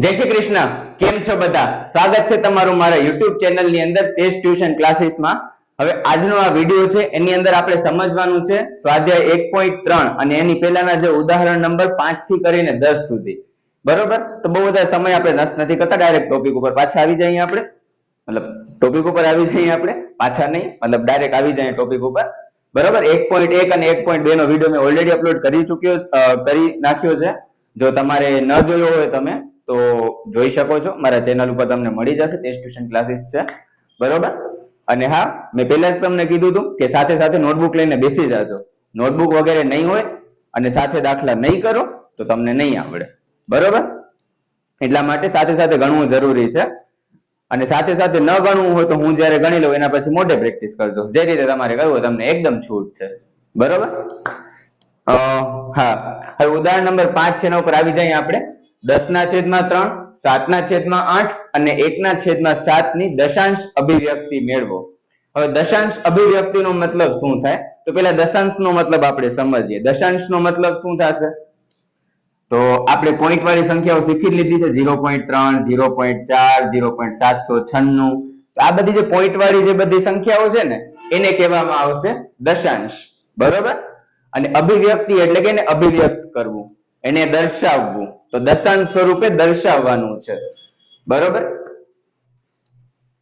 જય શ્રી કૃષ્ણ. કેમ છો બધા? સ્વાગત છે તમારું મારા YouTube ચેનલ ની અંદર ટેસ્ટ ટ્યુશન ક્લાસીસ માં. હવે આજનો આ વિડિયો છે એની અંદર આપણે સમજવાનું છે સ્વાધ્યાય 1.3 અને એની પહેલાના જે ઉદાહરણ નંબર 5 થી કરીને 10 સુધી. બરોબર? તો બહુ બધા સમય આપણે નથી કરતા, ડાયરેક્ટ ટોપિક ઉપર પાછા આવી જઈએ આપણે. મતલબ ટોપિક ઉપર આવી જઈએ આપણે, પાછા નહીં, મતલબ ડાયરેક્ટ આવી જઈએ ટોપિક ઉપર. બરોબર? 1.1 અને 1.2 નો વિડિયો મેં ઓલરેડી અપલોડ કરી નાખ્યો છે. જો તમારે ન જોયો હોય તમે તો જોઈ શકો છો, મારા ચેનલ ઉપર તમને મળી જશે. ટેસ્ટ ટ્યુશન ક્લાસીસ છે, બરોબર? અને હા, મેં પહેલા જ તમને કીધું હતું કે સાથે સાથે નોટબુક લઈને બેસી જાજો. નોટબુક વગેરે નહીં હોય અને સાથે દાખલા નહીં કરો તો તમને નહીં આવડે, બરોબર? એટલા માટે સાથે સાથે ગણવું જરૂરી છે. અને સાથે સાથે ન ગણવું હોય તો હું જ્યારે ગણી લઉં એના પછી મોઢે પ્રેક્ટિસ કરજો. જે રીતે તમારે કરવું હોય તમને એકદમ છૂટ છે, બરોબર? હા, હવે ઉદાહરણ નંબર 5 છે એના ઉપર આવી જઈએ આપણે. 10/3, 7/8 અને 1/7 ની દશાંશ અભિવ્યક્તિ મેળવો. હવે દશાંશ અભિવ્યક્તિનો મતલબ શું થાય? તો પેલા દશાંશનો મતલબ આપણે સમજીએ. દશાંશનો મતલબ શું થશે? તો આપણે પોઈન્ટ વાળી સંખ્યાઓ શીખી લીધી છે. 0.3, 0.4, 0.796. આ બધી જે પોઈન્ટ વાળી જે બધી સંખ્યાઓ છે ને એને કહેવામાં આવશે દશાંશ, બરોબર? અને અભિવ્યક્તિ એટલે કે એને અભિવ્યક્ત કરવું, એને દર્શાવવું. તો દશાંશ સ્વરૂપે દર્શાવવાનું છે, બરોબર?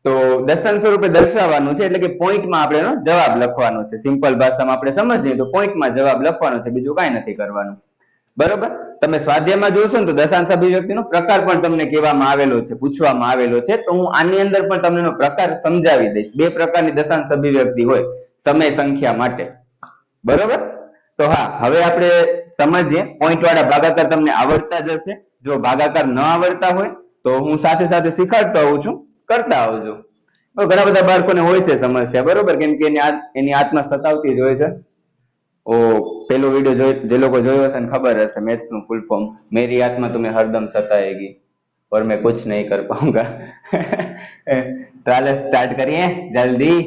તો દશાંશ સ્વરૂપે દર્શાવવાનું છે એટલે કે પોઈન્ટમાં આપણે એનો જવાબ લખવાનો છે. સિમ્પલ ભાષામાં આપણે સમજીએ તો પોઈન્ટમાં જવાબ લખવાનો છે, બીજું કાંઈ નથી કરવાનું, બરોબર? તમે સ્વાધ્યાયમાં જોશો ને તો દશાંશ અભિવ્યક્તિનો પ્રકાર પણ તમને કહેવામાં આવેલો છે, પૂછવામાં આવેલો છે. તો હું આની અંદર પણ તમને એનો પ્રકાર સમજાવી દઈશ. બે પ્રકારની દશાંશ અભિવ્યક્તિ હોય સમય સંખ્યા માટે, બરોબર? તો હા, હવે આપણે સમજીએ. પોઈન્ટ વાળા ભાગાકાર તમને આવડતા જ હશે. જો ભાગાકાર ન આવડતા હોય તો હું સાથે સાથે શીખવાડતો હોઉં છું, કરતા આવજો. ઘણા બધા બાળકોને હોય છે સમસ્યા, બરોબર? કેમ કે એની આત્મા સતાવતી જ હોય છે. પેલો વિડિયો જે લોકો જોયો હશે ને ખબર હશે, મેથ્સ નું ફૂલ ફોર્મ, મેરી આત્મા तुम्हें हरदम सताएगी और मैं कुछ नहीं कर पाऊंगा. तो हालो स्टार्ट કરીએ જલ્દી.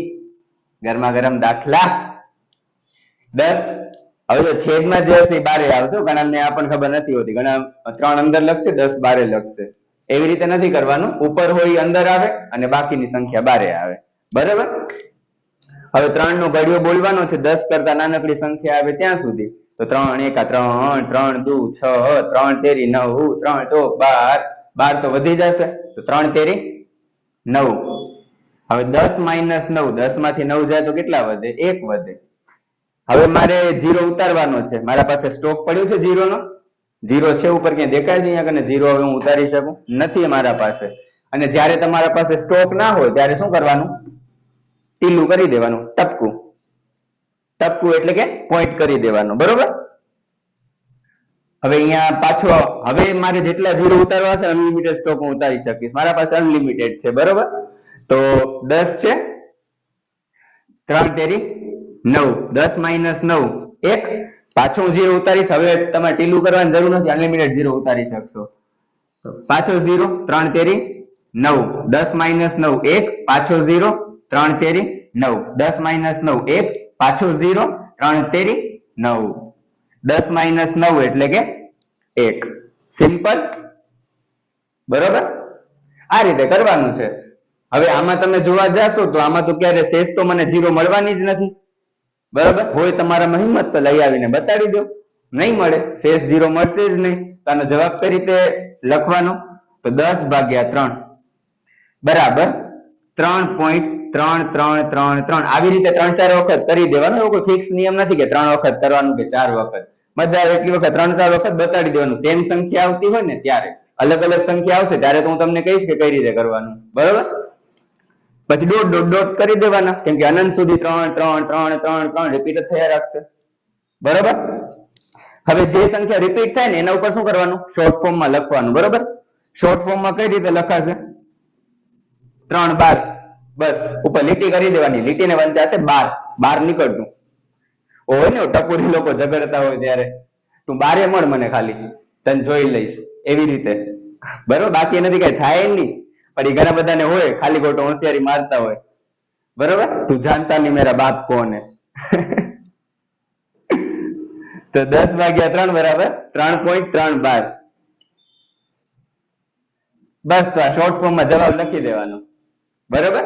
ગરમા ગરમ દાખલા 10. હવે તો છેદમાં જે હશે એ બારે આવશે. ઘણાને આ પણ ખબર નથી હોતી. ઘણા 3 અંદર લખશે, 10 બારે લખશે. એવી રીતે નથી કરવાનું. ઉપર હોય અંદર આવે અને બાકીની સંખ્યા બારે આવે, બરાબર? હવે 3 નો ઘડિયો બોલવાનો છે 10 કરતા નાનકડી સંખ્યા આવે ત્યાં સુધી. તો 3 1 3, 3 2 6, 3 તેરી 9, 3 ચોક 12. 12 તો વધી જશે તો 3 તેરી 9. હવે 10 - 9, 10 માંથી 9 જાય તો કેટલા વધે? 1 વધે. હવે મારે 0 ઉતારવાનો છે. મારા પાસે સ્ટોક પડ્યું છે 0 નો. 0 છે ઉપર ક્યાં દેખાય છે અહીંયા કને? 0 હવે હું ઉતારી શકું નથી મારા પાસે. અને જ્યારે તમારા પાસે સ્ટોક ના હોય ત્યારે શું કરવાનું? ટીલું કરી દેવાનું, ટપકું. ટપકું એટલે કે પોઈન્ટ કરી દેવાનું, બરોબર? હવે અહીંયા પાછો હવે મારે જેટલા 0 ઉતારવા છે અનલિમિટેડ સ્ટોક હું ઉતારી શકીશ. મારા પાસે અનલિમિટેડ છે, બરોબર? તો 10 છે, 3 તેરી 9, 10 - 9 1. પાછું 0 ઉતારીશ. હવે તમારે ટીલું કરવાની જરૂર નથી, અનલિમિટેડ 0 ઉતારી શકશો. પાછો 0, 3 તેરી 9, 10 - 9 1. પાછો 0, 3 તેરી 9, 10 - 9 1. પાછો 0, 3 તેરી 9. 10 - 9 એટલે કે 1. સિમ્પલ, બરોબર? આ રીતે કરવાનું છે. હવે આમાં તમે જોવા જાશો તો આમાં તો ક્યારે શેષ તો મને 0 મળવાની જ નથી, બરોબર? હોય તમારામાં હિંમત તો લઈ આવીને બતાડી દો. નહીં મળે, શેષ 0 મળશે જ નહીં. તો આનો જવાબ કઈ રીતે લખવાનો? તો 10/3 બરાબર 3.3333. આવી રીતે 3-4 વખત કરી દેવાનું. એવો કોઈ ફિક્સ નિયમ નથી કે 3 વખત કરવાનું કે 4 વખત. મજા આવે એટલી વખત 3-4 વખત બતાડી દેવાનું. સેમ સંખ્યા આવતી હોય ને ત્યારે, અલગ અલગ સંખ્યા આવશે ત્યારે તો હું તમને કહીશ કે કઈ રીતે કરવાનું, બરોબર? પછી ડોટ ડોટ ડોટ કરી દેવાના, કેમ કે અનંત સુધી 3 3 3 3 3 રિપીટ થયા રાખશે, બરોબર? હવે જે સંખ્યા રિપીટ થાય ને એના ઉપર શું કરવાનું? શોર્ટ ફોર્મમાં લખવાનું, બરોબર? શોર્ટ ફોર્મમાં કઈ રીતે લખાશે? 3 12. બસ ઉપર લીટી કરી દેવાની. લીટીને વંચાશે 12. 12 નીકળતું હોય ને, ટપુરી લોકો ઝઘડતા હોય ત્યારે, તું 12 મળ મને, ખાલી તને જોઈ લઈશ, એવી રીતે, બરોબર? બાકી નથી કઈ થાય નહીં. પણ એ ઘણા બધાને હોય, ખાલી ખોટો હોશિયારી મારતા હોય, બરોબર? તું જાણતા નહીં મેરા બાપ કોણ હે. તો 10/3 બરાબર 3.312. બસ તો આ શોર્ટ ફોર્મ માં જવાબ લખી દેવાનો, બરાબર.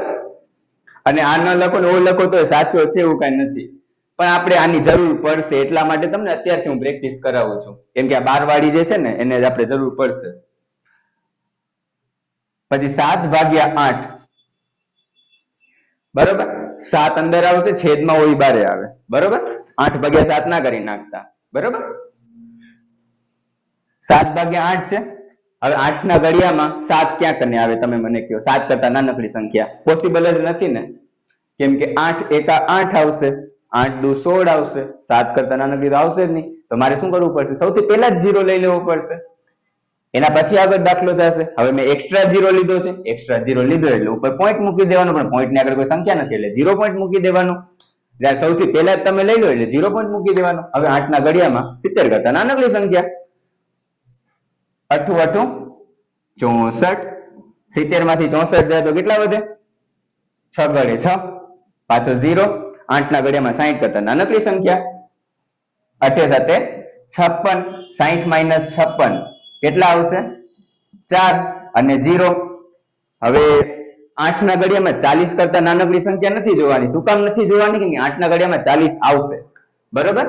અને આ ન લખો ને ઓ લખો તો સાચો છે એવું કઈ નથી, પણ આપણે આની જરૂર પડશે એટલા માટે તમને અત્યારથી હું પ્રેક્ટિસ કરાવું છું, કેમ કે આ 12 વાળી જે છે ને એને જ આપણે જરૂર પડશે. પછી 7/8, બરોબર. 7 અંદર આવશે, છેદમાં હોય બારે આવે, બરોબર. 8/7 ના કરી નાખતા, બરોબર. 7/8 છે. હવે 8 ના ઘડિયામાં 7 ક્યાં કને આવે તમે મને કહો? 7 કરતા નાનકડી સંખ્યા પોસિબલ જ નથી ને, કેમ કે 8 એકા 8 આવશે, 8 દુ 16 આવશે, 7 કરતા નાનકડી તો આવશે જ નહીં. તો મારે શું કરવું પડશે? સૌથી પહેલા જ 0 લઈ લેવો પડશે, એના પછી આગળ દાખલો થશે. હવે મેં એક્સ્ટ્રા 0 લીધો છે, એક્સ્ટ્રા 0 લીધો એટલે ઉપર પોઈન્ટ મૂકી દેવાનો, પણ પોઈન્ટ ની આગળ કોઈ સંખ્યા નથી એટલે 0 પોઈન્ટ મૂકી દેવાનો. જ્યારે સૌથી પહેલા જ તમે લઈ લો એટલે 0 પોઈન્ટ મૂકી દેવાનો. હવે 8 ના ઘડિયામાં 70 કરતા નાનકડી સંખ્યા, 8 8 64, 70 માંથી 64 જાય તો કેટલા વધે? 6 ગળે 6, પાછો 0. 8 ના ઘડિયામાં 60 કરતા નાનકડી સંખ્યા, 8 7 56, 60 માઇનસ 56 કેટલા આવશે? 4 અને 0. હવે 8 ના ઘડિયામાં 40 કરતા નાનકડી સંખ્યા નથી જોવાની. શું કામ નથી જોવાની? કેમ કે 8 ના ઘડિયામાં 40 આવશે, બરોબર.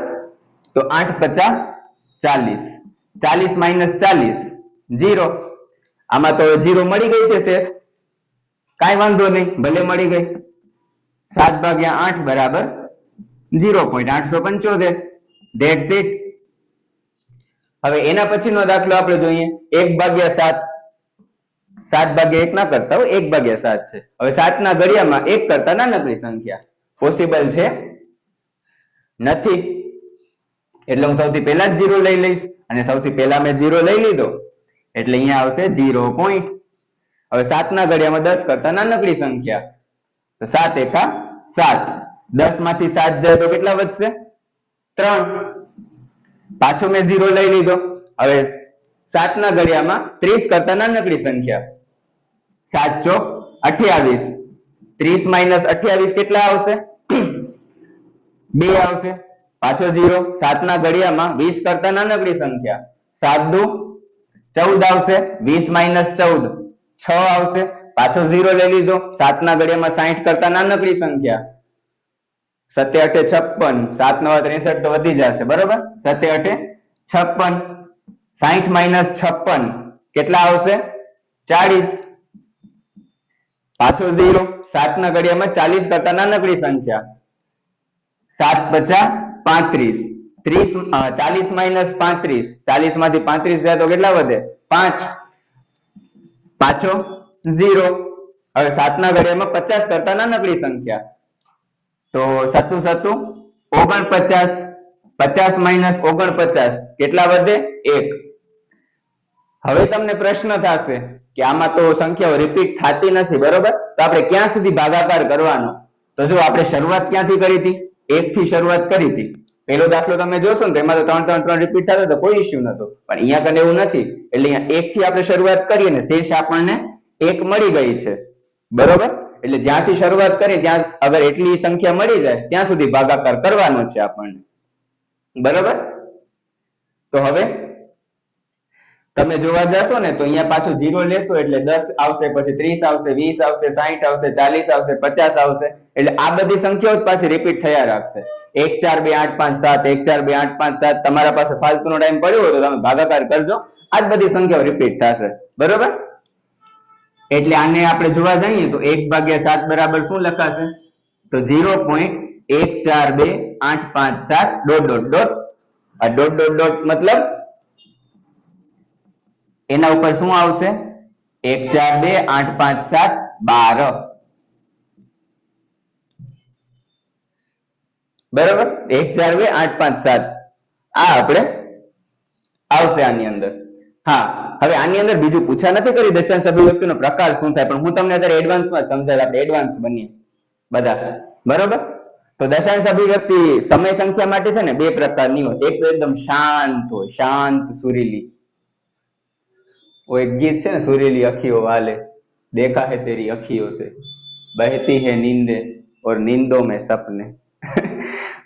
તો 8 50 40, 40 માઇનસ 40 0. આમાં તો 0 મળી ગઈ છે શેષ, કાંઈ વાંધો નહીં, ભલે મળી ગઈ. 7/8 બરાબર 0.875, ધેટ્સ ઇટ. હવે એના પછીનો દાખલો આપણે જોઈએ, 1/7. 7/1 ના કરતા હોય, 1/7 છે. હવે 7 ના ઘડિયામાં 1 કરતા નાનકડી સંખ્યા પોસિબલ છે નથી, એટલે હું સૌથી પહેલા જ 0 લઈ લઈશ, અને સૌથી પહેલા મેં 0 લઈ લીધો એટલે અહીંયા આવશે 0 પોઈન્ટ. હવે 7 ના ઘડિયામાં 10 કરતા નાનકડી સંખ્યા, તો 7 એકા 7, 10 માંથી 7 જાય તો કેટલા વધશે? 3. પાછો મેં 0 લઈ લીધો. હવે 7 ના ઘડિયામાં 30 કરતા નાનકડી સંખ્યા, 7 ચોક 28, 30 માઇનસ 28 કેટલા આવશે? 2 આવશે, પાછો 0. 7 ના ઘડિયામાં 20 કરતા નાનકડી સંખ્યા, 7 દુ 14 આવશે, 20 માઇનસ 14 6 આવશે, પાછો 0 લઈ લીધો. 7 ના ઘડિયામાં 60 કરતા નાનકડી સંખ્યા, 7 8 56, 7 9 63 તો વધી જશે, બરોબર. 7 8 56, 60 માઇનસ 56 કેટલા આવશે? 40, પાછો 0. 7 ના ઘડિયામાં 40 કરતા નાનકડી સંખ્યા, 7 50 35, 40 માઇનસ 35, 40 માંથી 35 જાય તો કેટલા વધે? 5, પાછો 0. હવે 7 ના ઘડિયામાં 50 કરતા નાનકડી સંખ્યા, તો 7 7 49, 50 માઇનસ 49 કેટલા વધે? 1. હવે તમને પ્રશ્ન થશે કે આમાં તો સંખ્યાઓ રિપીટ થતી નથી, બરોબર. તો આપણે ક્યાં સુધી ભાગાકાર કરવાનો? તો જો આપણે શરૂઆત ક્યાંથી કરી હતી? 1 થી શરૂઆત કરી હતી. પહેલો દાખલો તમે જોશો ને તો એમાં તો 3 3 3 રિપીટ થતો તો કોઈ ઇશ્યુ નતો, પણ અહીંયા કને એવું નથી, એટલે અહીંયા 1 થી આપણે શરૂઆત કરીએ ને શેષ આપણને 1 મળી ગઈ છે, બરોબર. એટલે જ્યાંથી શરૂઆત કરી ત્યાં અગર એટલી સંખ્યા મળી જાય ત્યાં સુધી ભાગાકાર કરવાનો છે આપણને, બરોબર. તો હવે તમે જોવા જશો ને તો અહીંયા પાછું 0 લેશો એટલે 10 આવશે, પછી 30 આવશે, 20 આવશે, 60 આવશે, 40 આવશે, 50 આવશે, એટલે આ બધી સંખ્યાઓ જ પાછી રિપીટ થયા રાખશે. 1 4 2 8 5 7, 1 4 2 8 5 7. તમારા પાસે ફાલતુનો ટાઈમ પડ્યો હોય તો તમે ભાગાકાર કરજો, આ જ બધી સંખ્યાઓ રિપીટ થશે, બરોબર. એટલે આને આપણે જોવા જઈએ તો 1/7 બરાબર શું લખાશે? તો 0.142857 ડોટ ડોટ ડોટ. આ ડોટ ડોટ ડોટ મતલબ એના ઉપર શું આવશે? 1 4 2 8 5 7 12, બરાબર. 1 4 2 8 5 7 આ આપણે આવશે આની અંદર. હા, હવે આની અંદર બીજું પૂછા નથી કરી દશાંશ અભિવ્યક્તિનો પ્રકાર શું થાય, પણ હું તમને અત્યારે એડવાન્સમાં સમજાય, આપણે એડવાન્સ બનીએ બધા, બરોબર. તો દશાંશ અભિવ્યક્તિ સમય સંખ્યા માટે છે ને બે પ્રકારની હોય. એક તો એકદમ શાંત હોય, શાંત સુરીલી. वो एक गीत है ना, सुरीली अखियों वाले, देखा है तेरी अखियों से, बहती है नींदे और नींदों में सपने.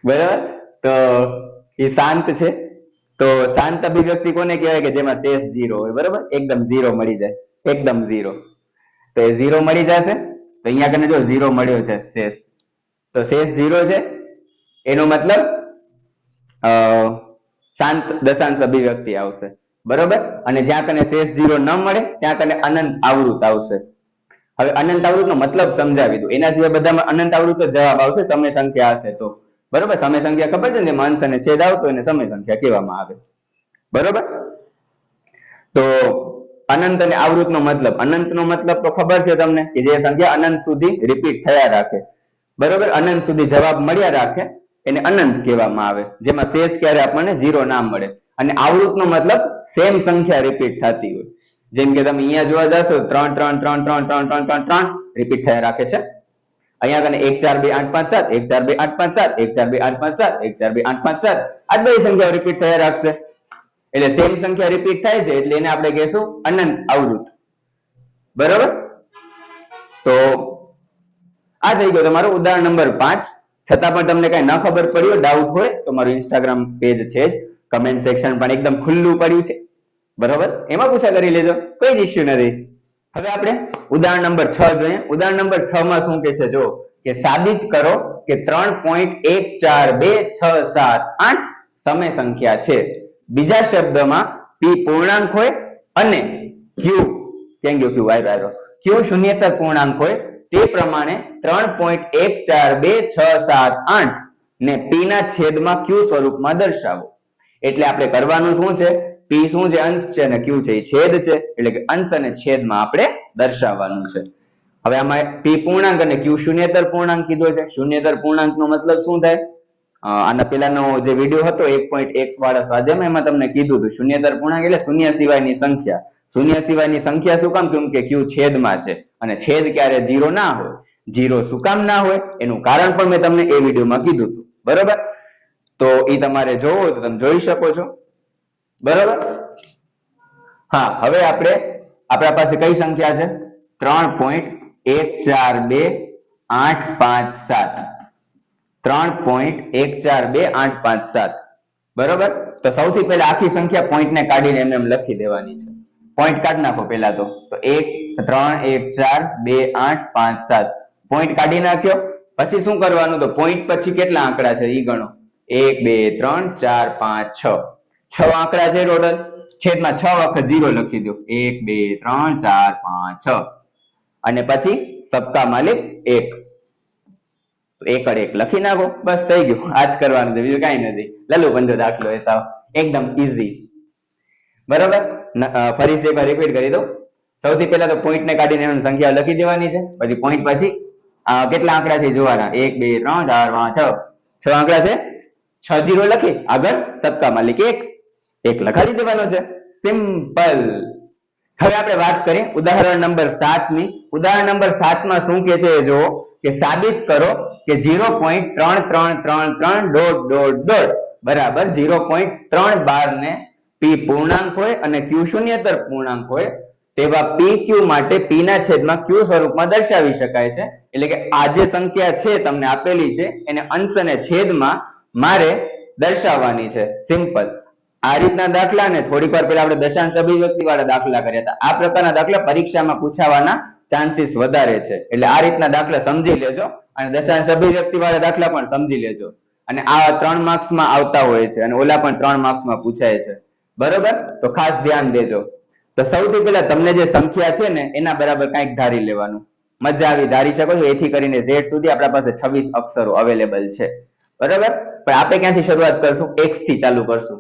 बराबर. तो ये शांत છે. તો શાંત અભિવ્યક્તિ કોને કહેવાય? કે જેમાં શેષ 0 હોય, બરાબર, એકદમ 0 મળી જાય. એકદમ 0. તો એ 0 મળી જશે. તો અહીંયા કને જો 0 મળ્યો છે શેષ, તો શેષ 0 છે, એનો મતલબ શાંત દશાંશ અભિવ્યક્તિ આવશે, બરોબર. અને જ્યાં કને શેષ 0 ન મળે ત્યાં કને અનંત આવૃત આવશે. હવે અનંત આવૃત નો મતલબ સમજાવી દઉં, એના સિવાય બધામાં અનંત આવૃત જ જવાબ આવશે સમય સંખ્યા હશે તો, બરોબર. સમય સંખ્યા ખબર છે ને, અંશ અને છેદ આવતો એને સમય સંખ્યા કહેવામાં આવે, બરોબર. તો અનંત અને આવૃત નો મતલબ, અનંત નો મતલબ તો ખબર છે તમને કે જે સંખ્યા અનંત સુધી રિપીટ થયા રાખે, બરોબર. અનંત સુધી જવાબ મળ્યા રાખે એને અનંત કહેવામાં આવે, જેમાં શેષ ક્યારે આપણને 0 ના મળે. અને આવૃત નો મતલબ સેમ સંખ્યા રિપીટ થતી હોય, જેમ કે તમે અહીંયા જોવા જશો 3 3 3 3 3 3 3 3 રિપીટ થયા રાખે છે. અહીંયા કને 1 4 2 8 5 7 1 4 2 8 5 7 1 4 2 8 5 7 1 4 2 8 5 7 આ બધી સંખ્યાઓ રિપીટ થયા રાખશે, એટલે સેમ સંખ્યા રિપીટ થાય છે એટલે એને આપણે કહેશું અનંત આવૃત, બરોબર. તો આ થઈ ગયો તમારો ઉદાહરણ નંબર 5. છતાં પણ તમને કઈ ન ખબર પડી હોય, ડાઉટ હોય તો મારું ઇન્સ્ટાગ્રામ પેજ છે જ, કમેન્ટ સેક્શન પણ એકદમ ખુલ્લું પડ્યું છે, બરોબર. એમાં પૂછા કરી લેજો, કોઈ જ ઇશ્યુ નથી. હવે આપણે ઉદાહરણ નંબર 6 જોઈએ. ઉદાહરણ નંબર 6 માં શું કહે છે, જો કે સાબિત કરો કે 3.14267 સમય સંખ્યા છે. બીજા શબ્દમાં p પૂર્ણાંક હોય અને q શૂન્યેતર પૂર્ણાંક હોય, તે પ્રમાણે 3.14267 ને p ના છેદમાં q સ્વરૂપમાં દર્શાવો. એટલે આપણે કરવાનું શું છે, p શું છે, અંશ છે, અને q છે એ છેદ છે, એટલે કે અંશ અને છેદમાં આપણે દર્શાવવાનું છે. હવે આમાં p પૂર્ણાંક અને q શૂન્યેતર પૂર્ણાંક કીધો છે. શૂન્યેતર પૂર્ણાંક નો મતલબ શું થાય, આના પેલાનો જે વિડીયો હતો 1.x વાળા સ્વાધ્યાયમાં એમાં તમને કીધું હતું, શૂન્યેતર પૂર્ણાંક એટલે શૂન્ય સિવાયની સંખ્યા. શૂન્ય સિવાયની સંખ્યા શું કામ, કેમ કે q છેદમાં છે અને છેદ ક્યારે 0 ના હોય. 0 શું કામ ના હોય એનું કારણ પણ મેં તમને એ વિડીયોમાં કીધું હતું, બરોબર. તો એ તમારે જોવો હોય તો તમે જોઈ શકો છો, બરોબર. હા, હવે આપણા પાસે કઈ સંખ્યા છે, 3.1428557 3.1428557, બરોબર. તો સૌથી પહેલા આખી સંખ્યા પોઈન્ટ ને કાઢીને એમ લખી દેવાની છે. પોઈન્ટ કાઢી નાખો પહેલા તો 1 3 1 4 2 8 5 7 પોઈન્ટ કાઢી નાખ્યો. પછી શું કરવાનું, તો પોઈન્ટ પછી કેટલા આંકડા છે ઈ ગણો, 1 2 3 4 5 6 6 આંકડા છે ટોટલ. છેદમાં 6 વખત 0 લખી દો, 1 2 3 4 5 6 અને પછી સબકા માલિક 1, એકડ 1 લખી નાખો, બસ થઈ ગયું. આજ કરવાનું છે, બીજું કઈ નથી. લલુ પંજો દાખલો એ સાવ એકદમ ઈઝી, બરાબર. ફરીથી એકવાર રિપીટ કરી દઉં. સૌથી પહેલા તો પોઈન્ટ ને કાઢીને એની સંખ્યા લખી દેવાની છે. પછી પોઈન્ટ પછી કેટલા આંકડા છે જોવાના, 1 2 3 4 5 6 આંકડા છે. 6 0 લખી આગળ સબકા માલિક 1 લખાડી દેવાનો છે, સિમ્પલ. હવે આપણે વાત કરીએ ઉદાહરણ નંબર 7 ની. ઉદાહરણ નંબર 7 માં શું કે છે, જો કે સાબિત કરો કે 0.3333 ... બરાબર 0.312 ને p પૂર્ણાંક હોય અને q શૂન્યેતર પૂર્ણાંક હોય તેવા pq માટે p ના છેદમાં q સ્વરૂપમાં દર્શાવી શકાય છે. એટલે કે આ જે સંખ્યા છે તમને આપેલી છે એને અંશ અને છેદમાં મારે દર્શાવવાની છે, સિમ્પલ. આ રીતના દાખલાને થોડીક વાર પહેલા આપણે દશાંશ અભિવ્યક્તિ વાળા દાખલા કર્યા હતા. આ પ્રકારના દાખલા પરીક્ષામાં પૂછાવાના ચાન્સીસ વધારે છે, એટલે આ રીતના દાખલા સમજી લેજો અને દશાંશ અભિવ્યક્તિ વાળા દાખલા પણ સમજી લેજો. અને આ 3 માર્ક્સમાં આવતા હોય છે અને ઓલા પણ 3 માર્ક્સમાં પૂછાય છે, બરોબર. તો ખાસ ધ્યાન દેજો. તો સૌથી પહેલા તમને જે સંખ્યા છે ને એના બરાબર કંઈક ધારી લેવાનું. મજા આવી ધારી શકો છો, એથી કરીને z સુધી આપણા પાસે 26 અક્ષરો અવેલેબલ છે, બરાબર. પણ આપણે ક્યાંથી શરૂઆત કરશું, x થી ચાલુ કરશું.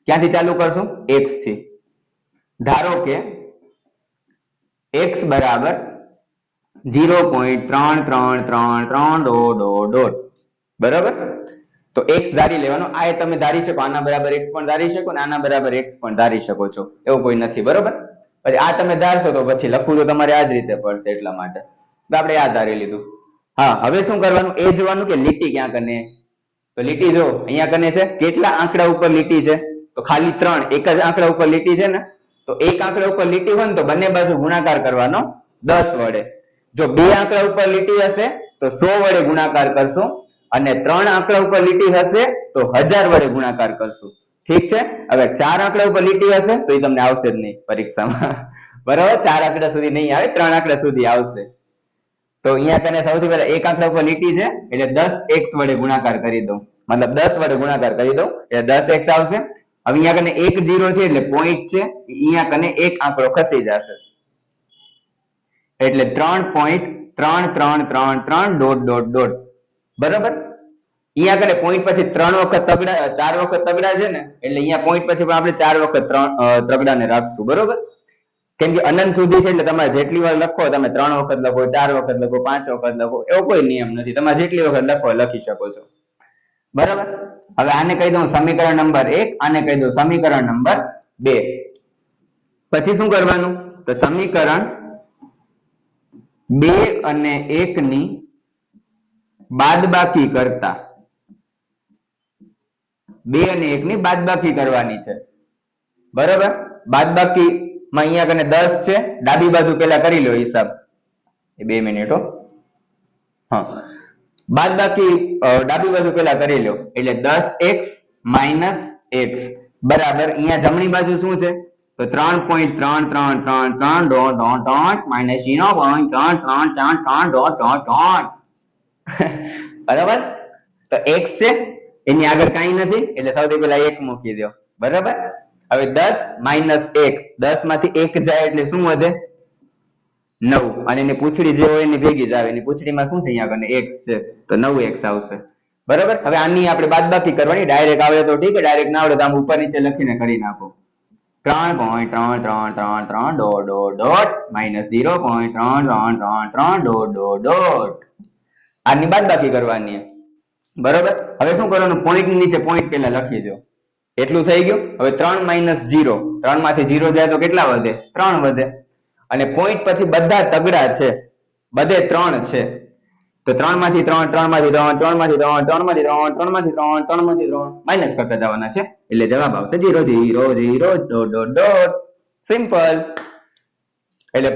ક્યાંથી ચાલુ કરશું, x થી. ધારો કે x બરાબર 0.3333 ... બરાબર. તો x ધારી લેવાનો. આ તમે ધારી શકો, આના બરાબર x પણ ધારી શકો અને આના બરાબર x પણ ધારી શકો છો, એવું કોઈ નથી, બરોબર. પછી આ તમે ધારશો તો પછી લખવું તો તમારે આ જ રીતે પડશે, એટલા માટે તો આપણે આ ધારી લીધું. હા, હવે શું કરવાનું એ જોવાનું કે લીટી ક્યાં કને. તો લીટી જો અહીંયા કને છે, કેટલા આંકડા ઉપર લીટી છે, તો ખાલી 3, એક જ આંકડા ઉપર લીટી છે ને. તો એક આંકડા ઉપર લીટી હોય ને તો બંને બાજુ ગુણાકાર કરવાનો 10 વડે. જો બે આંકડા ઉપર લીટી હશે તો 100 વડે ગુણાકાર કરશું અને 3 આંકડા ઉપર લીટી હશે તો 1000 વડે ગુણાકાર કરશું. ઠીક છે. હવે 4 આંકડા ઉપર લીટી હશે તો એ તમને આવશે જ નહીં પરીક્ષામાં, બરાબર, 4 આંકડા સુધી નહીં આવે, 3 આંકડા સુધી આવશે. તો અહીંયા કને સૌથી પહેલા એક આંકડા ઉપર લીટી છે એટલે 10x વડે ગુણાકાર કરી દઉં, મતલબ 10 વડે ગુણાકાર કરી દઉં એટલે 10x આવશે. હવે અહીંયા કને 1 0 છે એટલે પોઈન્ટ છે, અહીંયા કને એક આંકડો ખસી જશે એટલે 3.3333 ડોટ ડોટ ડોટ. બરાબર, અહીંયા કને પોઈન્ટ પછી 3 વખત તગડા 4 વખત તગડા છે ને એટલે અહીંયા પોઈન્ટ પછી પણ આપણે 4 વખત તગડાને રાખશું. બરોબર, કેમ કે અનંત સુધી છે એટલે તમારે જેટલી વાર લખો, તમે 3 વખત લખો, 4 વખત લખો, 5 વખત લખો, એવો કોઈ નિયમ નથી, તમારે જેટલી વખત લખો લખી શકો છો. બરાબર, હવે આને કહી દઉં સમીકરણ નંબર 1, આને કહી દઉં સમીકરણ નંબર 2. પછી શું કરવાનું, તો સમીકરણ 2 અને 1 ની બાદબાકી કરતા 2 અને 1 ની બાદબાકી કરવાની છે. બરાબર, બાદબાકી માં અહીંયા કને 10 છે, ડાબી બાજુ પેલા કરી લો હિસાબ, 2 મિનિટ. હા, બાદબાકી ડાબી બાજુ પેલા કરી લો એટલે 10x minus x બરાબર અહીંયા જમણી બાજુ શું છે તો 3.3333 dot dot dot minus 0.3333 dot dot dot. બરાબર, તો x છે એની આગળ કાંઈ નથી એટલે સૌથી પહેલા 1 મૂકી દો. બરાબર, હવે 10 minus 1, 10 માંથી 1 જાય એટલે શું વધે 9, અને એની પૂંછડી જે હોય એની ભેગી જ આવે, એની પૂંછડીમાં શું છે અહીંયા આગળ x છે તો 9x આવશે. બરાબર, હવે આની આપણે બાદબાકી કરવાની, ડાયરેક્ટ આવડે તો ઠીક, ડાયરેક્ટ ના આવડે તો આમ ઉપર નીચે લખીને કરી નાખો. 3.3333 dot dot dot minus 0.3333 dot dot dot. આની બાદબાકી કરવાની. બરાબર, હવે શું કરવાનું, પોઈન્ટ ની નીચે પોઈન્ટ પહેલા લખી દો, એટલું થઈ ગયું. હવે 3 minus 0, 3 માંથી 0 જાય તો કેટલા વધે 3 વધે, અને પોઈન્ટ પછી બધા તગડા છે, બધે 3 છે તો 3 માંથી 3, 3 માંથી 3, 3 માંથી 3, 3 માંથી 3, 3 માંથી 3, 3 માંથી 3 માઇનસ કરતા જવાના છે એટલે જવાબ આવશે 0 0 0 ડોટ ડોટ ડોટ. સિમ્પલ. એટલે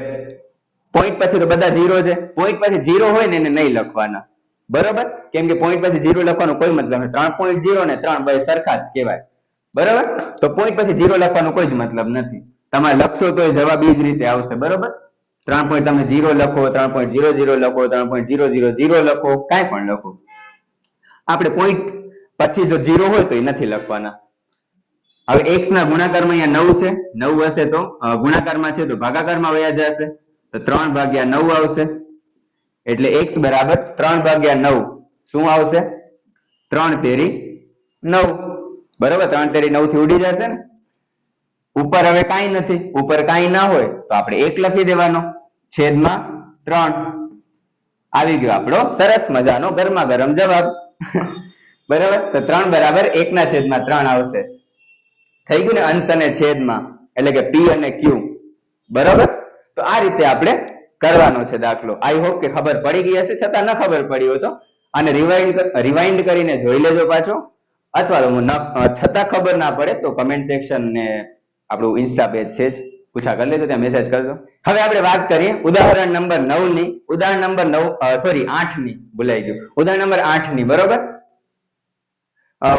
પોઈન્ટ પછી તો બધા 0 છે, પોઈન્ટ પછી 0 હોય ને એને નહીં લખવાના. બરોબર, કેમ કે પોઈન્ટ પછી 0 લખવાનો કોઈ મતલબ નથી, 3.0 ને 3 બે સરખા જ કહેવાય. બરાબર, તો પોઈન્ટ પછી 0 લખવાનો કોઈ જ મતલબ નથી, તમારે લખશો તો જવાબ એ જ રીતે આવશે. બરોબર, 3 પોઈન્ટ તમે 0 લખો, 3.00 લખો, 3.000 લખો, કાંઈ પણ લખો, આપણે પોઈન્ટ પછી જો 0 હોય તો એ નથી લખવાના. હવે x ના ગુણાકારમાં અહીંયા 9 છે, 9 હશે તો ગુણાકારમાં છે તો ભાગાકારમાં વયા જશે તો 3/9 આવશે એટલે x બરાબર 3/9 શું આવશે 3 તેરી 9. બરાબર, 3 તેરી 9 થી ઉડી જશે ને. ઉપર હવે કાંઈ નથી, ઉપર કાંઈ ના હોય તો આપણે 1 લખી દેવાનો, છેદમાં 3. આવી ગયો આપણો સરસ મજાનો ગરમા ગરમ જવાબ. બરાબર, તો 3 બરાબર 1 ના છેદમાં 3 આવશે. થઈ ગયું ને, અંશ અને છેદમાં એટલે કે p અને q. બરાબર, તો આ રીતે આપણે કરવાનો છે દાખલો. આઈ હોપ કે ખબર પડી ગઈ હશે, છતાં ન ખબર પડી હોય તો આને રિવાઇન્ડ કરીને જોઈ લેજો પાછો, અથવા તો છતાં ખબર ના પડે તો કમેન્ટ સેક્શન ને આપણું ઇન્સ્ટા પેજ છે જ, પૂછા કરી લેજો, ત્યાં મેસેજ કરજો. હવે આપણે વાત કરીએ ઉદાહરણ નંબર 9 ની, ઉદાહરણ નંબર 8 ની, ભૂલાઈ ગયું, ઉદાહરણ નંબર 8 ની. બરોબર,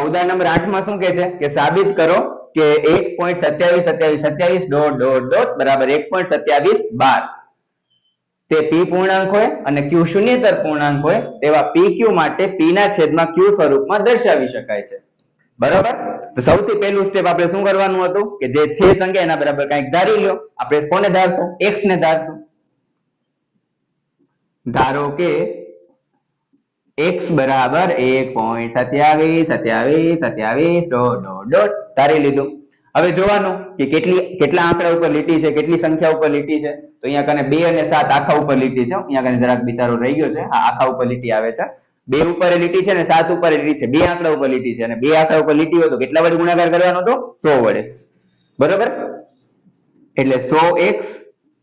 ઉદાહરણ નંબર 8 માં શું કહે છે કે સાબિત કરો કે 1.272727 ડોટ ડોટ ડોટ બરાબર 1.2712 તે p પૂર્ણાંક હોય અને q શૂન્યેતર પૂર્ણાંક હોય તેવા pq માટે p ના છેદમાં q સ્વરૂપમાં દર્શાવી શકાય છે. બરાબર, તો સૌથી પહેલું સ્ટેપ આપણે શું કરવાનું હતું કે જે છે સંખ્યા એના બરાબર કંઈક ધારી લ્યો. આપણે કોને ધારશું, x ને ધારશું. ધારો કે x બરાબર 1.272727 ડોટ ડોટ ડોટ ધારી લીધું. હવે જોવાનું કે કેટલા આંકડા ઉપર લીટી છે, કેટલી સંખ્યા ઉપર લીટી છે. તો અહીંયા કને 2 અને 7 આખા ઉપર લીટી છે, અહીંયા કને જરાક બિચારો રહી ગયો છે, આ આખા ઉપર લીટી આવે છે. 2 ઉપર લીટી છે ને 7 ઉપર લીટી છે, 2 આંકડા ઉપર લીટી છે, અને 2 આંકડા ઉપર લીટી હોય તો કેટલા વડે ગુણાકાર કરવાનો તો 100 વડે. બરોબર, એટલે 100x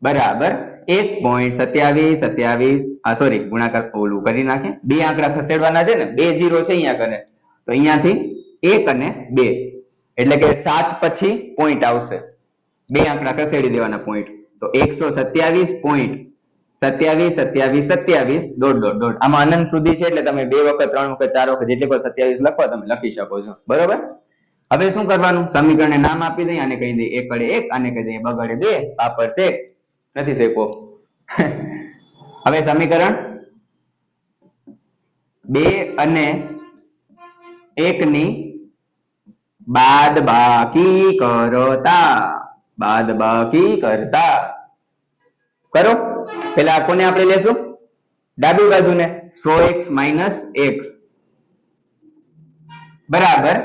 બરાબર 1.2727 સોરી ગુણાકાર ઓલું કરી નાખે, 2 આંકડા ખસેડવાના છે ને, 2 0 છે અહીંયા કને, તો અહીંયાથી 1 અને 2 એટલે કે 7 પછી પોઈન્ટ આવશે, 2 આંકડા ખસેડી દેવાના પોઈન્ટ, તો 127.272727 ડોટ ડોટ ડોટ. આમાં અનંત સુધી છે એટલે તમે 2 વખત 3 વખત 4 વખત જેટલી વખત 27 લખો તમે લખી શકો છો. બરોબર, હવે શું કરવાનું, સમીકરણને નામ આપી દઈએ, આને કહી દઈએ 1 વડે 1, આને કહી દઈએ 2 વડે 2, પાપડ શેક, નથી શેકો. હવે સમીકરણ 2 અને 1 ની બાદબાકી કરતા કરો. પેલા કોને આપણે લેશું? ડાબી બાજુને. 100x - x બરાબર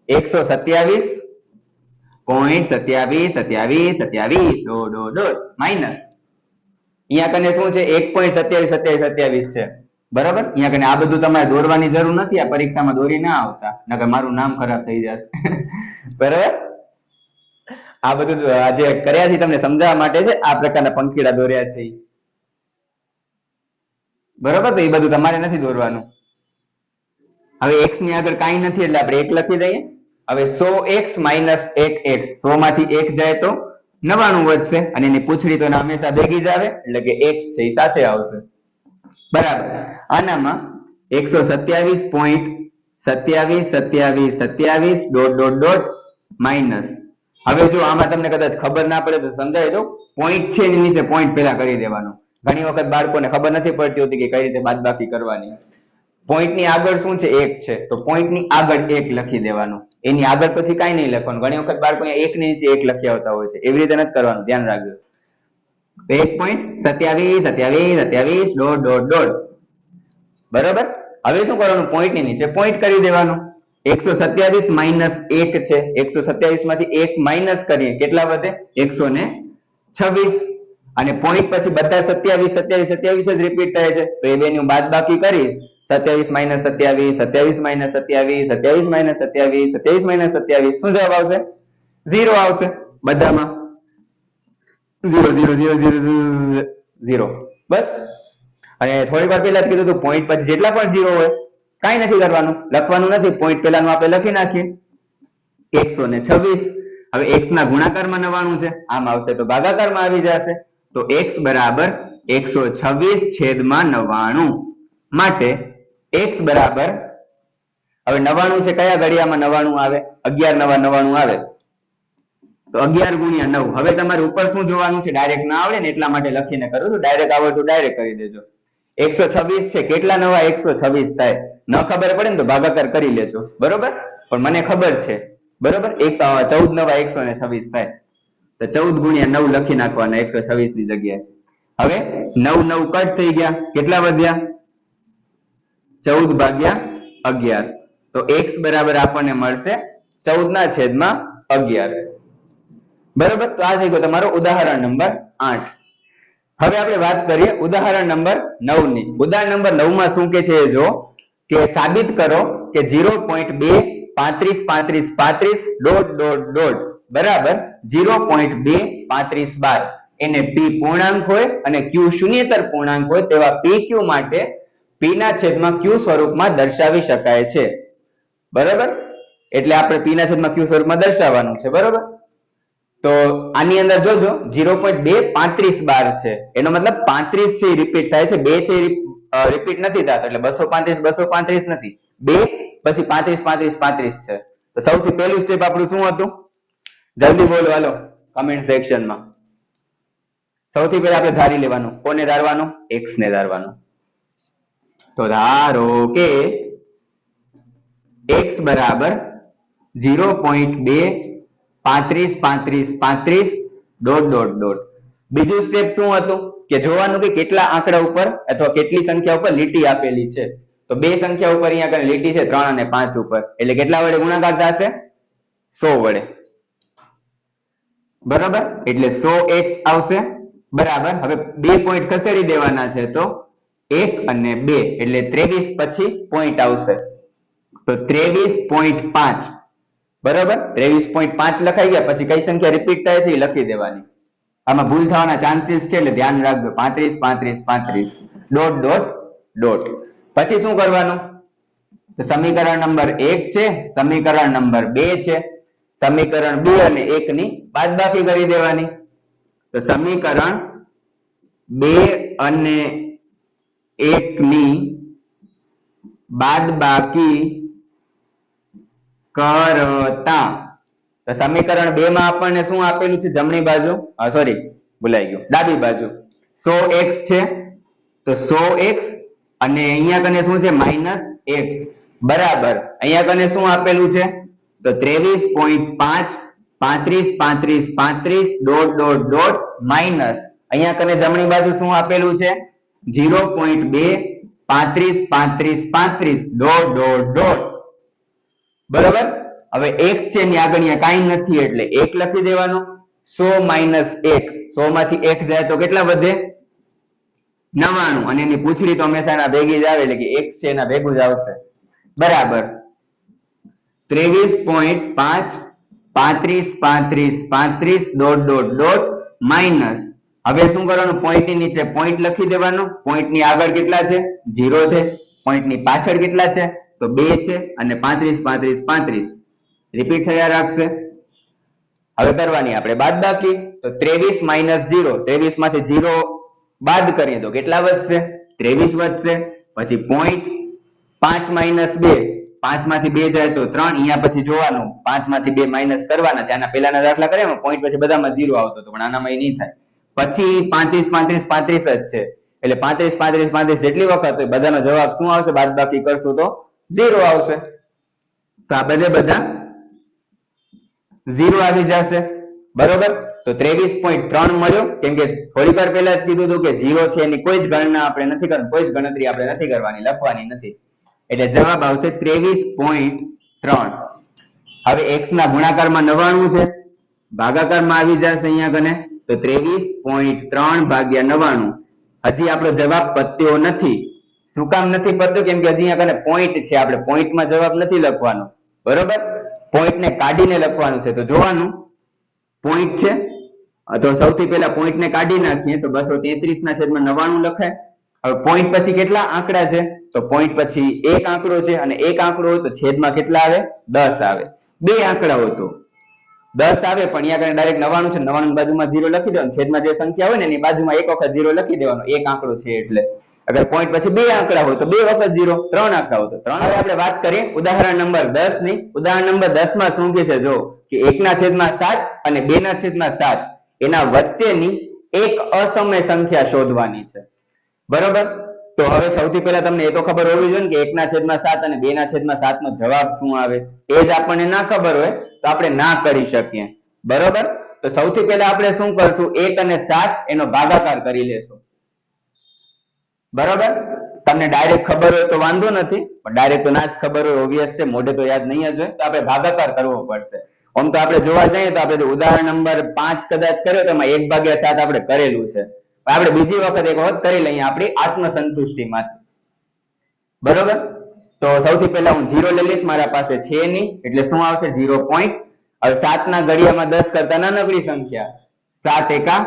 127.27 માઇનસ અહીંયા કને શું છે 1.2727 છે બરાબર. અહીંયા કને આ બધું તમારે દોરવાની જરૂર નથી, આ પરીક્ષામાં દોરી ના આવતા, નકર મારું નામ ખરાબ થઈ જશે. બરાબર, આ બધું જે કર્યા છે તમને સમજાવવા માટે છે, આ પ્રકારના પંખીડા દોર્યા છે બરાબર. તો એ બધું તમારે નથી દોરવાનું. હવે x ની આગળ કાંઈ નથી એટલે આપણે 1 લખી દઈએ. હવે 100x - 1x 100 માંથી 1 જાય તો 99 વધશે અને એની પૂંછડી તો હંમેશા ભેગી જ આવે એટલે કે x છે એ સાથે આવશે બરાબર. આનામાં 127.27 માઇનસ. હવે જો આમાં તમને કદાચ ખબર ના પડે તો સમજાવી દઉં. પોઈન્ટ છે એની નીચે પોઈન્ટ પેલા કરી દેવાનો. ઘણી વખત બાળકોને ખબર નથી પડતી હોતી કે કઈ રીતે બાદબાકી કરવાની. પોઈન્ટ ની આગળ શું છે 1 છે તો પોઈન્ટ ની આગળ 1 લખી દેવાનું, એની આગળ પછી કાંઈ નહીં લખવાનું. ઘણી વખત બાળકો 1 ની નીચે 1 લખી આવતા હોય છે, એવી રીતે નથી કરવાનું, ધ્યાન રાખજો. 1.27 બરાબર. હવે શું કરવાનું? પોઈન્ટ ની નીચે પોઈન્ટ કરી દેવાનું. 127 - 1 છે, 127 માંથી 1 માઇનસ કરીએ કેટલા વધે? 126 અને પોઈન્ટ પછી બધા 27 જ રિપીટ થાય છે તો એ બેની હું બાદબાકી કરીશ. 27 - 27 27 - 27 27 - 27 27 - 27 શું જવાબ આવશે? 0 આવશે બધામાં. 0 0 0 0 0 બસ. અને થોડી વાર પહેલા જ કીધું હતું પોઈન્ટ પછી જેટલા પણ 0 હોય કાંઈ નથી કરવાનું, લખવાનું નથી. પોઈન્ટ પહેલાનું આપણે લખી નાખીએ 126. હવે x ના ગુણાકારમાં 99 છે, આમ આવશે તો ભાગાકારમાં આવી જશે તો x બરાબર 126/99 માટે x બરાબર, હવે 99 છે કયા ઘડિયામાં 99 આવે? 11 નવા 99 આવે તો 11 × 9. હવે તમારે ઉપર શું જોવાનું છે? ડાયરેક્ટ ના આવડે ને એટલા માટે લખીને કરું છું, ડાયરેક્ટ આવડતું ડાયરેક્ટ કરી દેજો. 126 છે, કેટલા નવા 126 થાય? ન ખબર પડે ને તો ભાગાકાર કરી લેજો બરોબર, પણ મને ખબર છે બરોબર. 14 નવા 126 થાય તો 14 × 9 લખી નાખવાના 126 ની જગ્યાએ. હવે 9 9 કટ થઈ ગયા, કેટલા વધ્યા? 14/11 તો x બરાબર આપણને મળશે 14/11 બરોબર. તો આ થઈ ગયો તમારો ઉદાહરણ નંબર 8. હવે આપણે વાત કરીએ ઉદાહરણ નંબર 9 ની. ઉદાહરણ નંબર 9 માં શું કે છે એ જો કે સાબિત કરો કે 0.2 બરાબર 0.2 એને p પૂર્ણાંક હોય અને q શૂન્યેતર પૂર્ણાંક હોય તેવા pq માટે p ના છેદમાં q સ્વરૂપમાં દર્શાવી શકાય છે બરાબર. એટલે આપણે p ના છેદમાં q સ્વરૂપમાં દર્શાવવાનું છે બરાબર. તો આની અંદર જોજો 0.235 છે, એનો મતલબ 35 છે રિપીટ થાય છે, 2 છે રિપીટ નથી થતા એટલે 235 નથી, 2 પછી 35 છે. તો સૌથી પહેલું સ્ટેપ આપણું શું હતું? જલ્દી બોલો હાલો કમેન્ટ સેક્શનમાં. સૌથી પહેલા આપણે ધારી લેવાનું. કોને ધારવાનું? x ને ધારવાનું. તો ધારો કે x બરાબર 0.2 બીજું સ્ટેપ શું હતું કે જોવાનું કે કેટલા આંકડા ઉપર અથવા કેટલી સંખ્યા ઉપર લીટી આપેલી છે. તો બે સંખ્યા ઉપર અહીંયા આગળ લીટી છે 3 અને 5 ઉપર, એટલે કેટલા વડે ગુણાકાર થશે? 100 વડે બરાબર. એટલે 100x આવશે બરાબર. હવે 2 પોઈન્ટ ખસેડી દેવાના છે તો 1 અને 2 એટલે 23 પછી પોઈન્ટ આવશે તો 23.5 બરાબર. 23.5 લખાઈ ગયા પછી કઈ સંખ્યા રિપીટ થાય છે એ લખી દેવાની. આમાં ભૂલ થવાના ચાન્સીસ છે એટલે ધ્યાન રાખજો. 35 પછી શું કરવાનું? તો સમીકરણ નંબર 1 છે, સમીકરણ નંબર 2 છે, સમીકરણ 2 અને 1 ની બાદબાકી કરી દેવાની. તો સમીકરણ 2 અને 1 ની બાદબાકી કરતા તો સમીકરણ 2 માં આપણને શું આપેલું છે? જમણી બાજુ સોરી ભૂલાઈ ગયું, ડાબી બાજુ 100x છે તો 100x અને અહીંયા કને શું છે -x બરાબર અહીંયા કને શું આપેલું છે તો 23.5 35 35 35 ડોટ ડોટ ડોટ માઇનસ અહીંયા કને જમણી બાજુ શું આપેલું છે 0.2 35 35 35 ડોટ ડોટ ડોટ બરાબર હવે x છે એની આગળ અહીંયા કાંઈ નથી એટલે 1 લખી દેવાનો 100 1 100 માંથી 1 જાય તો કેટલા વધે 99 અને એની પૂછડી તો હંમેશા એના ભેગી જ આવે એટલે કે x છે એના ભેગું જ આવશે બરાબર 23.5 35 35 35 ડોટ ડોટ ડોટ માઇનસ હવે શું કરવાનું પોઈન્ટ ની નીચે પોઈન્ટ લખી દેવાનો પોઈન્ટ ની આગળ કેટલા છે 0 છે પોઈન્ટ ની પાછળ કેટલા છે તો 2 છે અને 35 35 35 રિપીટ થયા રાખશે હવે કરવાની આપણે બાદબાકી તો 23 0 23 માંથી 0 બાદ કરીએ તો કેટલા વધશે 23 વધશે પછી પોઈન્ટ 5 2 5 માંથી 2 જાય તો 3 અહીંયા પછી જોવાનું 5 માંથી 2 માઇનસ કરવાના છે આના પહેલાના દાખલા કર્યા પોઈન્ટ પછી બધામાં 0 આવતો હતો પણ આનામાં એ નહીં થાય પછી 35 35 35 જ છે એટલે 35 35 35 જેટલી વખત હોય બધાનો જવાબ શું આવશે બાદબાકી કરશું તો 0 આવશે તો આ બધા 0 આવી જશે બરોબર તો 23.3 મળ્યો કેમ કે થોડી વાર પહેલા જ કીધું હતું કે 0 છે એની કોઈ જ ગણના આપણે નથી કરવાની કોઈ જ ગણતરી આપણે નથી કરવાની લખવાની નથી એટલે જવાબ આવશે 23.3 હવે x ના ગુણાકારમાં 99 છે ભાગાકારમાં આવી જશે અહીંયા કને તો 23.3 ભાગ્યા 99 હજી આપણો જવાબ પત્યો નથી શું કામ નથી પત્યો કેમ કે હજી અહીંયા કને પોઈન્ટ છે આપણે પોઈન્ટમાં જવાબ નથી લખવાનો બરોબર પોઈન્ટ ને કાઢીને લખવાનું છે તો જોવાનું પોઈન્ટ છે તો સૌથી પહેલા પોઈન્ટ ને કાઢી નાખીએ તો 233/99 લખાય હવે પોઈન્ટ પછી કેટલા આંકડા છે તો પોઈન્ટ પછી એક આંકડો છે અને એક આંકડો હોય તો છેદમાં કેટલા આવે 10 આવે બે આંકડા હોય તો 10 આવે પણ અહીંયા ડાયરેક્ટ 99 છે 99 બાજુમાં 0 લખી દેવાનું છેદમાં જે સંખ્યા હોય ને એની બાજુમાં એક વખત 0 લખી દેવાનો એક આંકડો છે એટલે અગર પોઈન્ટ પછી બે આંકડા હોય તો બે વખત 0 ત્રણ આંકડા હોય તો ત્રણ હવે આપણે વાત કરીએ ઉદાહરણ નંબર 10 ની ઉદાહરણ નંબર 10 માં શું કહે છે જો કે 1/7 અને 2/7 એના વચ્ચેની એક અસમય સંખ્યા શોધવાની છે બરોબર તો હવે સૌથી પહેલા તમને એ તો ખબર હોવી જોઈએ કે 1/7 અને 2/7 નો જવાબ શું આવે એ જ આપણને ના ખબર હોય તો આપણે ના કરી શકીએ બરોબર તો સૌથી પહેલા આપણે શું કરશું 1 અને 7 એનો ભાગાકાર કરી લેશું બરોબર તમને ડાયરેક્ટ ખબર હોય તો વાંધો નથી પણ ડાયરેક્ટ તો ના જ ખબર હોય ઓબ્વિયસ છે મોઢે તો યાદ નહીં જ હોય તો આપણે ભાગાકાર કરવો પડશે આમ તો આપણે જોવા જઈએ તો આપણે ઉદાહરણ નંબર 5 કદાચ કર્યો તો એમાં 1/7 આપણે કરેલું છે આપણે બીજી વખત એક વખત કરી લઈએ આપણી આત્મસંતુષ્ટિ માટે બરોબર તો સૌથી પહેલા હું 0 લઈ લઈશ મારા પાસે છે નહીં એટલે શું આવશે 0 પોઈન્ટ હવે 7 ના ઘડિયામાં 10 કરતા નાનકડી સંખ્યા 7 એકા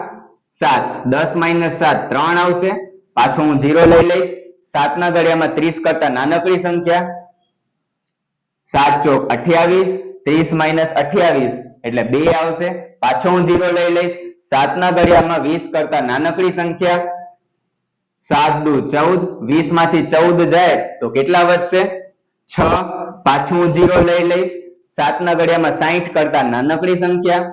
7 10 - 7 3 આવશે પાછું હું 0 લઈ લઈશ 7 ના ઘડિયામાં 30 કરતા નાનકડી સંખ્યા 7 ચોક 28 30 - 28 એટલે 2 આવશે પાછો હું 0 લઈ લઈશ 7 ના ઘડિયામાં 20 કરતા નાનકડી સંખ્યા 7 દુ 14 20 માંથી 14 જાય તો કેટલા વધશે 6 પાછું હું 0 લઈ લઈશ 7 ના ઘડિયામાં 60 કરતા નાનકડી સંખ્યા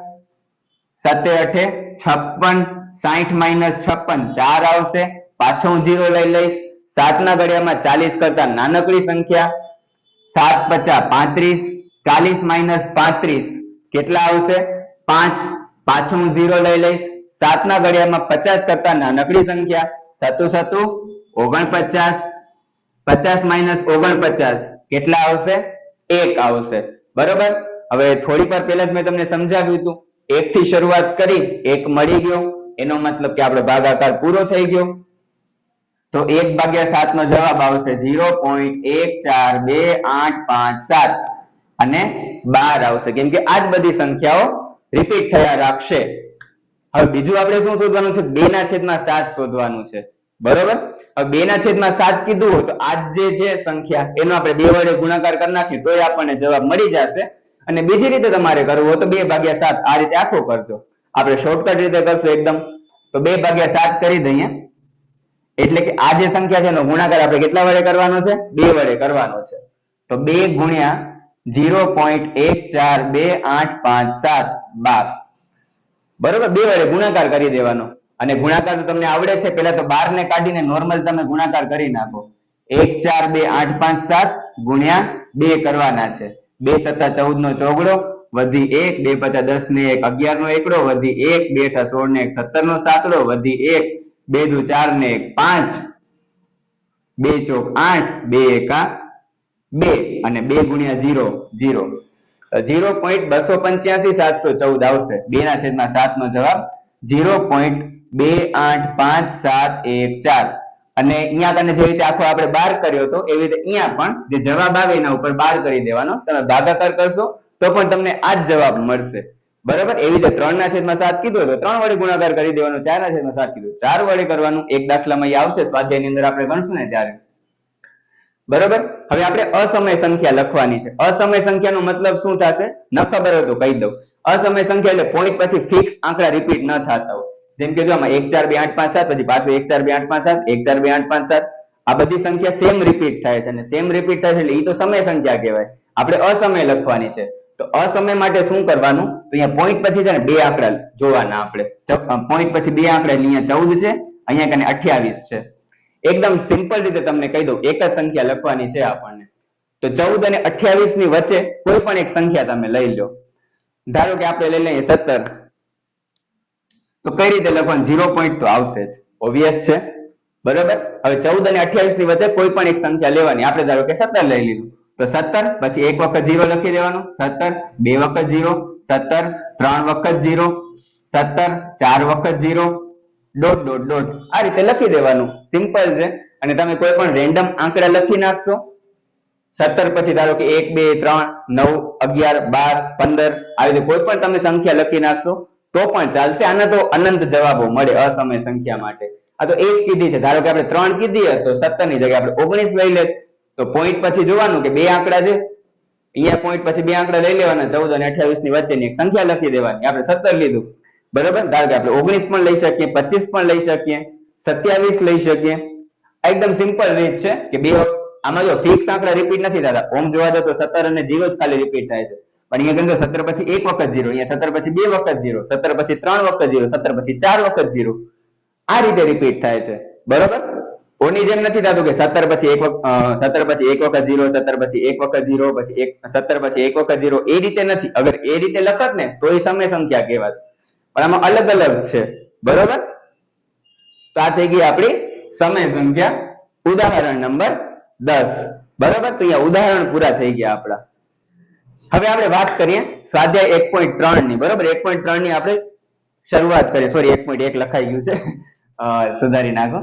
7 8 56 60 - 56 4 આવશે પાછો હું 0 લઈ લઈશ 7 ના ઘડિયામાં 40 કરતા નાનકડી સંખ્યા 7 50 35 40 - 35 કેટલા આવશે 5 પાછું હું 0 લઈ લઈશ 7 ના ઘડિયામાં 50 કરતા નાનકડી સંખ્યા 7 7 49 50 - 49 કેટલા આવશે 1 આવશે બરોબર હવે થોડી વાર પહેલા જ મેં તમને સમજાવ્યું હતું 1 થી શરૂઆત કરી 1 મળી ગયો એનો મતલબ કે આપણો ભાગાકાર પૂરો થઈ ગયો તો 1/7 નો જવાબ આવશે 0.1428557 અને 12 આવશે કેમ કે આ જ બધી સંખ્યાઓ રિપીટ થયા રાખશે હવે બીજું આપણે શું શોધવાનું છે 2/7 શોધવાનું છે બરોબર હવે 2/7 કીધું હોય તો આ જે છે સંખ્યા એનો આપણે 2 વડે ગુણાકાર કરી નાખીએ તોય આપણને જવાબ મળી જશે અને બીજી રીતે તમારે કરવું હોય તો 2/7 આ રીતે આખો કરજો આપણે શોર્ટકટ રીતે કરશું એકદમ તો 2/7 કરી દઈએ એટલે કે આ જે સંખ્યા છે એનો ગુણાકાર આપણે કેટલા વડે કરવાનો છે 2 વડે કરવાનો છે તો 2 × 0.1428557 12 બરોબર, 2 વડે ગુણાકાર કરી દેવાનો. અને ગુણાકાર તો તમને આવડે છે, પેલા તો 12 ને કાઢીને નોર્મલ તમે ગુણાકાર કરી નાખો. 1 4 2 8 5 7 ગુણ્યા 2 કરવાના છે. 2 સત્તા 14 નો ચોગડો વધી 1, 2 પચા 10 ને 1 11 નો એકડો વધી 1, 2 અઠા 16 ને 1 17 નો સાતડો વધી 1, 2 દુ 4 ને 1 5, 2 ચોક 8, 2 એકા 2 અને 2 ગુણ્યા 0 0. 0.285 આવશે. 2 ના છેદમાં 7 નો જવાબ 0.28571 અને અહીંયા કને જે રીતે આખો આપણે બાર કર્યો હતો એવી રીતે અહીંયા પણ જે જવાબ આવે એના ઉપર બાર કરી દેવાનો. તમે ભાગાકાર કરશો તો પણ તમને આ જ જવાબ મળશે. બરાબર, એવી રીતે 3 ના છેદમાં 7 કીધું તો 3 વડે ગુણાકાર કરી દેવાનો. 4 ના છેદમાં 7 કીધું 4 વડે કરવાનું. એક દાખલામાં એ આવશે, સ્વાધ્યાયની અંદર આપણે ગણશું ને ત્યારે. બરાબર, હવે આપણે અસમય સંખ્યા લખવાની છે. અસમય સંખ્યાનો મતલબ શું થશે ન ખબર હોય તો કહી દઉં. અસમય સંખ્યા એટલે પોઈન્ટ પછી ફિક્સ આંકડા રિપીટ ન થતા હોય. જેમ કે જો આમાં 1 4 2 8 5 7 પછી પાછું 1 4 2 8 5 7 1 4 2 8 5 7 આ બધી સંખ્યા સેમ રિપીટ થાય છે અને સેમ રિપીટ થાય છે એટલે એ તો સમય સંખ્યા કહેવાય. આપણે અસમય લખવાની છે. તો અસમય માટે શું કરવાનું, તો અહીંયા પોઈન્ટ પછી છે ને 2 આંકડા જોવાના. આપણે પોઈન્ટ પછી 2 આંકડા એટલે અહીંયા 14 છે, અહીંયા કને 28 છે. એકદમ સિમ્પલ રીતે તમને કહી દઉં, એક જ સંખ્યા લખવાની છે આપણને. તો 14 અને 28 ની વચ્ચે કોઈ પણ એક સંખ્યા તમે લઈ લો. ધારો કે આપણે લઈ લઈએ 17. તો કઈ રીતે લખવાનું, 0 પોઈન્ટ તો આવશે જ, ઓબ્વિયસ છે. બરાબર, હવે 14 અને 28 ની વચ્ચે કોઈ પણ એક સંખ્યા લેવાની. આપણે ધારો કે 17 લઈ લીધું તો 17 પછી એક વખત 0 લખી દેવાનું, 17 બે વખત 0, 17 3 વખત 0, 17 4 વખત 0, ડોટ ડોટ ડોટ આ રીતે લખી દેવાનું. સિમ્પલ છે. અને તમે કોઈ પણ રેન્ડમ આંકડા લખી નાખશો. 17 પછી ધારો કે 1 2 3 9 11 12 15 આવી રીતે કોઈ પણ તમે સંખ્યા લખી નાખશો તો પણ ચાલશે. આના તો અનંત જવાબો મળે અસમય સંખ્યા માટે. આ તો 1 કીધી છે, ધારો કે આપણે 3 કીધી તો 17 ની જગ્યાએ આપણે 19 લઈ લે તો પોઈન્ટ પછી જોવાનું કે 2 આંકડા છે, અહીંયા પોઈન્ટ પછી 2 આંકડા લઈ લેવાના, 14 અને 28 ની વચ્ચેની એક સંખ્યા લખી દેવાની. આપણે 17 લીધું, બરાબર, ધારો કે આપણે 19 પણ લઈ શકીએ, 25 પણ લઈ શકીએ, 27 લઈ શકીએ. એકદમ સિમ્પલ રીત છે કે બે આમાં જો ફિક્સ આંકડા રિપીટ નથી થતા. ઓમ જોવા જાવ તો 17 અને 0 જ ખાલી રિપીટ થાય છે, પણ અહીંયા ગણો 17 પછી 1 વખત 0, અહીંયા 17 પછી 2 વખત 0, 17 પછી 3 વખત 0, 17 પછી 4 વખત 0 આ રીતે રિપીટ થાય છે. બરોબર, ઓની જેમ નથી થતું કે 17 પછી 1 વખત 0, 17 પછી 1 વખત 0, પછી 17 પછી 1 વખત 0 એ રીતે નથી. અગર એ રીતે લખત ને તો એ સમય સંખ્યા કહેવાત, પણ આમાં અલગ અલગ છે. બરોબર, તો આ થઈ ગઈ આપણી સમય સંખ્યા. ઉદાહરણ નંબર 10. બરોબર, તો અહીંયા ઉદાહરણ પૂરા થઈ ગયા આપણા. હવે આપણે વાત કરીએ સ્વાધ્યાય 1.3 ની. બરોબર, 1.3 ની આપણે શરૂઆત કરીએ. સોરી, 1.1 લખાઈ ગયું છે, સુધારી નાખો.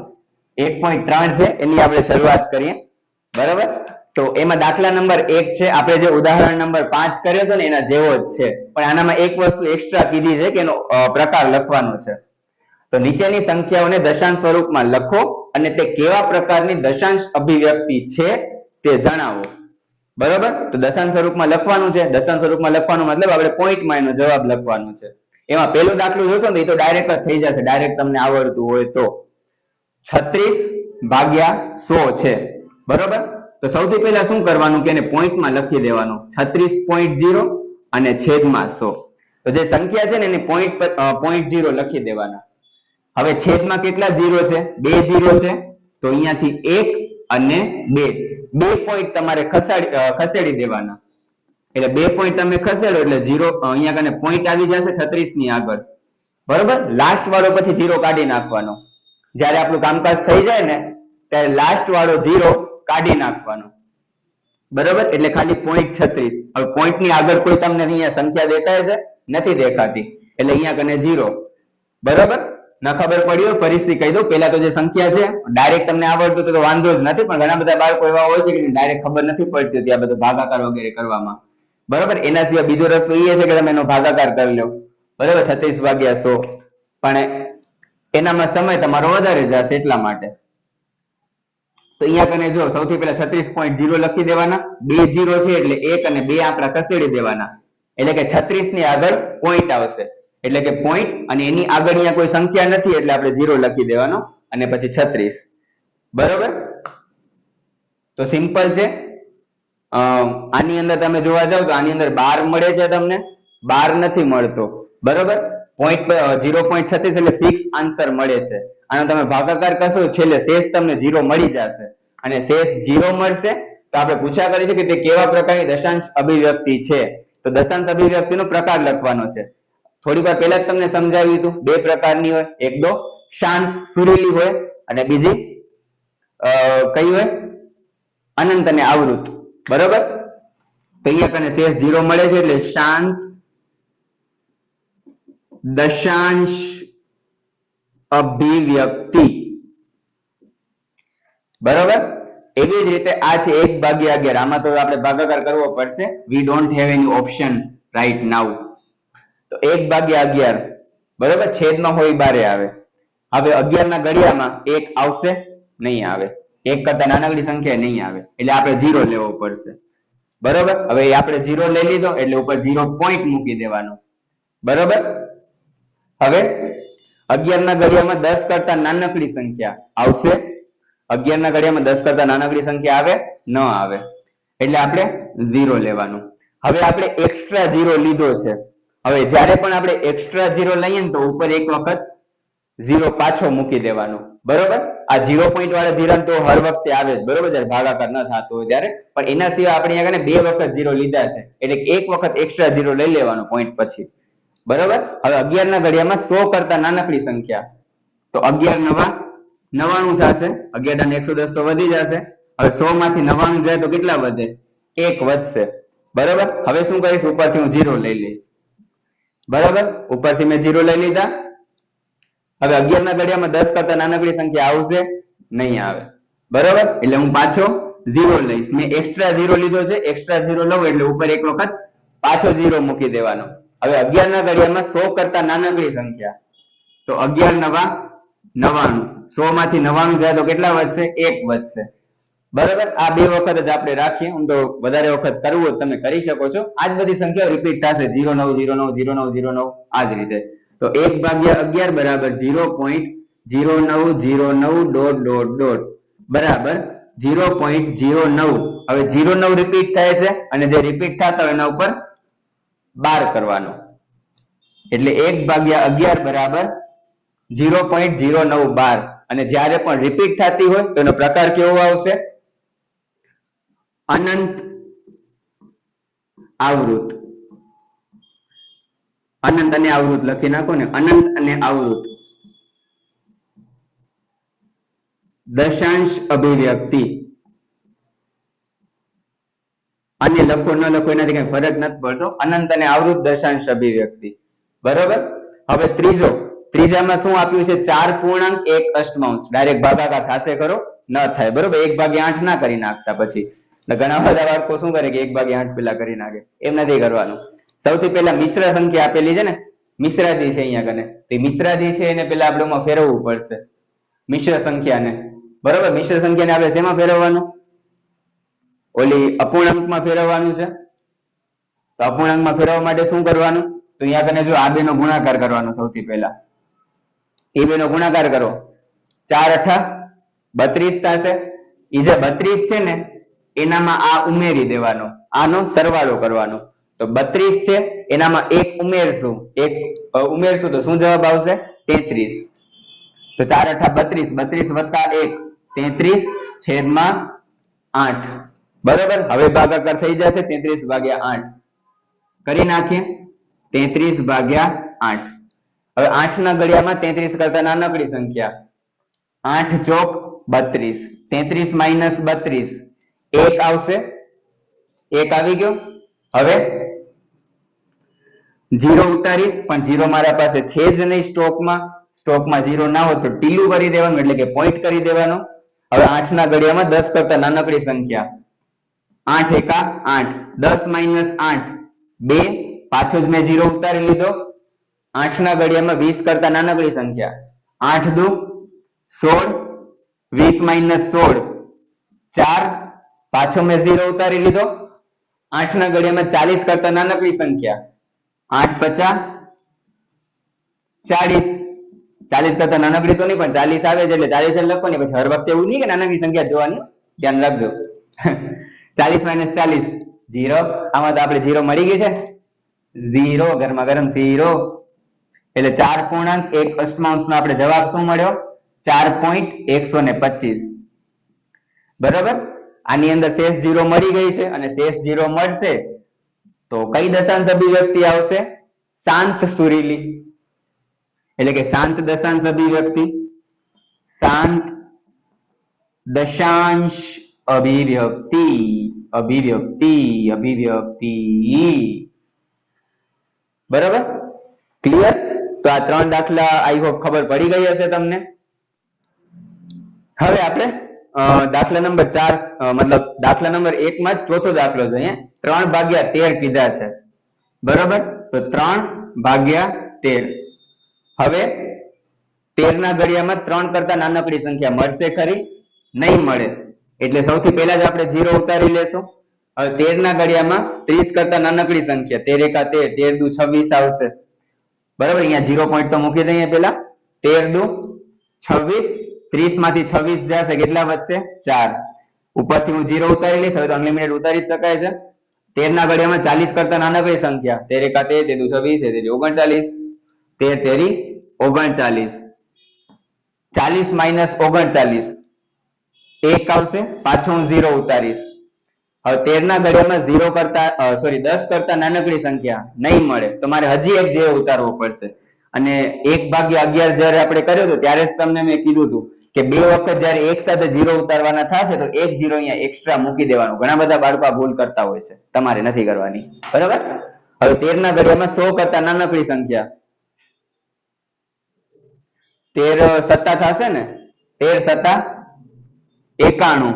1.3 છે એની આપણે શરૂઆત કરીએ. બરોબર, તો એમાં દાખલા નંબર 1 છે. આપણે જે ઉદાહરણ નંબર 5 કર્યો હતો ને એના જેવો જ છે, પણ આનામાં એક વસ્તુ એક્સ્ટ્રા કીધી છે કે એનો પ્રકાર લખવાનો છે. તો નીચેની સંખ્યાઓને દશાંશ સ્વરૂપમાં લખો અને તે કેવા પ્રકારની દશાંશ અભિવ્યક્તિ છે તે જણાવો. બરોબર, તો દશાંશ સ્વરૂપમાં લખવાનું છે. દશાંશ સ્વરૂપમાં લખવાનો મતલબ આપણે પોઈન્ટમાં એનો જવાબ લખવાનો છે. એમાં પેલો દાખલો જોશો ને એ તો ડાયરેક્ટ જ થઈ જશે, ડાયરેક્ટ તમને આવડતું હોય તો. 36 ભાગ્યા 100 છે. બરોબર, તો સૌથી પહેલા શું કરવાનું કે એને પોઈન્ટમાં લખી દેવાનું, 36.0 અને છેદમાં 100. તો જે સંખ્યા છે ને એને પોઈન્ટ 0 લખી દેવાના. હવે છેદમાં કેટલા 0 છે? 2 0 છે, તો અહીંયાથી 1 અને 2 પોઈન્ટ તમારે ખસેડી દેવાના. એટલે 2 પોઈન્ટ તમે ખસેડો એટલે 0 અહીંયા કને પોઈન્ટ આવી જશે 36 ની આગળ. બરોબર, લાસ્ટ વાળો પછી 0 કાઢી નાખવાનો. જ્યારે આપણું કામકાજ થઈ જાય ને ત્યારે લાસ્ટ વાળો 0 કાઢી નાખવાનો. બરોબર, એટલે ખાલી પોઈન્ટ 36. હવે પોઈન્ટ ની આગળ કોઈ તમને અહીંયા સંખ્યા દેખાય છે? નથી દેખાતી, એટલે અહીંયા કને 0. બરોબર, ન ખબર પડી હોય ફરીથી કહી દઉં. પેલા તો જે સંખ્યા છે ડાયરેક્ટ તમને આવડતું તો વાંધો જ નથી, પણ ઘણા બધા બાળકો એવા હોય છે કે ડાયરેક્ટ ખબર નથી પડતી ત્યાં બધું ભાગાકાર વગેરે કરવામાં. બરોબર, એના સિવાય બીજો રસ્તો એ છે કે તમે એનો ભાગાકાર કરી લો. બરોબર, 36 ભાગ્યા 100, પણ એનામાં સમય તમારો વધારે જશે એટલા માટે. તો અહીંયા કને જો સૌથી પહેલા 36.0 લખી દેવાના. 2 0 છે એટલે 1 અને 2 આંકડા ખસેડી દેવાના, એટલે કે 36 ની આગળ પોઈન્ટ આવશે. એટલે કે પોઈન્ટ અને એની આગળ અહીંયા કોઈ સંખ્યા નથી એટલે આપણે 0 લખી દેવાનો અને પછી 36. બરોબર, તો સિમ્પલ છે. આની અંદર તમે જોવા જાવ તો આની અંદર 12 મળે છે તમને, 12 નથી મળતો. બરોબર, 0.36 એટલે ફિક્સ આન્સર મળે છે. આનો તમે ભાગાકાર કરશો છેલ્લે શેષ તમને 0 મળી જશે અને શેષ 0 મળશે તો આપણે પૂછ્યા કરીએ છીએ કે તે કેવા પ્રકારની દશાંશ અભિવ્યક્તિ છે. તો દશાંશ અભિવ્યક્તિનો પ્રકાર લખવાનો છે. થોડી વાર પહેલા જ તમને સમજાવ્યું હતું, બે પ્રકારની હોય, એક તો શાંત સુરીલી હોય અને બીજી કઈ હોય, અનંત અને આવૃત. બરોબર, તો અહીંયા કને શેષ 0 મળે છે એટલે શાંત દશાંશ અભિવ્યક્તિ. બરોબર, એવી જ રીતે આ છે 1/11. આમાં તો આપણે ભાગાકાર કરવો પડશે. We don't have any option right now. તો 1/11 બરોબર, છેદમાં હોય બારે આવે. હવે 11 ના ઘડિયામાં 1 આવશે નહીં આવે, 1 કરતા નાનકડી સંખ્યા નહીં આવે એટલે આપણે 0 લેવો પડશે. બરોબર, હવે આપણે 0 લઈ લીધો એટલે ઉપર 0 પોઈન્ટ મૂકી દેવાનો. બરોબર, હવે 11 ના ઘડિયામાં 10 કરતા નાનકડી સંખ્યા આવશે. 11 ના ઘડિયામાં 10 કરતા નાનકડી સંખ્યા આવે ન આવે એટલે આપણે 0 લેવાનું. હવે આપણે એક્સ્ટ્રા 0 લીધો છે. હવે જ્યારે પણ આપણે એક્સ્ટ્રા 0 લઈએ ને તો ઉપર એક વખત 0 પાછો મૂકી દેવાનો. બરોબર, આ 0 પોઈન્ટ વાળા 0 તો હર વખતે આવે જ. બરોબર, જ્યારે ભાગાકાર ન થતો હોય ત્યારે. પણ એના સિવાય આપણે અહીંયા બે વખત 0 લીધા છે એટલે એક વખત એક્સ્ટ્રા 0 લઈ લેવાનો પોઈન્ટ પછી. બરોબર, હવે 11 ના ઘડિયામાં 100 કરતા નાનકડી સંખ્યા, તો 11 નવા 99 થશે. 11 ને 110 તો વધી જશે. હવે 100 માંથી 99 જાય તો કેટલા વધે? 1 વધશે. બરોબર, હવે શું કરીશ, ઉપરથી હું 0 લઈ લઈશ. બરોબર, ઉપરથી મેં 0 લઈ લીધા. હવે 11 ના ઘડિયામાં 10 કરતા નાનકડી સંખ્યા આવશે નહીં આવે. બરોબર, એટલે હું પાછો 0 લઈશ. મેં એક્સ્ટ્રા 0 લીધો છે, એક્સ્ટ્રા 0 લઉં એટલે ઉપર એક વખત પાછો 0 મૂકી દેવાનો. હવે 11 ના ઘડિયામાં 100 કરતા નાનકડી સંખ્યા, તો 11 99. 100 માંથી 99 જાય તો કેટલા વધશે? 1 વધશે. બરાબર, આ બે વખત જ આપણે રાખીએ. હું તો વધારે વખત કરવું હોય તમે કરી શકો છો. આ જ બધી સંખ્યાઓ રિપીટ થશે, 09 09 09 09 આ જ રીતે. તો 1/11 બરાબર 0.0909 ... બરાબર 0.09. હવે 09 રિપીટ થાય છે અને જે રિપીટ થતા હોય એના ઉપર 12 કરવાનો એટલે 1/11 બરાબર 0.0912. અને જ્યારે પણ રિપીટ થતી હોય તો એનો પ્રકાર કેવો આવશે? અનંત આવૃત. અનંત અને આવૃત લખી નાખો ને, અનંત અને આવૃત દશાંશ અભિવ્યક્તિ. અને લખો ન લખો એનાથી કઈ ફરક નથી પડતો. અનંત અને આવૃત દશાંશ અભિવ્યક્તિ. બરોબર, હવે ત્રીજામાં શું આપ્યું છે? 4 પૂર્ણાંક 1 અષ્ટમાંશ. ડાયરેક્ટ ભાગાકાર થશે ખરો? ન થાય. બરોબર, 1/8 ના કરી નાખતા. પછી ઘણા બધા બાળકો શું કરે કે 1/8 પેલા કરી નાખે. એમ નથી કરવાનું. સૌથી પહેલા મિશ્ર સંખ્યા આપેલી છે ને, મિશ્રાજી છે અહીંયા કને, તે મિશ્રાજી છે એને પેલા આપણે ફેરવવું પડશે મિશ્ર સંખ્યાને. બરોબર, મિશ્ર સંખ્યાને આપણે શેમાં ફેરવવાનું? ઓલી અપૂર્ણાંકમાં ફેરવવાનું છે. તો અપૂર્ણાંકમાં ફેરવવા માટે શું કરવાનું? તો અહીંયા કને જો આ બેનો ગુણાકાર કરવાનો. સૌથી પહેલા એ બેનો ગુણાકાર કરો. 4 × 8 32 થશે. એ જે 32 છે ને એનામાં આ ઉમેરી દેવાનો, આનો સરવાળો કરવાનો. તો 32 છે એનામાં 1 ઉમેરશું, 1 ઉમેરશું તો શું જવાબ આવશે? 33. તો 4 × 8 32 32 + 1 33/8. બરોબર, હવે ભાગાકાર થઈ જશે 33/8 કરી નાખીએ. 33/8. હવે 8 ના ઘડિયામાં 33 કરતા નાનકડી સંખ્યા, 8 ચોક 32. 33 - 32 1 આવશે. 1 આવી ગયો. હવે 0 ઉતારીશ પણ 0 મારા પાસે છે જ નહીં સ્ટોકમાં. 0 ના હોય તો ટીલું કરી દેવાનું એટલે કે પોઈન્ટ કરી દેવાનો. હવે 8 ના ઘડિયામાં 10 કરતા નાનકડી સંખ્યા, 8 × 8. 10 - 8 2. પાછો જ મેં 0 ઉતારી લીધો. 8 ના ઘડિયામાં 20 કરતા નાનકડી સંખ્યા, 8 × 2 = 16. 20 - 16 4. પાછો મેં 0 ઉતારી લીધો. 8 ના ઘડિયામાં 40 કરતા નાનકડી સંખ્યા, 8 × 50 = 40. 40 કરતા નાનકડી તો નહીં પણ 40 આવે છે એટલે 40 લખવાની. પછી હર વખતે એવું નહીં કે નાનકડી સંખ્યા જોવાની, ધ્યાન રાખજો. 40 - 40 0. આમાં તો આપણે 0 મળી ગઈ છે. 0 ગરમા ગરમ 0. એટલે 4.1 નો આપણે જવાબ શું મળ્યો? 4.125. બરાબર. આની અંદર શેષ 0 મળી ગઈ છે અને શેષ 0 મળશે તો કઈ દશાંશ અભિવ્યક્તિ આવશે? શાંત સુરીલી, એટલે કે શાંત દશાંશ અભિવ્યક્તિ, શાંત દશાંશ અભિવ્યક્તિ, અભિવ્યક્તિ. બરાબર, ક્લિયર? તો આ 3 દાખલા આઈ હોપ ખબર પડી ગઈ હશે તમને. હવે આપણે દાખલા નંબર 4 મતલબ દાખલા નંબર 1 માં ચોથો દાખલો જોઈએ. 3/13 કીધા છે. બરાબર, તો 3/13. હવે 13 ના ઘડિયામાં 3 કરતા નાનકડી સંખ્યા મળશે ખરી? નહીં મળે. એટલે સૌથી પહેલા જ આપણે 0 ઉતારી લેશું. હવે 13 ના ઘડિયામાં 30 કરતા નાનકડી સંખ્યા 13 એકા 13, 13 દુ 26 આવશે. બરાબર, અહીંયા 0 પોઈન્ટ તો મૂકી દઈએ પેલા. 13 દુ 26, 30 માંથી 26 જશે, કેટલા વધશે? 4. ઉપરથી હું 0 ઉતારી લઈશ. હવે તો અનલિમિટેડ ઉતારી જ શકાય છે. 13 ના ઘડિયામાં 40 કરતા નાનકડી સંખ્યા 13 એકા 13, 13 દુ 26, 39, 13 તેરી 39. 40 માઇનસ 39 1 આવશે. પાછો હું 0 ઉતારીશ. હવે 13 ના ઘડિયામાં 0 કરતા 10 કરતા નાનકડી સંખ્યા નહીં મળે તો મારે હજી એક 0 ઉતારવો પડશે. અને 1/11 જ્યારે આપણે કર્યો હતો ત્યારે જ તમને મેં કીધું હતું કે 2 વખત જ્યારે એક સાથે 0 ઉતારવાના થશે તો એક 0 અહીંયા એક્સ્ટ્રા મૂકી દેવાનું. ઘણા બધા બાળકો ભૂલ કરતા હોય છે, તમારે નથી કરવાની. બરાબર. હવે 13 ના ઘડિયામાં 100 કરતા નાનકડી સંખ્યા 13 સત્તા થશે ને, 13 સત્તા 91.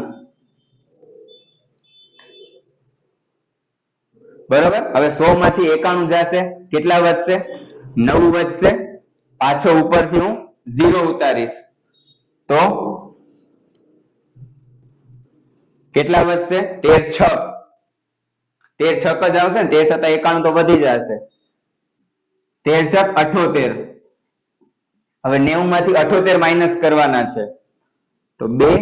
બરાબર. હવે 100 માંથી 91 જશે, કેટલા વધશે? 9 વધશે. પાછો ઉપરથી હું 0 ઉતારીશ તો કેટલા વધશે? 13 6. 13 6 જ આવશે ને, 13 સત્તા 91 તો વધી જશે. 13 6 78. હવે 90 માંથી 78 માઇનસ કરવાના છે તો 2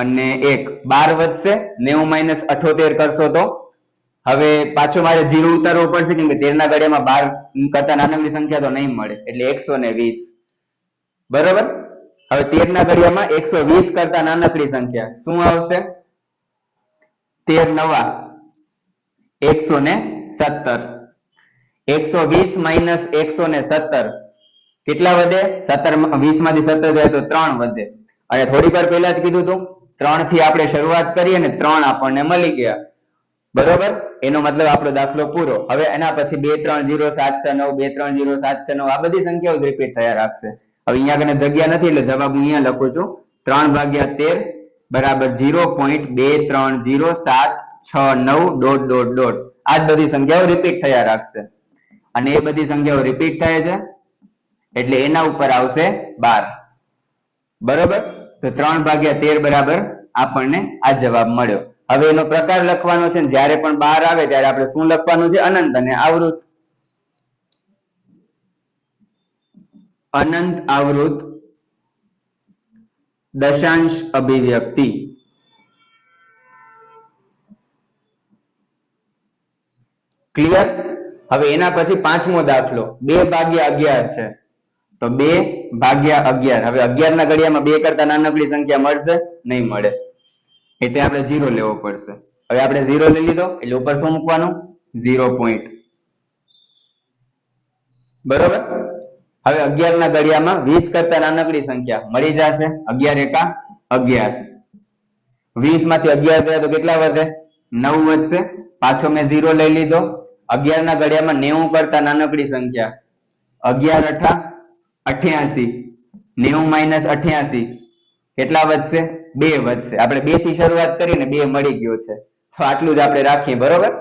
અને 1 12 વધશે. 90 માઇનસ 78 કરશો તો હવે પાછો મારે 0 ઉતારવો પડશે કેમ કે 13 ના ઘડિયામાં 12 કરતા નાનકડી સંખ્યા તો નહીં મળે, એટલે 120. બરાબર. હવે 13 ના ઘડિયામાં 120 કરતા નાનકડી સંખ્યા શું આવશે? 13 નવા 117. 120 માઇનસ 117 કેટલા વધે? 20 માંથી 17 જાય તો 3 વધે. અને થોડી વાર પહેલા જ કીધું હતું 3 થી આપણે શરૂઆત કરીએ ને 3 આપણને મળી ગયા. બરોબર, એનો મતલબ આપણો દાખલો પૂરો. હવે એના પછી 2 3 0 7 6 9, 2 3 0 7 6 9 આ બધી સંખ્યાઓ રિપીટ થયા રાખશે. હવે અહીંયા કને જગ્યા નથી એટલે જવાબ હું અહીંયા લખું છું. 3/13 બરાબર 0.230769 ... આ જ બધી સંખ્યાઓ રિપીટ થયા રાખશે અને એ બધી સંખ્યાઓ રિપીટ થાય છે એટલે એના ઉપર આવશે 12. બરોબર, તો 3/13 બરાબર આપણને આ જવાબ મળ્યો. હવે એનો પ્રકાર લખવાનો છે, જ્યારે પણ 12 આવે ત્યારે આપણે શું લખવાનું છે? અનંત અને આવૃત. અનંત આવૃત દશાંશ અભિવ્યક્તિ. ક્લિયર? હવે એના પછી પાંચમો દાખલો 2/11 છે તો 2/11. હવે 11 ના ઘડિયામાં 2 કરતા નાનકડી સંખ્યા મળશે? નહીં મળે, એટલે આપણે 0 લેવો પડશે. હવે આપણે 0 લઈ લીધો એટલે ઉપર શું મૂકવાનું? 0 પોઈન્ટ. બરોબર. હવે 11 ના ઘડિયામાં 20 કરતા નાનકડી સંખ્યા મળી જશે. 11 એકા 11. 20 માંથી 11 જાય તો કેટલા વધે? 9 વધશે. પાછો મેં 0 લઈ લીધો. 11 ના ઘડિયામાં 90 કરતા નાનકડી સંખ્યા 11 8 88. 90 માઇનસ 88 કેટલા વધશે? 2 વધશે. આપણે 2 થી શરૂઆત કરીને 2 મળી ગયો છે તો આટલું જ આપણે રાખીએ. બરોબર.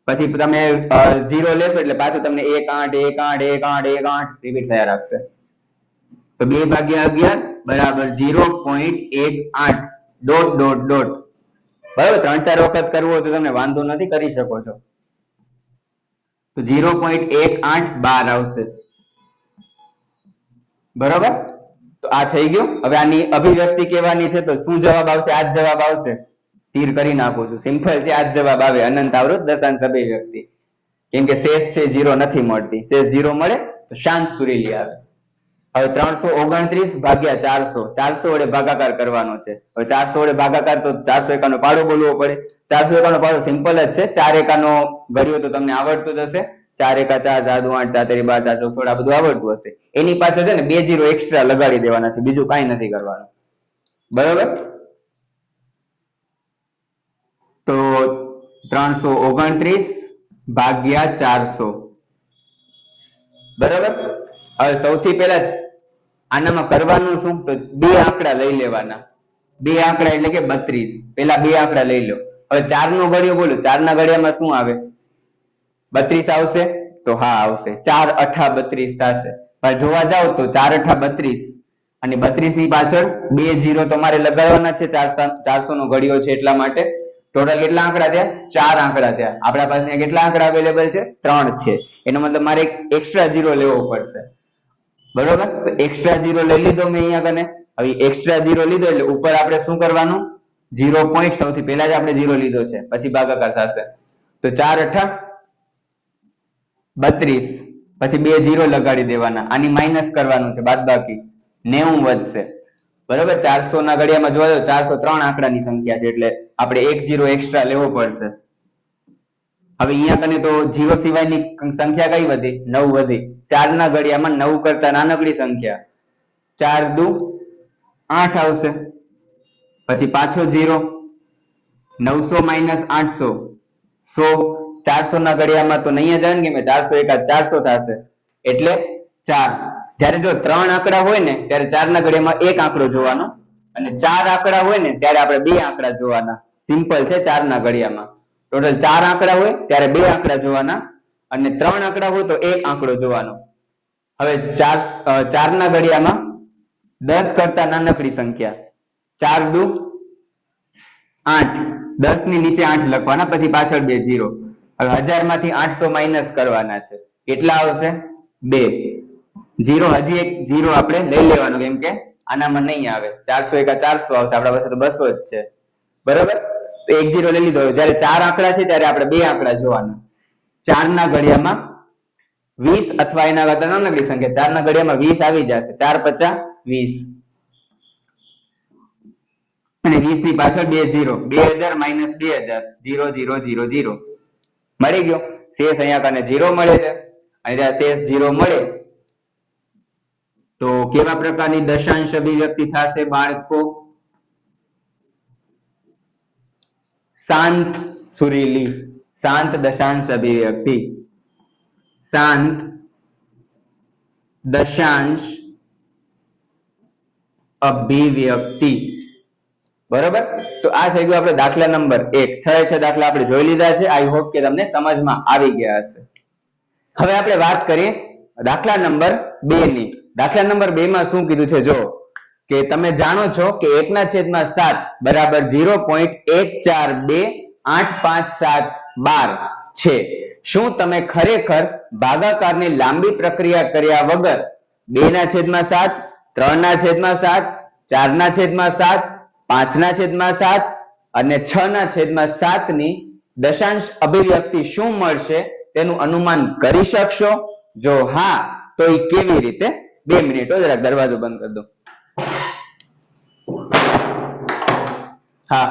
પછી તમે 0 લેશો એટલે પાછું તમને 1 8 1 8 1 8 1 8 રિપીટ થયા રાખશે. તો 2/11 બરાબર 0.18 ... બરાબર. 3-4 વખત કરવું હોય તો તમને વાંધો નથી, કરી શકો છો. તો 0.1812 આવશે. બરોબર, તો આ થઈ ગયું. હવે આની અભિવ્યક્તિ કહેવાની છે તો શું જવાબ આવશે? આ જ જવાબ આવશે. તીર કરી નાખું છું, સિમ્પલ છે. આ જ જવાબ આવે, અનંત આવૃત દશાંશ અભિવ્યક્તિ. કેમ કે શેષ છે 0 નથી મળતી. શેષ 0 મળે તો શાંત સુરીલી આવે. હવે 329 ભાગ્યા 400, 400 વડે ભાગાકાર કરવાનો છે. હવે 400 વડે ભાગાકાર તો 400 એકાનો પાડો બોલવો પડે. 400 એકાનો પાડો સિમ્પલ જ છે, 4 એકાનો ઘડિયો તો તમને આવડતું જ હશે. 4 એકા 4, 4 દુ 8, 4 તેરી 12, 4 ચોક 16 બધું આવડતું હશે. એની પાછળ છે ને 2 0 એક્સ્ટ્રા લગાડી દેવાના છે, બીજું કાંઈ નથી કરવાનું. બરાબર? તો 329 ભાગ્યા 400. બરાબર? હવે સૌથી પહેલા આનામાં કરવાનું શું? તો બે આંકડા લઈ લેવાના. બે આંકડા એટલે કે 32. પેલા બે આંકડા લઈ લો. હવે 4 નો ઘડિયો બોલો, 4 ના ઘડિયામાં શું આવે? 32 આવશે? તો હા આવશે. 4 અઠા 32 થશે. પણ જોવા જાવ તો 4 અઠા 32 અને 32 ની પાછળ 2 0 તમારે લગાડવાના છે. 400 નો ઘડિયો છે એટલા માટે. ટોટલ કેટલા આંકડા થયા? 4 આંકડા થયા. આપણા પાસે કેટલા આંકડા અવેલેબલ છે? 3 છે. એનો મતલબ મારે એક એક્સ્ટ્રા 0 લેવો પડશે. બરોબર? તો એક્સ્ટ્રા 0 લઈ લીધો મેં અહીંયા કને. હવે એક્સ્ટ્રા 0 લીધો એટલે ઉપર આપણે શું કરવાનું? 0 પોઈન્ટ સૌથી પહેલા જ આપણે 0 લીધો છે, પછી ભાગાકાર થશે. તો 4 અઠા 32, પછી 2 0 લગાડી દેવાના. આની માઇનસ કરવાનું છે, બાદબાકી 90 વધશે. બરોબર? 400 ના ઘડિયામાં જોવા જાવ 403 આંકડાની સંખ્યા છે એટલે આપણે 1 0 એક્સ્ટ્રા લેવો પડશે. હવે અહીંયા કને તો 0 સિવાયની સંખ્યા કઈ વધી? 9 વધી. 4 ના ઘડિયામાં 9 કરતા નાનકડી સંખ્યા 4 દુ 8 આવશે. પછી પાછો 0, 900 માઇનસ 800 100. 400 ના ઘડિયામાં તો નહીં જ આવે ને, કે 400 એકા 400 થશે એટલે 4. જ્યારે જો 3 આંકડા હોય ને ત્યારે 4 ના ઘડિયામાં એક આંકડો જોવાનો, અને 4 આંકડા હોય ને ત્યારે આપણે બે આંકડા જોવાના. સિમ્પલ છે. 4 ના ઘડિયામાં ટોટલ 4 આંકડા હોય ત્યારે બે આંકડા જોવાના, અને 3 આંકડા હોય તો એક આંકડો જોવાનો. હવે 4 ના ઘડિયામાં 10 કરતા નાનકડી સંખ્યા 4 દુ 8, 10 ની નીચે 8 લખવાના, પછી પાછળ 2 0. હવે 1000 માંથી 800 માઇનસ કરવાના છે. કેટલા આવશે? 2 0. હજી એક 0 આપણે લઈ લેવાનું, કેમ કે આનામાં નહીં આવે. 400 એકા 400 આવશે, આપણા પાસે તો 200 જ છે. બરોબર? તો 1 0 લઈ લીધો. જ્યારે 4 આંકડા છે ત્યારે આપણે બે આંકડા જોવાના. 4 ના ઘડિયામાં 20 અથવા એના કરતા નાનકડી સંખ્યા 4 ના ઘડિયામાં 20 આવી જશે. 4 50 20 અને 20 ની પાછળ 2 0. 2000 માઇનસ 2000 0 0 0 0 મળી ગયો. શેષ અહીંયા કને 0 મળે છે. અહીંયા શેષ 0 મળે તો કેવા પ્રકારની દશાંશ અભિવ્યક્તિ થશે બાળકો? શાંત સુરીલી, શાંત દશાંશ અભિવ્યક્તિ. શાંત દશાંશ અભિવ્યક્તિ. બરોબર? તો આ થઈ ગયું આપણે દાખલા નંબર 1. 6 દાખલા આપણે જોઈ લીધા છે. આઈ હોપ કે તમને સમજમાં આવી ગયા હશે. હવે આપણે વાત કરીએ દાખલા નંબર 2 ની. દાખલા નંબર 2 માં શું કીધું છે? જો કે તમે જાણો છો કે 1/7 બરાબર 0.14285712 છે. શું તમે ખરેખર ભાગાકારની લાંબી પ્રક્રિયા કર્યા વગર 2/7, 3/7, 4/7, 5/7 અને 6/7 ની દશાંશ અભિવ્યક્તિ શું મળશે તેનું અનુમાન કરી શકશો? જો હા તો એ કેવી રીતે? 2 મિનિટો જરાક દરવાજો બંધ કરી દો. હા,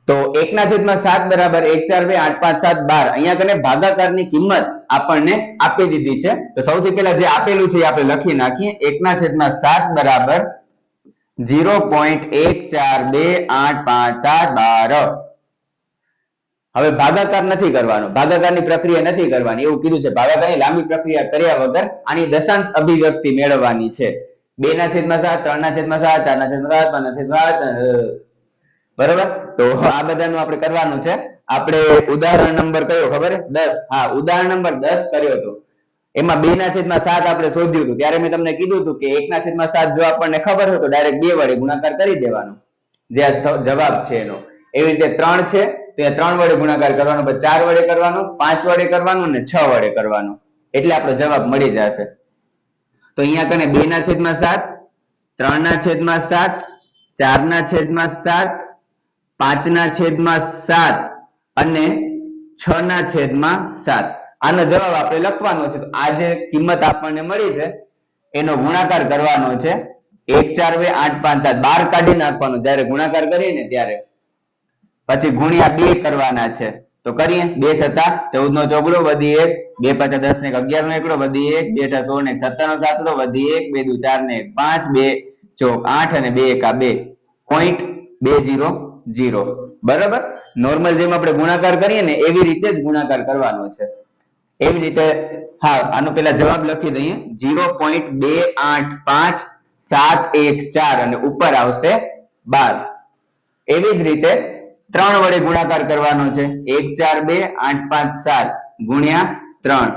તો 1/7 બરાબર 142855712. અહીંયા કને ભાગાકારની કિંમત આપણને આપી દીધી છે. તો સૌથી પહેલા જે આપેલું છે એ આપણે લખી નાખીએ. 1/7 બરાબર 0.14285712. હવે ભાગાકાર નથી કરવાનો, ભાગાકારની પ્રક્રિયા નથી કરવાની એવું કીધું છે. ભાગાકારની લાંબી પ્રક્રિયા કર્યા વગર આની દશાંશ અભિવ્યક્તિ મેળવવાની છે. 2/7, 3/7, 4/7, 5/7. બરોબર? તો આ બધાનું આપણે કરવાનું છે. આપણે ઉદાહરણ નંબર કયો ખબર? 10. હા, ઉદાહરણ નંબર 10 કર્યો હતો. એમાં 2/7 આપણે શોધ્યું હતું. ત્યારે મેં તમને કીધું હતું કે 1/7 જો આપણને ખબર હોય તો ડાયરેક્ટ 2 વડે ગુણાકાર કરી દેવાનો, જે જવાબ છે એનો. એવી રીતે 3 છે તો 3 વડે ગુણાકાર કરવાનો, પછી 4 વડે કરવાનો, 5 વડે કરવાનો અને 6 વડે કરવાનો, એટલે આપણો જવાબ મળી જશે. તો અહીંયા કને 2/7, 3/7, 4/7, 5/7 અને 6/7. આનો જવાબ આપણે લખવાનો છે. તો આ જે કિંમત આપણને મળી છે એનો ગુણાકાર કરવાનો છે 1 4 2 8 5 7 12 કાઢી નાખવાનો જ્યારે ગુણાકાર કરીએ ને ત્યારે, પછી ગુણ્યા 2 કરવાના છે. તો કરીએ 2 સત્તા 14 નો ચોગડો વધી 1 2 પાછા 10 ને 11 નો એકડો વધી 1 2 અઠા 16 ને 17 નો સાતડો વધી 1 2 દુ 4 ને 5 2 ચોક 8 અને 2 એકા 2.200. બરાબર. નોર્મલ જેમ આપણે ગુણાકાર કરીએ ને એવી રીતે જ ગુણાકાર કરવાનો છે. એવી રીતે હા આનો પેલા જવાબ લખી દઈએ 0.285714 અને ઉપર આવશે 12. એવી જ રીતે 3 વડે ગુણાકાર કરવાનો છે 1 4 2 8 5 7 ગુણ્યા 3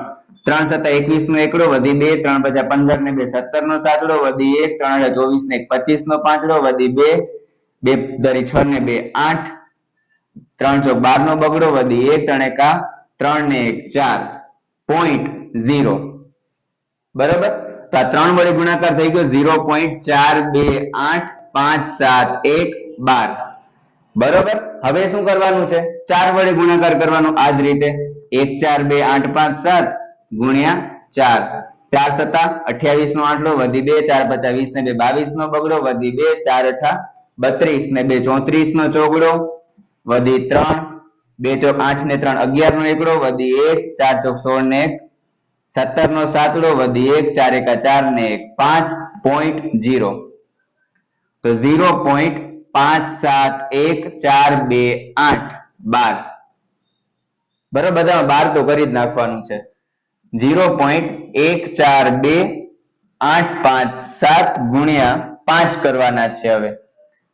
3 સત્તા 21 નો એકડો વધી 2 3 પચા 15 ને 2 17 નો સાતડો વધી 1 3 24 ને 25 નો પાંચડો વધી 2 2 ધરી 6 ને 2 8 3 ચોક 12 નો બગડો વધી 1 3 એકા 3 ને 1 4.0. બરાબર. તો આ 3 વડે ગુણાકાર થઈ ગયો 0.42857112. બરોબર. હવે શું કરવાનું છે 4 વડે ગુણાકાર કરવાનો આ જ રીતે 1 4 2 8 5 7 ગુણ્યા 4 4 સત્તા 28 નો આટલો વધી 2 4 પચા 20 ને 2 22 નો બગડો વધી 2 4 અઠા 32 ને 2 34 નો ચોગડો વધી 3 2 ચોક 8 ને 3 11 નો એકડો વધી 1 4 ચોક 16 ને 1 17 નો સાતડો વધી 1 4 એકા 4 ને 1 5.0. તો 0.571428 12. બરાબર. બધામાં 12 તો કરી જ નાખવાનું છે. 0.142857 ગુણ્યા 5 કરવાના છે હવે.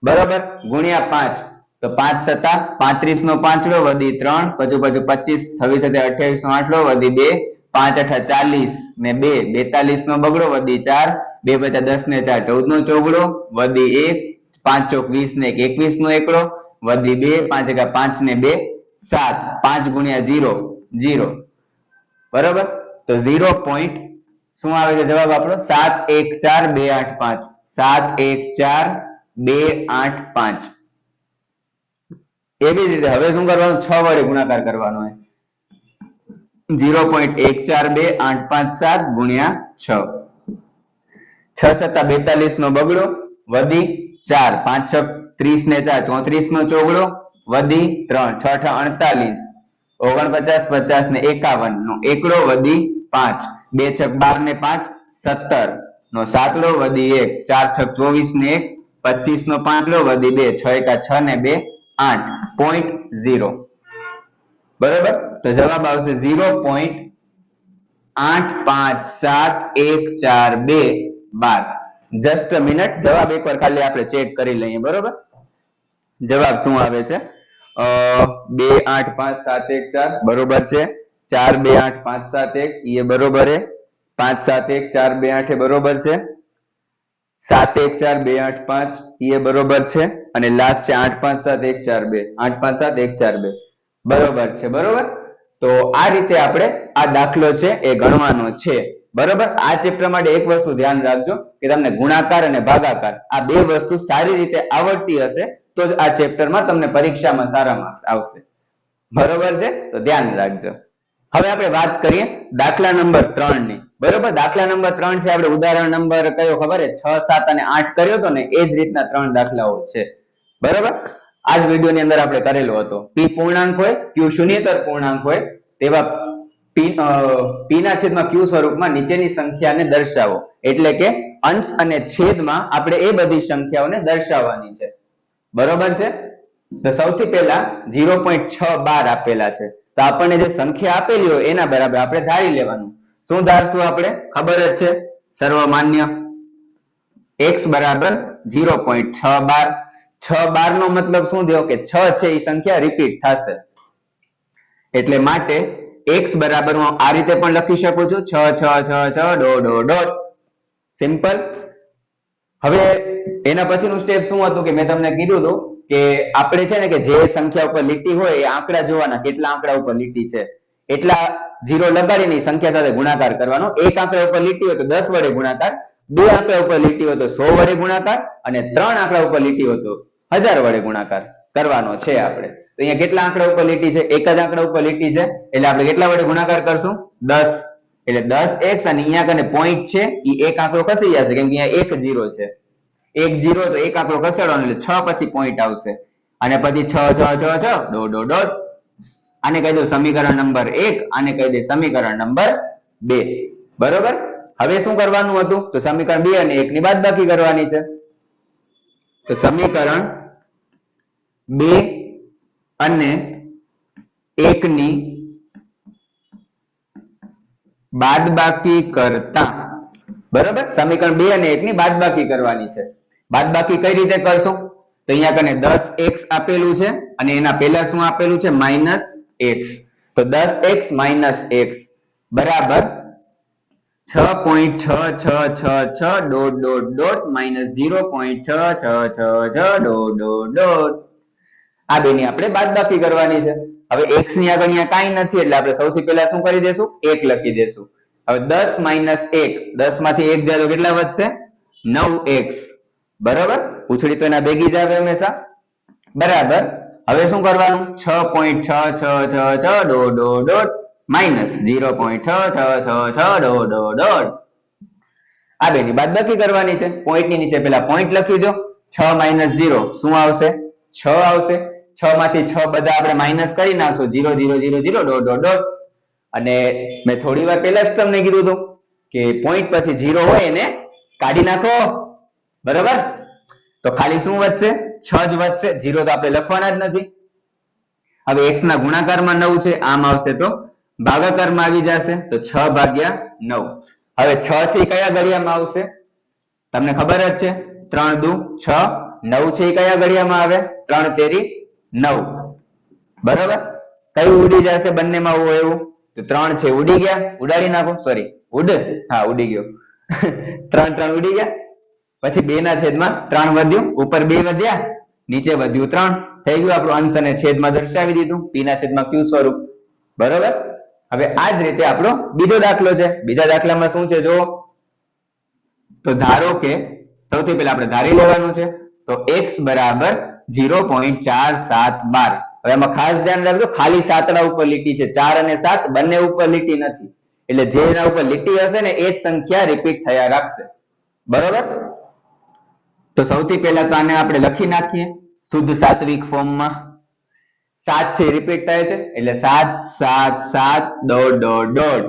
બરાબર. ગુણ્યા 5 તો 5 સત્તા 35 નો પાંચડો વધી 3 પછી 25 26 28 નો આટલો વધી 2 5 અઠા 40 ને 2 42 નો બગડો વધી 4 2 પચા 10 ને 4 14 નો ચોગડો વધી 1 5 ચોક 20 ને 21 નો એકડો વધી 2 5 એકા 5 ને 2 7 5 ગુણ્યા 0 0. બરાબર. તો 0. શું આવે છે જવાબ આપણો 714285 714285. એવી જ રીતે હવે શું કરવાનું 6 વડે ગુણાકાર કરવાનો હોય 0.142857 ગુણ્યા 6 6 સત્તા 42 નો બગડો વધી 4 5 6 30 ને 4 34 નો ચોગડો વધી 3 6 અઠા 48 49 50 ને 51 નો એકડો વધી 5 2 6 12 ને 5 17 નો સાતડો વધી 1 4 6 24 ને 1 25 નો પાંચડો વધી 2 6 એકા 6 ને 2 8.0. બરાબર. તો જવાબ આવશે 0.857142 જસ્ટ અ મિનિટ. જવાબ એકવાર ખાલી આપણે ચેક કરી લઈએ. બરોબર. જવાબ શું આવે છે 285714 બરોબર છે 428571 એ બરોબર છે 571428 એ બરોબર છે 714285 એ બરોબર છે અને લાસ્ટ છે 857142 857142 બરોબર છે. બરોબર. તો આ રીતે આપણે આ દાખલો છે એ ગણવાનો છે. બરોબર. આ ચેપ્ટર માટે એક વસ્તુ ધ્યાન રાખજો કે તમને ગુણાકાર અને ભાગાકાર આ બે વસ્તુ સારી રીતે આવડતી હશે તો જ આ ચેપ્ટરમાં તમને પરીક્ષામાં સારા માર્ક્સ આવશે. બરોબર છે. તો ધ્યાન રાખજો. હવે આપણે વાત કરીએ દાખલા નંબર 3 ની. બરોબર. દાખલા નંબર 3 છે આપણે ઉદાહરણ નંબર કયો ખબર છે 6 7 અને 8 કર્યો તો ને એ જ રીતના 3 દાખલાઓ છે. બરોબર. આ જ વિડિયો ની અંદર આપણે કરેલો હતો. p પૂર્ણાંક હોય q શૂન્યેતર પૂર્ણાંક હોય તેવા p ના છેદમાં q સ્વરૂપમાં નીચેની સંખ્યાને દર્શાવો. એટલે કે અંશ અને છેદમાં આપણે એ બધી સંખ્યાઓને દર્શાવવાની છે. બરોબર છે. તો સૌથી પહેલા 0.612 આપેલા છે તો આપણને જે સંખ્યા આપેલી હોય એના બરાબર આપણે ધારી લેવાનું. શું ધારશું આપણે? ખબર જ છે સર્વમાન્ય x બરાબર 0.612. 612 નો મતલબ શું થયો કે 6 છે એ સંખ્યા રિપીટ થશે એટલે માટે x બરાબર હું આ રીતે પણ લખી શકું છું 6 6 6 6 ડોટ ડોટ ડોટ. સિમ્પલ. હવે એના પછીનું સ્ટેપ શું હતું કે મેં તમને કીધું હતું કે આપણે છે ને કે જે સંખ્યા ઉપર લીટી હોય એ આંકડા જોવાના કેટલા આંકડા ઉપર લીટી છે એટલા 0 લગાડીને સંખ્યા સાથે ગુણાકાર કરવાનો. એક આંકડા ઉપર લીટી હોય તો 10 વડે ગુણાકાર, બે આંકડા ઉપર લીટી હોય તો 100 વડે ગુણાકાર અને ત્રણ આંકડા ઉપર લીટી હોય તો 1000 વડે ગુણાકાર કરવાનો છે આપણે. તો અહીંયા કેટલા આંકડા ઉપર લીટી છે? એક જ આંકડા ઉપર લીટી છે એટલે આપણે કેટલા વડે ગુણાકાર કરશું? 10 એટલે 10x અને અહીંયા કને પોઈન્ટ છે એ એક આંકડો ખસી જશે કેમ કે અહીંયા એક 0 છે, એક 0 તો એક આંકડો ખસેડવાનો એટલે 6 પછી પોઈન્ટ આવશે અને પછી 6 6 6 6 ડોટ ડોટ ડોટ. આને કહી દો સમીકરણ નંબર 1, આને કહી દે સમીકરણ નંબર 2. બરોબર. હવે શું કરવાનું હતું? તો સમીકરણ 2 અને 1 ની બાદબાકી કરવાની છે. તો સમીકરણ 2 અને 1 ની બાદબાકી કરતા, બરોબર, સમીકરણ 2 અને 1 ની બાદબાકી કરવાની છે. બાદબાકી કઈ રીતે કરશું? તો અહીંયા કને 10x આપેલું છે અને એના પહેલા શું આપેલું છે? -x. તો 10x - x બરાબર 6.6666 dot dot dot -0.6666 dot dot dot. આ બેની આપણે બાદબાકી કરવાની છે. હવે x ની આગળ અહીંયા કાંઈ નથી એટલે આપણે સૌથી પહેલા શું કરી દેશું? 1 લખી દેશું. હવે 10 - 1, 10 માંથી 1 જાય તો કેટલા વધશે? 9x. બરોબર. પૂછડી તો એના ભેગી જ આવે હંમેશા. બરાબર. હવે શું કરવાનું? 6.6666 dot dot dot -0.6666 dot dot dot. આ બેની બાદબાકી કરવાની છે. પોઈન્ટ ની નીચે પેલા પોઈન્ટ લખી દો. 6 - 0 શું આવશે? 6 આવશે. 6 માંથી 6 બધા આપણે માઇનસ કરી નાખશું 0 0 0 0 ડોટ ડોટ ડોટ. અને મેં થોડી વાર પહેલા જ તમને કીધું હતું કે પોઈન્ટ પછી 0 હોય એને કાઢી નાખો. બરાબર. તો ખાલી શું વધશે? 6 જ વધશે. 0 તો આપણે લખવાના જ નથી. હવે x ના ગુણાકારમાં 9 છે, આમ આવશે તો ભાગાકારમાં આવી જશે તો 6/9. હવે 6 થી કયા ઘડિયામાં આવશે? તમને ખબર જ છે 3 દુ 6, 9 છે એ કયા ઘડિયામાં આવે? 3 તેરી 9. બરોબર. કયું ઉડી જશે બંનેમાં હોય એવું? તો 3 છે ઉડી ગયા, ઉડાડી નાખો. સોરી, હા ઉડી ગયો. 3 3 ઉડી ગયા. પછી 2 ના છેદમાં 3 વધ્યું, ઉપર 2 વધ્યા, નીચે વધ્યું 3. થઈ ગયું આપણું અંશ અને છેદમાં દર્શાવી દીધું p ના છેદમાં q સ્વરૂપ. બરોબર. હવે આ જ રીતે આપણો બીજો દાખલો છે. બીજા દાખલામાં શું છે જો? તો ધારો કે સૌથી પહેલા આપણે ધારી લેવાનું છે તો x બરાબર 0.4712. હવે એમાં ખાસ ધ્યાન રાખજો ખાલી સાતડા ઉપર લીટી છે, 4 અને 7 બંને ઉપર લીટી નથી. એટલે જેના ઉપર લીટી હશે ને એ જ સંખ્યા રિપીટ થયા રાખશે. બરોબર. તો સૌથી પહેલા તો આને આપણે લખી નાખીએ શુદ્ધ સાત્વિક ફોર્મમાં. 7 છે રિપીટ થાય છે એટલે 7 7 7 ડોટ ડોટ ડોટ.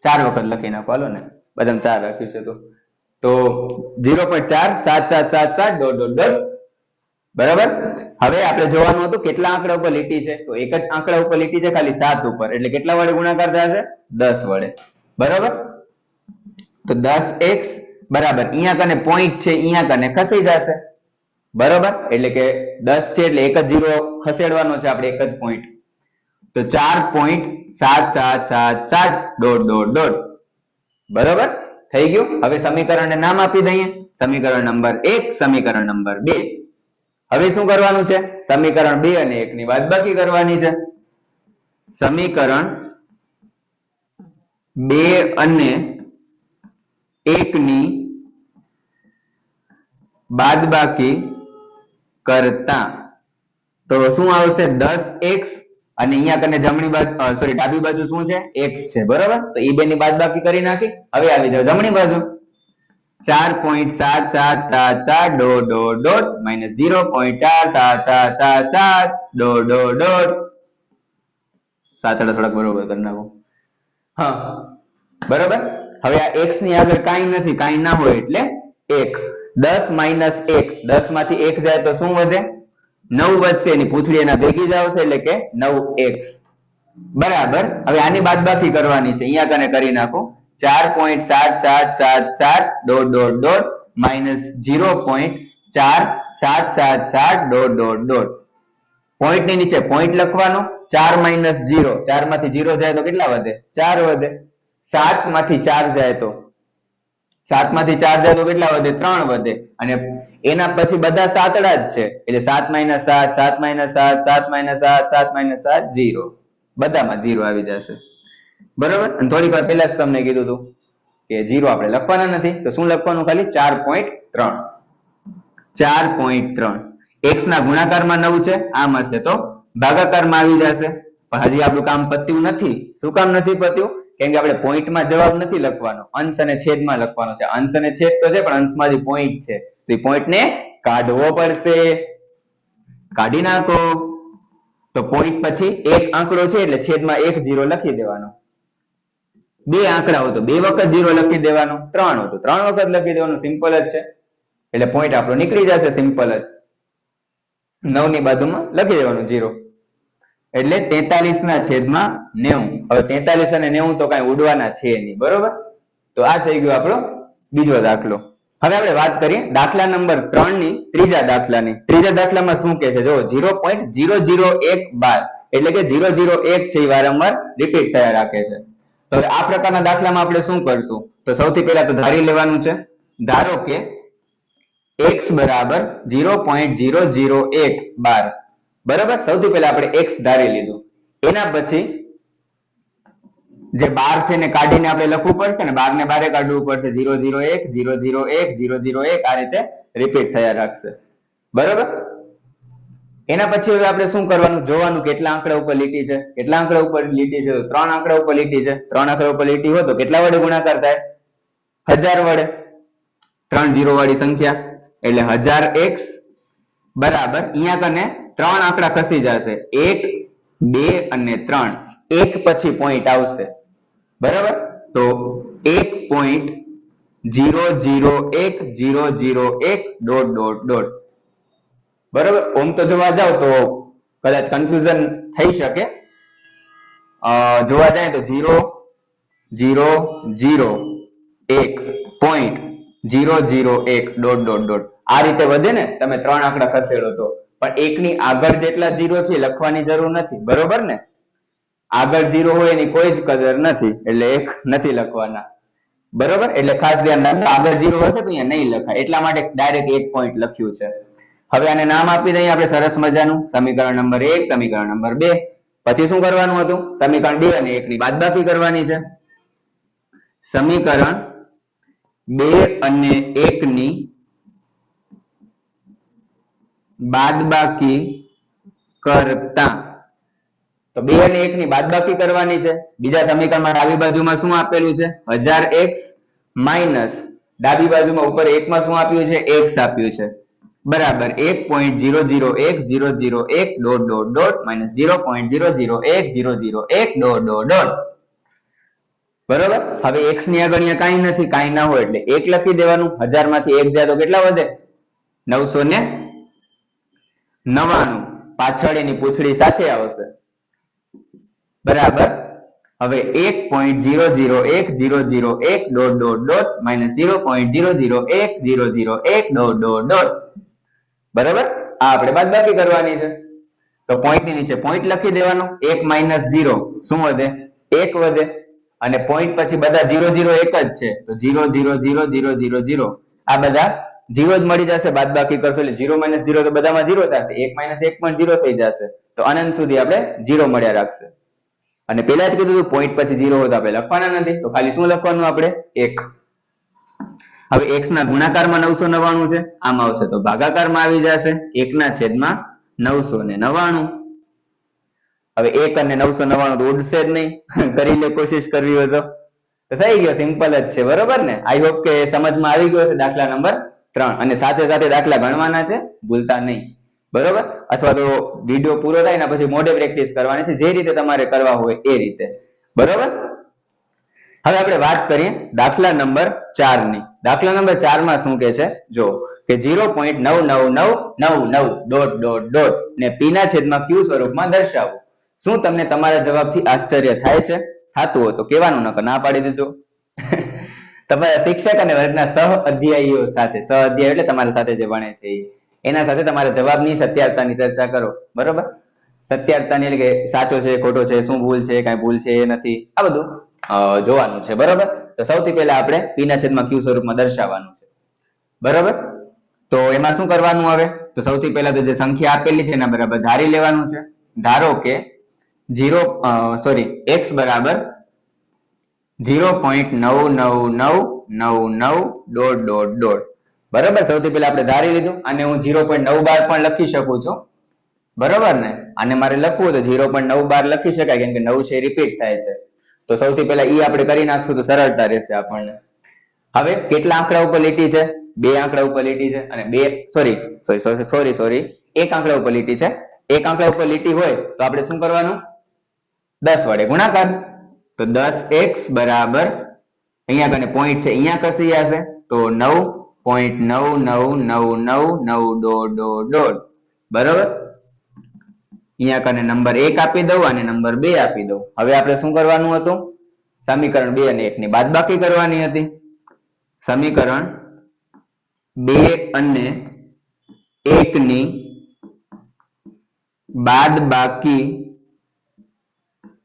4 વખત લખી નાખો. હાલો ને, બધામાં 4 રાખ્યું છે તો 0.47777 ડોટ ડોટ ડોટ. બરાબર. હવે આપણે જોવાનું હતું કેટલા આંકડા ઉપર લીટી છે? તો એક જ આંકડા ઉપર લીટી છે, ખાલી 7 ઉપર. એટલે કેટલા વડે ગુણાકાર થશે? 10 વડે. બરાબર. તો 10x બરાબર અહીંયા કને પોઈન્ટ છે, અહીંયા કને ખસી જશે. બરોબર. એટલે કે 10 છે એટલે એક જ 0 ખસેડવાનો છે આપણે, એક જ પોઈન્ટ. તો 4.7777 ડોટ ડોટ ડોટ. બરોબર. થઈ ગયું. હવે સમીકરણને નામ આપી દઈએ. સમીકરણ નંબર 1, સમીકરણ નંબર 2. હવે શું કરવાનું છે? સમીકરણ 2 અને 1 ની બાદબાકી કરવાની છે. સમીકરણ 2 અને 1 ની બાદબાકી કરતા તો શું આવશે? 10x અને અહીંયા કને જમણી બાજુ સોરી ડાબી બાજુ શું છે? x છે. બરોબર. તો એ બે ની બાદબાકી કરી નાખી. હવે આવી જાવ જમણી બાજુ. 4.7777 dot dot dot -0.4777 dot dot dot. સાતડા થોડાક બરોબર કરી નાખો. હા, બરોબર. હવે આ x ની આગળ કાંઈ નથી, કાંઈ ના હોય એટલે 1. 10 - 1, 10 માંથી 1 જાય તો શું વધે? 9 વધશે. એની પૂંછડી એના ભેગી જ આવશે એટલે કે 9x. બરાબર. હવે આની બાદબાકી કરવાની છે, અહીંયા કને કરી નાખો. 4.7777 dot dot dot -0.4777 dot dot dot. Point ની નીચે પોઈન્ટ લખવાનો. 4 - 0, 4 માંથી 0 જાય તો કેટલા વધે? 4 વધે. 7 માંથી 4 જાય તો 7 માંથી 4 જાય તો કેટલા વધે? 3 વધે. અને એના પછી બધા સાતડા જ છે એટલે 7 - 7 7 - 7 7 - 7 7 - 7 0. બધામાં 0 આવી જશે. બરોબર. અને થોડીક વાર પહેલા જ તમને કીધું હતું કે 0 આપણે લખવાના નથી. તો શું લખવાનું? ખાલી 4.3. 4.3. x ના ગુણાકારમાં 9 છે, આમ હશે તો ભાગાકારમાં આવી જશે. પણ હજી આપણું કામ પત્યું નથી. શું કામ નથી પત્યું? કેમ કે આપણે પોઈન્ટમાં જવાબ નથી લખવાનો, અંશ અને છેદમાં લખવાનો છે. અંશ અને છેદ તો છે પણ અંશમાં જે પોઈન્ટ છે તે પોઈન્ટ ને કાઢવો પડશે. કાઢી નાખો તો પોઈન્ટ પછી એક આંકડો છે એટલે છેદમાં 1 0 લખી દેવાનો. બે આંકડા હોય તો 2 વખત 0 લખી દેવાનો, 3 હોય તો 3 વખત લખી દેવાનું. સિમ્પલ જ છે. એટલે પોઈન્ટ આપણો નીકળી જશે. સિમ્પલ જ. 9 ની બાજુમાં લખી દેવાનું 0. એટલે 43 ના છેદમાં 90. હવે 43 અને 90 તો કઈ ઉડવાના છે નહીં, બરોબર? તો આ થઈ ગયો આપણો બીજો દાખલો. હવે આપણે વાત કરીએ દાખલા નંબર 3 ની, ત્રીજા દાખલાની. ત્રીજા દાખલામાં શું કહે છે જો 0.00112 એટલે કે 001 છે એ વારંવાર રિપીટ થયા રાખે છે. તો આ પ્રકારના દાખલામાં આપણે શું કરશું? તો સૌથી પહેલા તો ધારી લેવાનું છે. ધારો કે x બરાબર 0.00112, બરાબર? સૌથી પહેલા આપણે x ધારી લીધું. એના પછી જે 12 છે એને કાઢીને આપણે લખવું પડશે ને, 12 ને 12 કાઢવું પડશે. 001 001 001 આ રીતે રિપીટ થયા રાખશે, બરાબર? એના પછી હવે આપણે શું કરવાનું? જોવાનું કેટલા આંકડા ઉપર લીટી છે. કેટલા આંકડા ઉપર લીટી છે? તો 3 આંકડા ઉપર લીટી છે. 3 આંકડા ઉપર લીટી હોય તો કેટલા વડે ગુણાકાર થાય? 1000 વડે. 3 0 વાળી સંખ્યા એટલે 1000x બરાબર અહીંયા કને 3 આંકડા ખસી જશે. 1 2 અને 3. 1 પછી પોઈન્ટ આવશે, બરાબર? તો 1.001 બરાબર? ઓમ તો જોવા જાવ તો કદાચ કન્ફ્યુઝન થઈ શકે. જોવા જાય તો 0.001 આ રીતે વધે ને, તમે 3 આંકડા ખસેડો તો. પણ એકની આગળ જેટલા 0 છે લખવાની જરૂર નથી, બરોબર ને? આગળ 0 હોય એની કોઈ જ કદર નથી એટલે 1 નથી લખવાના, બરોબર? એટલે ખાસ ધ્યાન રાખજો, આગળ 0 હશે તો અહીંયા નહીં લખાય. એટલા માટે ડાયરેક્ટ 1 પોઈન્ટ લખ્યું છે. હવે આને નામ આપી દઈએ આપણે સરસ મજાનું. સમીકરણ નંબર 1, સમીકરણ નંબર 2. પછી શું કરવાનું હતું? સમીકરણ 2 અને 1 ની બાદબાકી કરવાની છે. સમીકરણ 2 અને 1 ની બાદબાકી કરતા, તો 2 અને 1 ની બાદબાકી કરવાની છે. બીજા સમીકરણમાં ડાબી બાજુમાં શું આપેલું છે? 1000x માઇનસ ડાબી બાજુમાં ઉપર 1 માં શું આપ્યું છે? x આપ્યું છે, બરાબર 1.001 માઇનસ 0.001 બરોબર? હવે x ની આગળ અહીંયા કાંઈ નથી, કાંઈ ના હોય એટલે 1 લખી દેવાનું. 1000 માંથી 1 જાય તો કેટલા વધે? 999. પાછળ એની પૂંછડી સાથે આવશે, બરાબર? હવે 1.001 માઇનસ 0.001 બરાબર? આ આપણે બાદબાકી કરવાની છે. તો પોઈન્ટ ની નીચે પોઈન્ટ લખી દેવાનો. 1 માઇનસ 0 શું વધે? 1 વધે. અને પોઈન્ટ પછી બધા 0 0 1 જ છે તો 0 0 0 0 0 0 આ બધા 0 જ મળી જશે. બાદબાકી કરશો એટલે 0 માઇનસ 0 તો બધામાં 0 થશે. 1 માઇનસ 1 પણ 0 થઈ જશે. તો અનંત સુધી આપણે 0 મળ્યા રાખશે. અને પેલા જ કીધું પોઈન્ટ પછી 0 હોય તો આપણે લખવાના નથી, તો ખાલી શું લખવાનું આપણે? 1. હવે x ના ગુણાકારમાં 999 છે, આમ આવશે તો ભાગાકારમાં આવી જશે 1 ના છેદમાં 999. હવે 1 અને 999 તો ઉડશે જ નહીં. કરી લે, કોશિશ કરવી હોય તો થઈ ગયો. સિમ્પલ જ છે, બરોબર ને? આઈ હોપ કે સમજમાં આવી ગયો છે દાખલા નંબર 3. અને સાથે સાથે દાખલા ગણવાના છે, ભૂલતા નહીં, બરોબર? અથવા તો વિડીયો પૂરો થાય ને પછી મોઢે પ્રેક્ટિસ કરવાની છે, જે રીતે તમારે કરવા હોય એ રીતે, બરોબર? હવે આપણે વાત કરીએ દાખલા નંબર 4 ની. દાખલા નંબર 4 માં શું કે છે? જો કે 0.99999 ને p ના છેદમાં q સ્વરૂપમાં દર્શાવો. શું તમને તમારા જવાબથી આશ્ચર્ય થાય છે? થતું હોય તો કહેવાનું, નકર ના પાડી દીધું. તમારા શિક્ષક અને વર્ગના સહ અધ્યાયીઓ સાથે, સહ અધ્યાય એટલે તમારા સાથે જે ભણે છે એના સાથે તમારા જવાબની સત્યારતાની ચર્ચા કરો, બરોબર? સત્યારતાની એટલે કે સાચો છે, ખોટો છે, શું ભૂલ છે, કાંઈ ભૂલ છે એ નથી, આ બધું જોવાનું છે, બરોબર? તો સૌથી પહેલા આપણે p ના છેદમાં q સ્વરૂપમાં દર્શાવવાનું છે, બરોબર? તો એમાં શું કરવાનું હવે? તો સૌથી પહેલા તો જે સંખ્યા આપેલી છે એના બરાબર ધારી લેવાનું છે. ધારો કે x બરાબર 0.99999 બરોબર, સૌથી પહેલા આપણે ધારી લીધું. આને હું 0.912 પણ લખી શકું છું, બરોબર ને? આને મારે લખવું તો 0.912 લખી શકાય, કેમ કે 9 છે રિપીટ થાય છે. તો સૌથી પહેલા ઈ આપણે કરી નાખશું તો સરળતા રહેશે આપણને. હવે કેટલા આંકડા ઉપર લીટી છે? બે આંકડા ઉપર લીટી છે, અને એક આંકડા ઉપર લીટી છે. એક આંકડા ઉપર લીટી હોય તો આપણે શું કરવાનું? 10 વડે ગુણાકાર. તો 10x બરાબર, અહીંયા કને પોઈન્ટ છે, અહીંયા કસી જશે તો 9.99999 બરોબર. અહીંયા કને નંબર 1 આપી દઉં અને નંબર 2 આપી દઉં. હવે આપણે શું કરવાનું હતું? સમીકરણ 2 અને 1 ની બાદબાકી કરવાની હતી. સમીકરણ 2 અને 1 ની બાદબાકી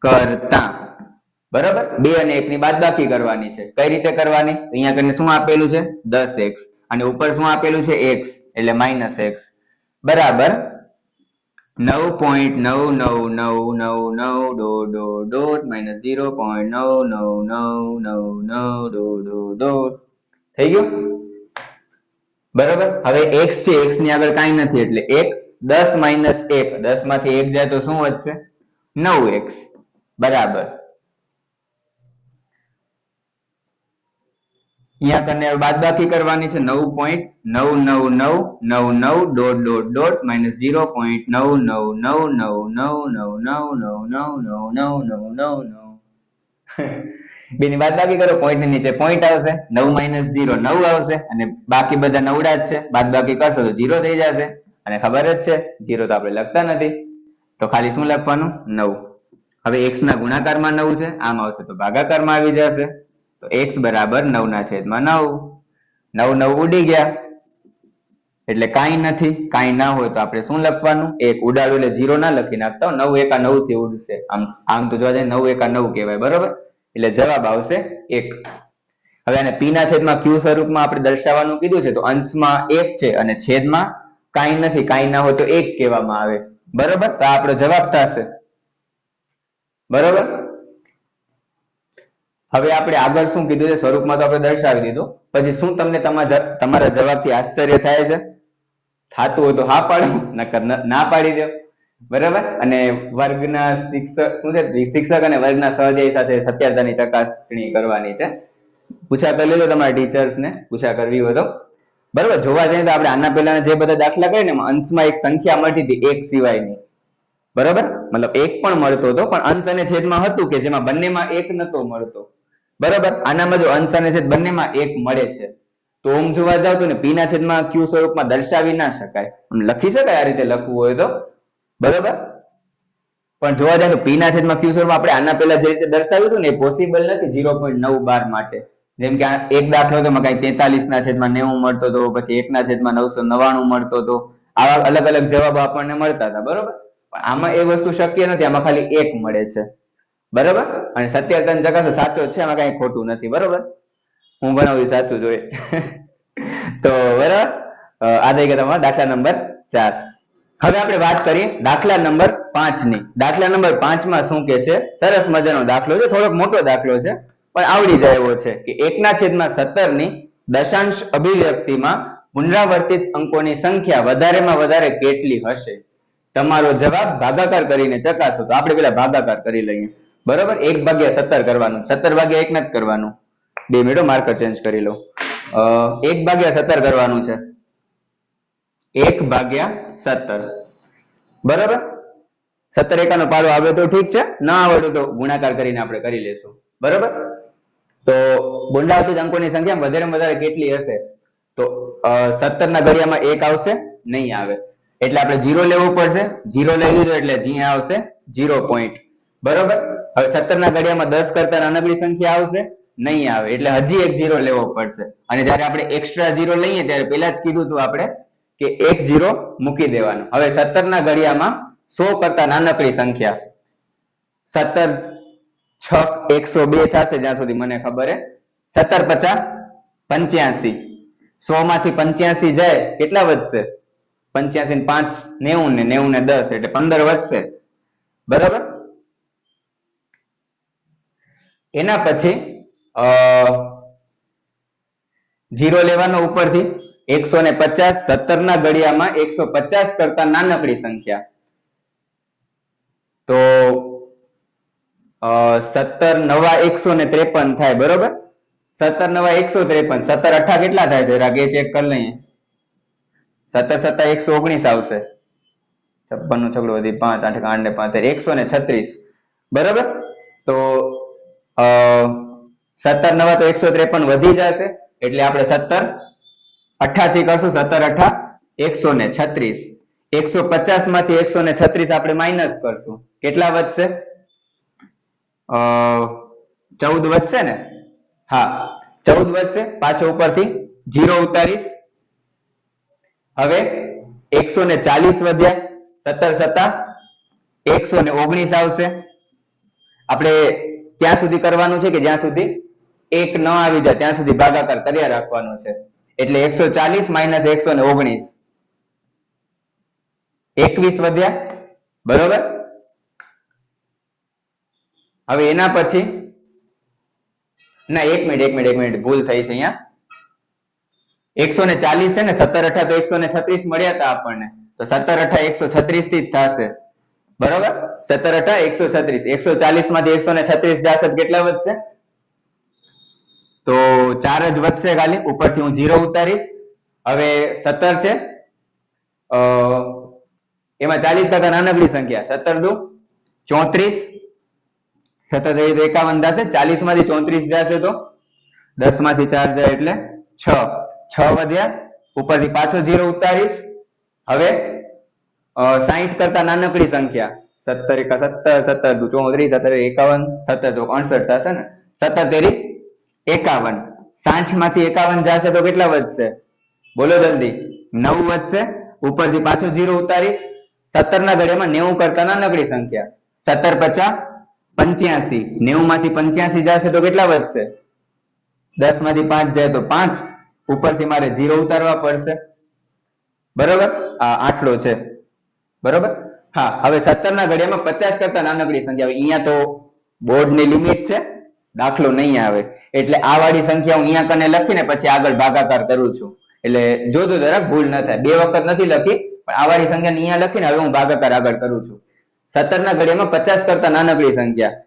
કરતા, બરાબર, 2 અને 1 ની બાદબાકી કરવાની છે. કઈ રીતે કરવાની? અહીંયા કને શું આપેલું છે? 10x, અને ઉપર શું આપેલું છે? x, એટલે -x બરાબર 9.99999 -0.99999 થઈ ગયું, બરાબર. હવે x છે, x ની આગળ કાંઈ નથી એટલે 1, 10 - 1, 10 માંથી 1 જાય તો શું વધશે? 9x બરાબર. અહીંયા કને બાદબાકી કરવાની છે 9.99999 -0.99999999999 બેની બાદબાકી કરો, પોઈન્ટ ની નીચે પોઈન્ટ આવશે, 9 - 0 9 આવશે, અને બાકી બધા નવડા જ છે. બાદબાકી કરશો તો 0 થઈ જશે, અને ખબર જ છે 0 તો આપણે લખતા નથી, તો ખાલી શું લખવાનું? 9. હવે x ના ગુણાકારમાં 9 છે, આમ આવશે તો ભાગાકારમાં આવી જશે. તો x બરાબર 9/9. 9 ઉડી ગયા એટલે કાંઈ નથી. કાંઈ ના હોય તો આપણે શું લખવાનું? 1 ઉડાડું એટલે 0 ના લખી નાખતા, 9 × 9 થી ઉડશે. આમ તો જોવા જાય 9 × 9 કહેવાય, બરોબર. એટલે જવાબ આવશે 1. હવે આને p ના છેદમાં q સ્વરૂપમાં આપણે દર્શાવવાનું કીધું છે, તો અંશમાં 1 છે અને છેદમાં કાંઈ નથી. કાંઈ ના હોય તો 1 કહેવામાં આવે, બરોબર. તો આપણો જવાબ થશે, બરોબર. હવે આપણે આગળ શું કીધું છે? સ્વરૂપમાં તો આપણે દર્શાવી દીધું. પછી શું તમને તમારા જવાબથી આશ્ચર્ય થાય છે? થાતું હોય તો હા પાડો, નકર ના પાડી દો, બરાબર. અને વર્ગના શિક્ષક શું છે? શિક્ષક અને વર્ગના સ્વાધ્યાય સાથે સત્યતાની ચકાસણી કરવાની છે. પૂછા કરી લેજો તમારા ટીચર્સ ને, પૂછા કરવી હોય તો, બરાબર. જોવા જઈએ તો આપણે આના પહેલા જે બધા દાખલા કરીને અંશમાં એક સંખ્યા મળતી હતી, એક સિવાયની, બરાબર. મતલબ એક પણ મળતો હતો, પણ અંશ અને છેદમાં હતું કે જેમાં બંનેમાં એક નતો મળતો, બરાબર. આનામાં જો અંશ અને છેદ બંનેમાં એક મળે છે, તો આમ જોવા જાવ તો ને p ના છેદમાં q સ્વરૂપમાં દર્શાવી ના શકાય. લખી શકાય આ રીતે લખવું હોય તો, બરાબર. પણ જોવા જાય તો p ના છેદમાં q સ્વરૂપમાં આપણે આના પહેલા જે રીતે દર્શાવ્યું હતું ને, એ પોસિબલ નથી 0.912 માટે. જેમ કે એક દાખલો તો કઈ 43/90 મળતો હતો, પછી 1/999 મળતો હતો. આવા અલગ અલગ જવાબો આપણને મળતા હતા, બરોબર. પણ આમાં એ વસ્તુ શક્ય નથી, આમાં ખાલી 1 મળે છે, બરોબર. અને સત્યાતન ચકાસો સાચો છે, આમાં કઈ ખોટું નથી, બરોબર. હું ભણાવું સાચું જોઈએ. તો બરાબર, આ થઈ ગયા તમારા દાખલા નંબર 4. હવે આપણે વાત કરીએ દાખલા નંબર 5 ની. દાખલા નંબર 5 માં શું કે છે? સરસ મજાનો દાખલો છે, થોડોક મોટો દાખલો છે, પણ આવડી જાય એવો છે કે 1/17 ની દશાંશ અભિવ્યક્તિમાં પુનરાવર્તિત અંકોની સંખ્યા વધારેમાં વધારે કેટલી હશે? તમારો જવાબ ભાગાકાર કરીને ચકાસો. તો આપણે પેલા ભાગાકાર કરી લઈએ, બરોબર. 1/17 કરવાનું, 17/1 નથી કરવાનું. 2 મિનિટ માર્કર ચેન્જ કરી લો. 1/17 કરવાનું છે, 1/17, બરોબર. 17 એકાનો પાડો આવે તો ઠીક છે, ના આવડે તો ગુણાકાર કરીને આપણે કરી લેશું, બરોબર. તો પુનરાવર્તિત અંકોની સંખ્યા વધારેમાં વધારે કેટલી હશે? તો 17 ના ઘડિયામાં 1 આવશે? નહીં આવે, એટલે આપણે 0 લેવું પડશે. 0 લઈ લીધો એટલે અહીંયા આવશે 0 પોઈન્ટ, બરોબર. હવે 17 ના ઘડિયામાં 10 કરતા નાનકડી સંખ્યા આવશે? નહીં આવે, એટલે હજી એક 0 લેવો પડશે. અને જ્યારે આપણે એક્સ્ટ્રા 0 લઈએ ત્યારે પહેલા જ કીધું હતું આપણે કે એક 0 મૂકી દેવાનું. હવે 17 ના ઘડિયામાં 100 કરતા નાનકડી સંખ્યા, 17 6 102 થશે જ્યાં સુધી મને ખબર છે. 17 × 5 = 85. 100 માંથી 85 જાય કેટલા વધશે? 85 ને 5 90 ને 90 ને 10 એટલે 15 વધશે, બરાબર. એના પછી 0 લેવાનો ઉપરથી, 150 17 ના ઘડિયામાં 150 કરતા નાનકડી સંખ્યા. તો 17 નવા 153 થાય, બરોબર. 17 નવા 153, 17 અઠા કેટલા થાય છે? રાગે ચેક કરી લઈએ. 17 સત્તા 119 આવશે. 56 નો છગડો વધી 5 8 8 ને 5 136, બરાબર. તો 17 નવા તો 153 વધી જશે, એટલે આપણે 17 અઠા થી કરશું. 17 અઠા 136. 150 માંથી 136 આપણે માઇનસ કરશું. કેટલા વધશે? 14 વધશે ને? હા, 14 વધશે. પાછો ઉપરથી 0 ઉતારીશ. હવે 140 વધ્યા. 17 સત્તા 119 આવશે. આપણે ત્યાં સુધી કરવાનું છે કે જ્યાં સુધી 1 ન આવી જાય ત્યાં સુધી ભાગાકાર કર્યા રાખવાનો છે. એટલે 140 માઇનસ 119, 21 વધ્યા, બરોબર. હવે એના પછી ના, એક મિનિટ ભૂલ થઈ છે અહીંયા. 140 છે ને, 17 અઠા તો 136 મળ્યા હતા આપણને, તો 17 અઠા 136 થી જ થશે, બરોબર. 17 અઠા 136, 140 માંથી 136 જશે, કેટલા વધશે? તો 4 જ વધશે ખાલી. ઉપરથી હું 0 ઉતારીશ. હવે 17 છે, એમાં 40 કરતા નાનકડી સંખ્યા 17 દુ 34, 17 51 થશે. 40 માંથી 34 જશે તો 10 માંથી 4 જાય એટલે 6 વધ્યા. ઉપરથી પાછો 0 ઉતારીશ. હવે 60 કરતા નાનકડી સંખ્યા 17 એકા 17, 17 દુ 34, 17 51, 17 ચોક 68 થશે ને. 17 તેરી 51, 60 માંથી 51 જશે તો કેટલા વધશે? બોલો જલ્દી. 9 વધશે. ઉપરથી પાછો 0 ઉતારીશ. 17 ના ઘડિયામાં 90 કરતા નાનકડી સંખ્યા 17 50 85, 90 માંથી 85 જશે તો કેટલા વધશે? 10 માંથી 5 જાય તો 5. ઉપરથી મારે 0 ઉતારવા પડશે, બરોબર. આ આટલો છે, બરોબર. હા, હવે 17 ના ઘડિયામાં 50 કરતા નાનકડી સંખ્યા. અહીંયા તો બોર્ડ ની લિમિટ છે, દાખલો નહીં આવે, એટલે આ વાળી સંખ્યા હું અહીંયા કને લખીને પછી આગળ ભાગાકાર કરું છું. એટલે જોજો જરાક ભૂલ ન થાય. બે વખત નથી લખી, પણ આ વાળી સંખ્યા અહીંયા લખીને હવે હું ભાગાકાર આગળ કરું છું. 17 ના ઘડિયામાં 50 કરતા નાનકડી સંખ્યા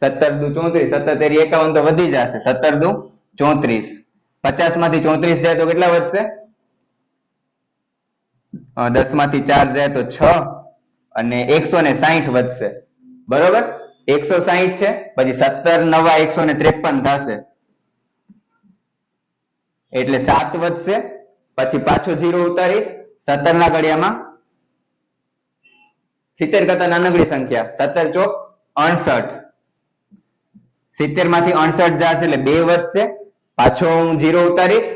17 દુ 34, 17 તેરી 51 તો વધી જશે. 17 દુ 34, 50 માંથી 34 જાય તો કેટલા વધશે? 10 માંથી 4 જાય તો 6 અને 160 વધશે, બરોબર. 160 છે, પછી 17 નવા 153 થશે, એટલે 7 વધશે. પછી પાછો 0 ઉતારીશ. 17 ના ઘડિયામાં 70 કરતા નાનકડી સંખ્યા 17 ચોક 68, 70 માંથી 68 જશે એટલે 2 વધશે. પાછો હું 0 ઉતારીશ.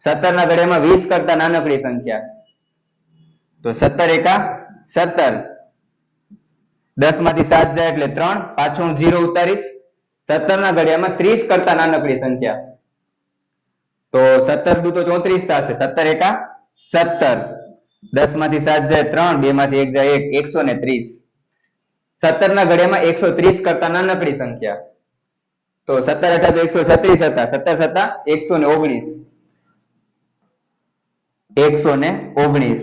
17 ના ઘડિયામાં 20 કરતા નાનકડી સંખ્યા તો 17 એકા 17, 10 માંથી 7 જાય એટલે 3. પાછો હું 0 ઉતારીશ. 17 ના ઘડિયામાં 30 કરતા નાનકડી સંખ્યા તો 17 દુ તો 34 થશે. 17 એકા 17, 10 માંથી 7 જાય 3, 2 માંથી 1 જાય 1, 130. 17 ના ઘડિયામાં 130 કરતા નાનકડી સંખ્યા તો 17 અઠા તો 136 હતા, 17 સત્તા 119, 119.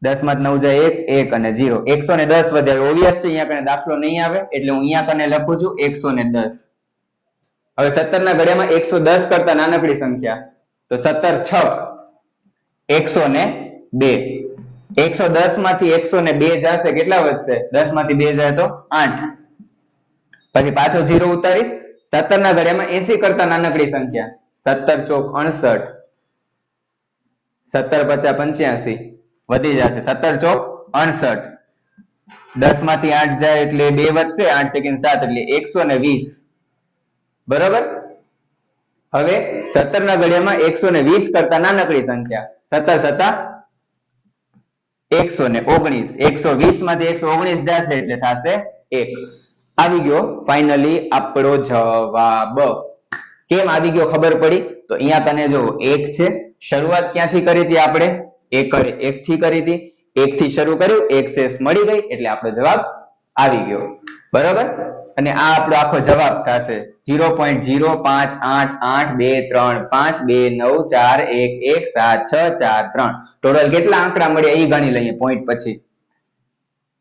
10 માંથી 9 જાય 1, 1 અને 0, 110 વધ્યા. ઓબ્વિયસ છે, અહીંયા કને દાખલો નહીં આવે, એટલે હું અહીંયા કને લખું છું 110. હવે 17 ના ઘડિયામાં 110 કરતા નાનકડી સંખ્યા તો 17 છક 102. 110 માંથી 102 જશે, કેટલા વધશે? 10 માંથી 2 જાય તો 8. પછી પાછો 0 ઉતારીશ. 17 ના ઘડિયામાં 80 કરતા નાનકડી સંખ્યા 17 ચોક 68, 17 50 85 વધી જશે. 17 ચોક 68, 10 માંથી 8 જાય એટલે 2 વધશે, 8 સેકન્ડ 7 એટલે 120, બરોબર. હવે 17 ના ઘડિયામાં 120 કરતા નાનકડી સંખ્યા 17 સત્તા 119, 120 માંથી 119 જશે એટલે થશે 1. આવી ગયો ફાઇનલી આપણો જવાબ. કેમ આવી ગયો ખબર પડી? તો અહીંયા કને જો 1 છે, શરૂઆત ક્યાંથી કરી હતી આપણે? 1 થી કરી હતી. 1 થી શરૂ કર્યું, 1 શેષ મળી ગઈ, એટલે આપણો જવાબ આવી ગયો, બરોબર. અને આ આપણો આખો જવાબ થશે 0.0588293219416 ટોટલ કેટલા આંકડા મળ્યા એ ગણી લઈએ પોઈન્ટ પછી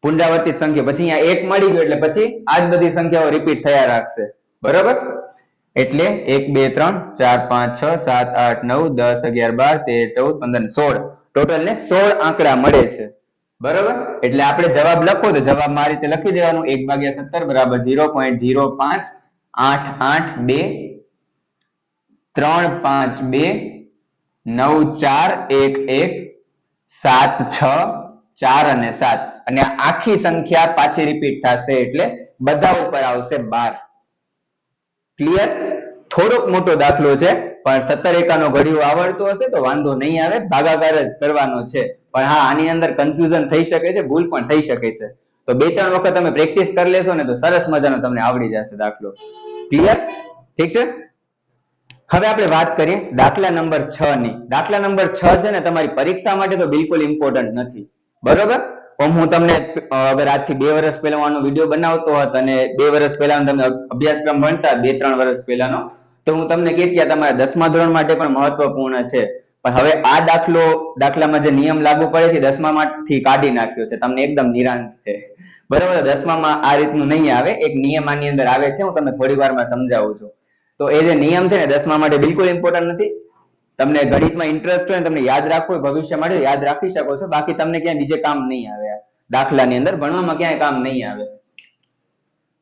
પુનરાવર્તિત સંખ્યા પછી અહીંયા 1 મળી ગયો એટલે પછી આ જ બધી સંખ્યાઓ રિપીટ થયા રાખશે બરોબર એટલે 1 2 3 4 5 6 7 8 9 10 11 12 13 14 15 16 ટોટલ ને 16 આંકડા મળે છે બરોબર એટલે આપણે જવાબ લખો તો જવાબ આ રીતે લખી દેવાનું 1/17 બરાબર 0.05882 352 9411 76 4 અને 7 અને આખી સંખ્યા પાછી રિપીટ થશે એટલે બધા ઉપર આવશે 12 ક્લિયર થોડોક મોટો દાખલો છે પણ 17 એકાનો ઘડિયો આવડતો હશે તો વાંધો નહીં આવે ભાગાકાર જ કરવાનો છે પણ હા આની અંદર કન્ફ્યુઝન થઈ શકે છે ભૂલ પણ થઈ શકે છે તો 2-3 વખત તમે પ્રેક્ટિસ કરી લેશો ને તો સરસ મજાનો તમને આવડી જશે દાખલો ક્લિયર ઠીક છે હવે આપણે વાત કરીએ દાખલા નંબર 6 ની દાખલા નંબર 6 છે ને તમારી પરીક્ષા માટે તો બિલકુલ ઇમ્પોર્ટન્ટ નથી બરોબર હું તમને અગર આજથી 2 વર્ષ પહેલા આનો વિડીયો બનાવતો હોત અને 2 વર્ષ પહેલા તમે અભ્યાસક્રમ ભણતા 2-3 વર્ષ પહેલાનો તો હું તમને કહેત કે તમારા 10મા ધોરણ માટે પણ મહત્વપૂર્ણ છે પણ હવે આ દાખલામાં જે નિયમ લાગુ પડે છે 10મા માંથી કાઢી નાખ્યો છે તમને એકદમ નિરાંત છે બરાબર 10મામાં આ રીતનું નહીં આવે એક નિયમ આની અંદર આવે છે હું તમને થોડી વારમાં સમજાવું છું તો એ જે નિયમ છે ને 10મા માટે બિલકુલ ઇમ્પોર્ટન્ટ નથી તમને ગણિતમાં ઇન્ટરેસ્ટ હોય તમને યાદ રાખવું હોય ભવિષ્ય માટે યાદ રાખી શકો છો બાકી તમને ક્યાંય બીજે કામ નહીં આવે દાખલાની અંદર ભણવામાં ક્યાંય કામ નહીં આવે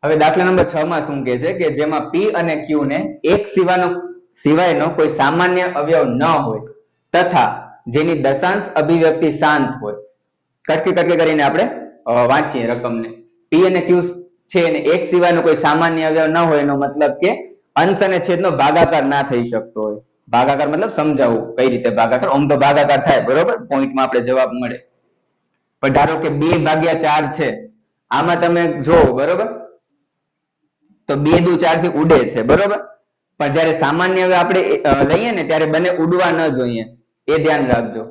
હવે દાખલા નંબર 6 માં શું કહે છે કે જેમાં p અને q ને એક સિવાયનો કોઈ સામાન્ય અવયવ ન હોય તથા જેની દશાંશ અભિવ્યક્તિ શાંત હોય કટકી કરીને આપણે વાંચીએ રકમને p અને q છે અને એક સિવાયનો કોઈ સામાન્ય અવયવ ન હોય એનો મતલબ કે અંશ અને છેદનો ભાગાકાર ના થઈ શકતો હોય ભાગાકાર મતલબ સમજાવવું કઈ રીતે ભાગાકાર આમ તો ભાગાકાર થાય બરોબર પોઈન્ટમાં આપણે જવાબ મળે પણ ધારો કે 2/4 છે આમાં તમે જોવો બરોબર તો 2 દુ 4 થી ઉડે છે બરોબર પણ જ્યારે સામાન્ય આપણે લઈએ ને ત્યારે બંને ઉડવા ન જોઈએ એ ધ્યાન રાખજો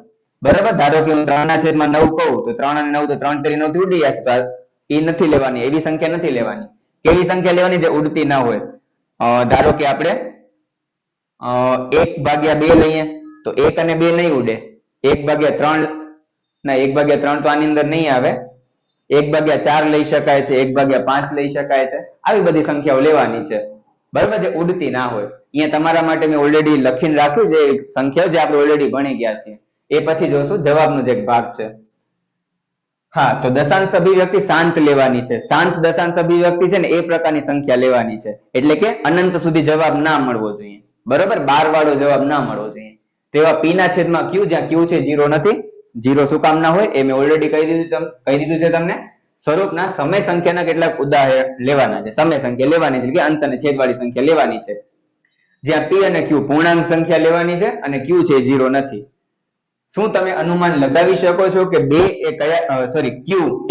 બરાબર ધારો કે હું 3/9 કહું તો 3 અને 9 તો 3 તરી 9 થી ઉડી જશે તો એ નથી લેવાની એવી સંખ્યા નથી લેવાની કેવી સંખ્યા લેવાની જે ઉડતી ના હોય ધારો કે આપણે 1/2 લઈએ તો 1 અને 2 નહીં ઉડે 1/3 ના 1/3 તો આની અંદર નહીં આવે 1/4 લઈ શકાય છે 1/5 લઈ શકાય છે આવી બધી સંખ્યાઓ લેવાની છે બરાબર જે ઉડતી ના હોય અહીંયા તમારા માટે મેં ઓલરેડી લખીને રાખ્યું છે સંખ્યાઓ જે આપણે ઓલરેડી ભણી ગયા છીએ એ પછી જોશું જવાબનો જે ભાગ છે હા તો દશાંશ અભિવ્યક્તિ શાંત લેવાની છે શાંત દશાંશ અભિવ્યક્તિ છે ને એ પ્રકારની સંખ્યા લેવાની છે એટલે કે અનંત સુધી જવાબ ના મળવો જોઈએ બરાબર 12 વાળો જવાબ ના મળવો જોઈએ તેવા p ના છેદમાં q જ્યાં q છે 0 નથી 0 શું કામ ના હોય એ મેં ઓલરેડી કહી દીધું છે તમને સ્વરૂપના સમય સંખ્યાના કેટલાક ઉદાહરણ લેવાના છે સમય સંખ્યા લેવાની છે કે અંશ અને છેદવાળી સંખ્યા લેવાની છે જ્યાં p અને q પૂર્ણાંક સંખ્યા લેવાની છે અને q છે 0 નથી શું તમે અનુમાન લગાવી શકો છો કે q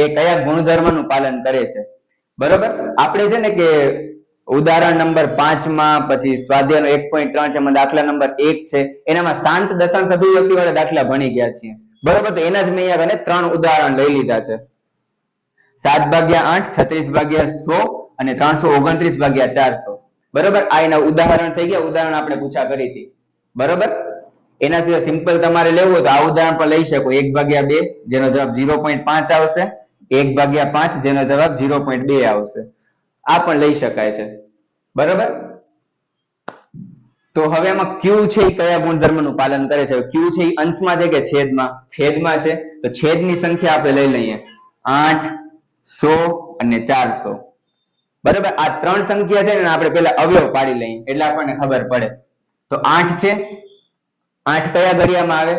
એ કયા ગુણધર્મનું પાલન કરે છે બરોબર આપણે છે ને કે ઉદાહરણ નંબર 5 માં પછી સ્વાધ્યાયનો 1.3 છે એમાં દાખલા નંબર 1 છે એનામાં શાંત દશાંશ અભિવ્યક્તિ વાળા દાખલા ભણી ગયા છીએ બરોબર તો એના જ મેં અહીંયા 3 ઉદાહરણ લઈ લીધા છે 7/8 36/100 અને 329/400 બરોબર આ એના ઉદાહરણ થઈ ગયા ઉદાહરણ આપણે પૂછા કરી હતી બરોબર એના સિવાય સિમ્પલ તમારે લેવું હોય તો આ ઉદાહરણ પણ લઈ શકો 1/2 જેનો જવાબ 0.5 આવશે 1/5 જેનો જવાબ 0.2 આવશે આ પણ લઈ શકાય છે બરોબર તો હવે આમાં q છે એ કયા ગુણધર્મનું પાલન કરે છે q છે એ અંશમાં છે કે છેદમાં છે તો છેદની સંખ્યા આપણે લઈ લઈએ 8 100 અને 400 બરાબર આ ત્રણ સંખ્યા છે ને આપણે પેલા અવયવ પાડી લઈએ એટલે આપણને ખબર પડે તો 8 છે 8 કયા ઘડિયામાં આવે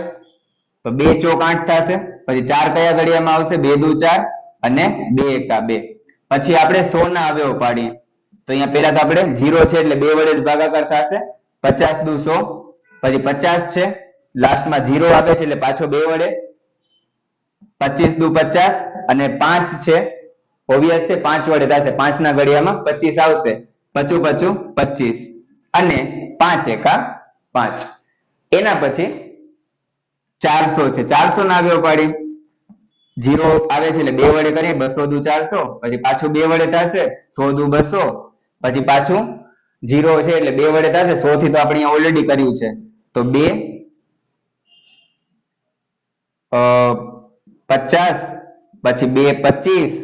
તો 2 ચોક 8 થશે પછી 4 કયા ઘડિયામાં આવશે 2 દુ 4 અને 2 એકા 2 પછી આપણે 100 ના અવયવ પાડીએ તો અહીંયા પેલા તો આપણે 0 છે એટલે 2 વડે જ ભાગાકાર થશે 50 દુ 100 પછી 50 છે લાસ્ટમાં 0 આવે છે એટલે પાછો 2 વડે 25 દુ 50 અને 5 છે ઓબવિયસ છે 5 વડે થશે 5 ના ઘડિયામાં 25 આવશે 55 25 અને 5 એકા 5 એના પછી 400 છે 400 ના અવયવ પાડી 0 આવે છે એટલે 2 વડે કરીએ 200 દુ 400, પછી પાછું 2 વડે થશે 100 દુ 200, પછી પાછું 0 છે એટલે 2 વડે થશે 100 થી તો આપણે અહીંયા ઓલરેડી કર્યું છે તો 2 50, પછી 2 25,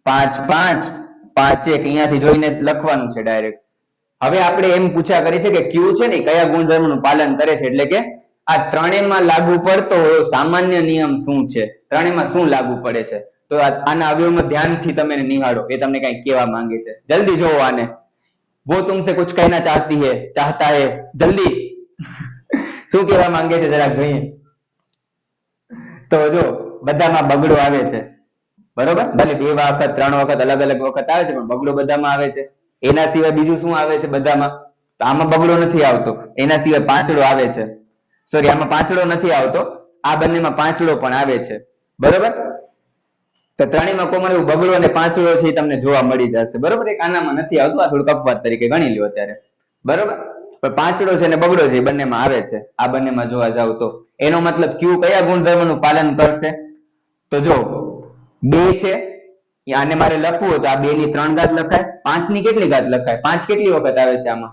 5 5, 5 1 અહીંયાથી જોઈને લખવાનું છે ડાયરેક્ટ. હવે આપણે એમ પૂછ્યા કરી છે કે Q છે ને કયા ગુણધર્મનું પાલન કરે છે એટલે કે આ ત્રણેયમાં લાગુ પડતો સામાન્ય નિયમ શું છે, ત્રણેયમાં શું લાગુ પડે છે. તો આના અવયવમાં ધ્યાનથી તમે નિહાળો, એ તમને કઈ કહેવા માંગે છે. જલ્દી જોવો આને, वो तुमसे कुछ कहना चाहता है जल्दी શું કહેવા માંગે છે જરાક જોઈએ. તો જો બધામાં બગડો આવે છે બરોબર, ભલે 2 વખત 3 વખત અલગ અલગ વખત આવે છે પણ બગડો બધામાં આવે છે. એના સિવાય બીજું શું આવે છે બધામાં, તો આમાં બગડો નથી આવતો, એના સિવાય પાંચડો આવે છે. સોરી, આમાં પાંચડો નથી આવતો, આ બંનેમાં પાંચડો પણ આવે છે બરોબર. તો ત્રણેયમાં કોમન એવું બગડો અને પાંચડો છે એ તમને જોવા મળી જશે બરોબર. એક આનામાં નથી આવતું, આ થોડુંક અપવાદ તરીકે ગણી લ્યો અત્યારે બરોબર. પણ પાંચડો છે અને બગડો છે એ બંનેમાં આવે છે, આ બંનેમાં જોવા જાવ તો. એનો મતલબ Q કયા ગુણધર્મનું પાલન કરશે, તો જો 2 છે આને મારે લખવું હોય તો આ 2 ની 3 ઘાત લખાય, 5 ની કેટલી ઘાત લખાય, 5 કેટલી વખત આવે છે આમાં,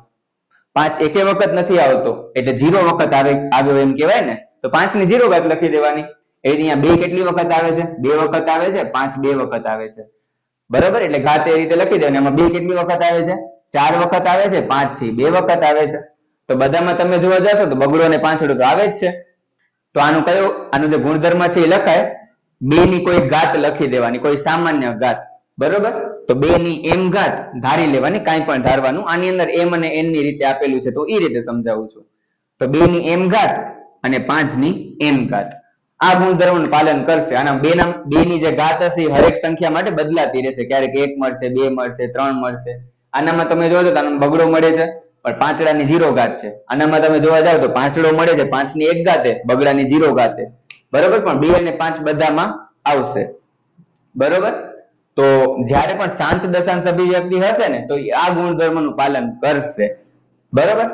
5 એકે વખત નથી આવતો એટલે 0 વખત આવ્યો એમ કહેવાય ને, તો 5 ની 0 ઘાત લખી દેવાની. એ અહીંયા 2 કેટલી વખત આવે છે, 2 વખત આવે છે, 5 2 વખત આવે છે બરોબર. એટલે ઘાત એ રીતે લખી દેવાની. આમાં 2 કેટલી વખત આવે છે, 4 વખત આવે છે, 5 છે 2 વખત આવે છે. તો બધામાં તમે જોવા જશો તો બગડો અને પાંચડો તો આવે જ છે. તો આનું કયો, આનું જે ગુણધર્મ છે એ લખાય 2 ની કોઈ ઘાત લખી દેવાની, કોઈ સામાન્ય ઘાત બરોબર. તો 2 ની m ઘાત ધારી લેવાની, કાંઈ પણ ધારવાનું. આની અંદર m અને n ની રીતે આપેલું છે તો એ રીતે સમજાવું છું. તો 2 ની m ઘાત અને 5 ની m ઘાત આ ગુણધર્મનું પાલન કરશે. આના 2 ની જે ઘાત હશે એ હરેક સંખ્યા માટે બદલાતી રહેશે, ક્યારેક 1 મળશે, 2 મળશે, 3 મળશે. આનામાં તમે જોજો તો આનો બગડો મળે છે પણ પાંચડાની 0 ઘાત છે. આનામાં તમે જોવા જાવ તો પાંચડો મળે છે 5 ની 1 ઘાતે, બગડાની 0 ઘાતે બરોબર. પણ 2 અને 5 બધામાં આવશે બરોબર. તો જ્યારે પણ શાંત દશાંશ અભિવ્યક્તિ હશે ને તો આ ગુણધર્મનું પાલન કરશે બરોબર.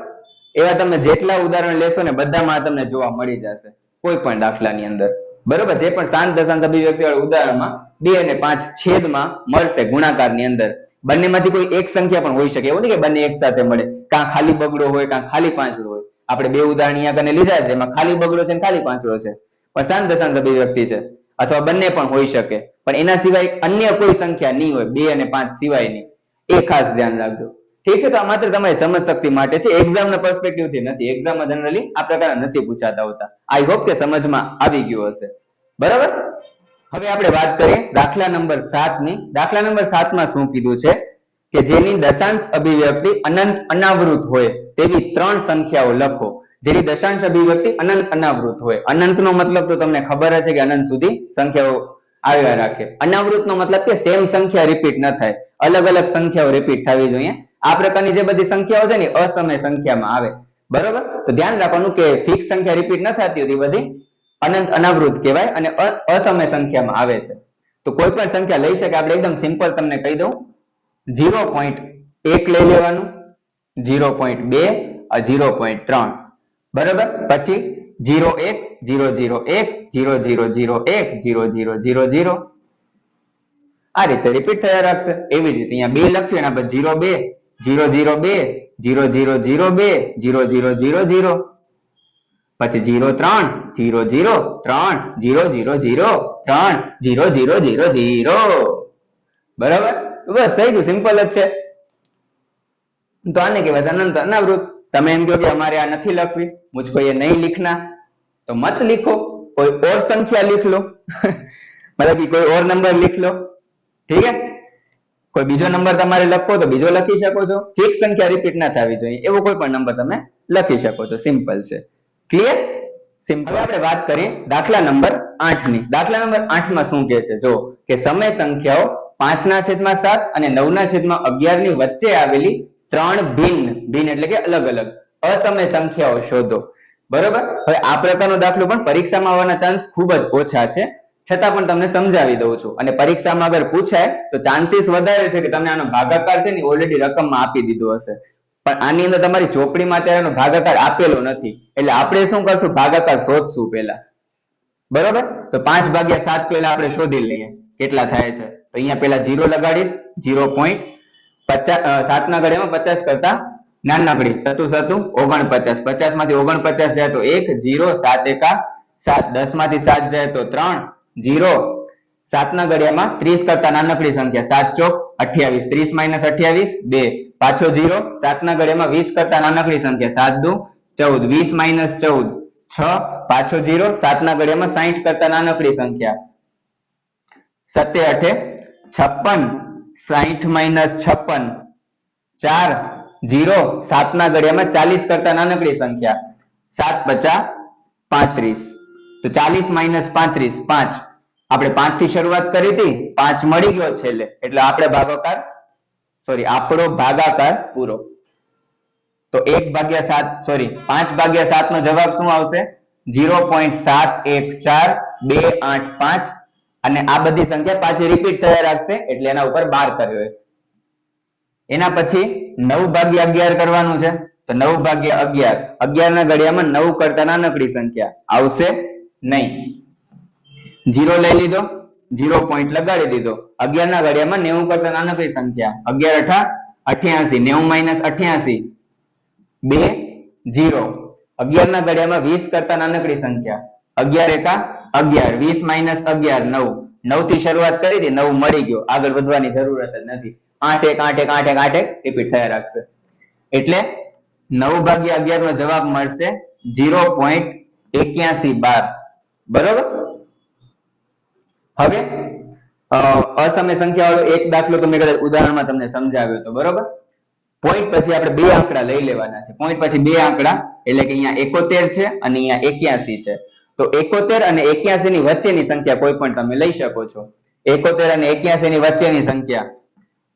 એવા તમે જેટલા ઉદાહરણ લેશો ને બધામાં તમને જોવા મળી જશે કોઈ પણ દાખલાની અંદર બરોબર. જે પણ શાંત દશાંશ અભિવ્યક્તિ વાળા ઉદાહરણમાં 2 અને 5 છેદમાં મળશે ગુણાકારની અંદર. બંનેમાંથી કોઈ એક સંખ્યા પણ હોઈ શકે, એવું નહીં કે બંને એક સાથે મળે, કાં ખાલી બગડો હોય કાં ખાલી પાંચડો હોય. આપણે 2 ઉદાહરણ અહીંયા કને લીધા છે એમાં ખાલી બગડો છે અને ખાલી પાંચડો છે પણ શાંત દશાંશ અભિવ્યક્તિ છે, અથવા બંને પણ હોઈ શકે. પણ એના સિવાય અન્ય કોઈ સંખ્યા નહીં હોય 2 અને 5 સિવાયની, એ ખાસ ધ્યાન રાખજો ઠીક છે. તો આ માત્ર તમારી સમજ શક્તિ માટે છે, એક્ઝામ ના પર્સપેક્ટિવ થી નથી. એક્ઝામમાં જનરલી આ પ્રકારના નથી પૂછાતા હોતા. આઈ હોપ કે સમજમાં આવી ગયું હશે બરાબર. હવે આપણે વાત કરીએ દાખલા નંબર 7 ની. દાખલા નંબર 7 માં શું કીધું છે કે જેની દશાંશ અભિવ્યક્તિ અનંત અનાવૃત હોય તેવી 3 સંખ્યાઓ લખો. જેની દશાંશ અભિવ્યક્તિ અનંત અનાવૃત હોય. અનંત નો મતલબ તો તમને ખબર જ છે કે અનંત સુધી સંખ્યાઓ આવ્યા રાખે. અનાવૃત નો મતલબ કે સેમ સંખ્યા રિપીટ ન થાય, અલગ અલગ સંખ્યાઓ રિપીટ થવી જોઈએ. આ પ્રકારની જે બધી સંખ્યાઓ છે ને અસમય સંખ્યામાં આવે બરોબર. તો ધ્યાન રાખવાનું કે ફિક્સ સંખ્યા રિપીટ ન થતી હતી બધી અનંત અનાવૃત કહેવાય અને અસમય સંખ્યામાં આવે છે. તો કોઈ પણ સંખ્યા લઈ શકે. આપણે એકદમ સિમ્પલ તમને કહી દઉં, 0.1 લઈ લેવાનું, 0.2, 0.3 બરોબર. પછી 0.1, 0.01, 0.001, 0.000 આ રીતે રિપીટ થયા રાખશે. એવી જ રીતે અહીંયા 2 લખ્યું એના પછી 0.2, 0.02, 0.002, 0.000 પછી 0.3, 0.03, 0.003, 0.000 બરાબર. બસ થઈ ગયું, સિમ્પલ જ છે. તો આને કહેવાય અનંત અનાવૃત. તમે એમ કહો કે અમારે આ નથી લખવી, મુझको ये नहीं लिखना, तो मत लिखो, कोई और संख्या लिख लो मतलब कि कोई और नंबर लिख लो, ठीक है. કોઈ બીજો નંબર તમારે લખવો તો બીજો લખી શકો છો. ફિક્સ સંખ્યા રિપીટ ના થવી જોઈએ એવો કોઈ પણ નંબર તમે લખી શકો છો. સિમ્પલ છે, ક્લિયર. સિમ્પલ. આપણે વાત કરીએ દાખલા નંબર 8 ની. દાખલા નંબર 8 માં શું કહે છે જો કે સમય સંખ્યાઓ 5/7 અને 9/11 ની વચ્ચે આવેલી 3 ભિન્ન એટલે કે અલગ અલગ અસમય સંખ્યાઓ શોધો બરોબર. હવે આ પ્રકારનો દાખલો પણ પરીક્ષામાં આવવાના ચાન્સ ખૂબ જ ઓછા છે, છતાં પણ તમને સમજાવી દઉં છું. અને પરીક્ષામાં અગર પૂછાય તો ચાન્સીસ વધારે છે કે તમે આનો ભાગાકાર છે ને ઓલરેડી રકમમાં આપી દીધો હશે, પણ આની અંદર તમારી ચોપડીમાં અત્યારે ભાગાકાર આપેલો નથી. એટલે આપણે શું કરશું, ભાગાકાર શોધશું પહેલા બરોબર. તો 5 ભાગ્યા 7 પહેલા આપણે શોધી લઈએ કેટલા થાય છે. તો અહીંયા પહેલા 0 લગાડીશ, 0.50 7 ના ઘડિયામાં 50 કરતા નાનકડી, સતુ 49, 50 માંથી 49 જાય તો 1, 0, 7 એકા 7, 10 માંથી 7 જાય તો 3, 0, 7 ના ઘડિયામાં 30 કરતા નાનકડી સંખ્યા 7 ચોક 28, 30 minus 28 2, પાછો 0, 7 ના ઘડિયામાં 20 કરતા નાનકડી સંખ્યા 7 દુ 14, 20 minus 14 6, પાછો 0, 7 ના ઘડિયામાં 60 કરતા નાનકડી સંખ્યા 7 8 56, 60 minus 56 4, 0, 7 ના ઘડિયામાં 40 કરતા નાનકડી સંખ્યા 7 50 35, તો 40 minus 35 5, આપણે 5 થી શરૂઆત કરી હતી, 5 મળી ગયો છેલ્લે, એટલે આપણે ભાગાકાર આપણો ભાગાકાર પૂરો. તો 1 ભાગ્યા 7 સોરી 5 ભાગ્યા 7 નો જવાબ શું આવશે? 0.7142885, અને આ બધી સંખ્યા પાછી રિપીટ થયા રાખશે એટલે એના ઉપર 12 કર્યો. એના પછી 9 ભાગ્યા 11 કરવાનું છે. તો 9 ભાગ્યા 11, 11 ના ઘડિયામાં 9 કરતા નાનકડી સંખ્યા આવશે નહીં. 0 લઈ લીધો, 0 point લગાડી દીધો. 11 ના ઘડિયામાં 90 કરતા નાનકડી સંખ્યા 11 8 88, 90 minus 88 2, 0, 11 ના ઘડિયામાં 20 કરતા નાનકડી સંખ્યા 11 એકા 11, 20 minus 11 9, 9 થી શરૂઆત કરી હતી, 9 મળી ગયો, આગળ વધવાની જરૂરત જ નથી. 8 1 8 1 8 1 8 1 રિપીટ થયા રાખશે એટલે 9 ભાગ્યા 11 નો જવાબ મળશે 0.8112. બરોબર. હવે અસમય સંખ્યા વાળો એક દાખલો તમે કદાચ ઉદાહરણમાં તમને સમજાવ્યો હતો. બરોબર. પોઈન્ટ પછી આપણે બે આંકડા લઈ લેવાના છે. પોઈન્ટ પછી બે આંકડા એટલે કે અહીંયા 71 છે અને અહીંયા 81 છે. તો 71 અને 81 ની વચ્ચેની સંખ્યા કોઈ પણ તમે લઈ શકો છો. 71 અને 81 ની વચ્ચેની સંખ્યા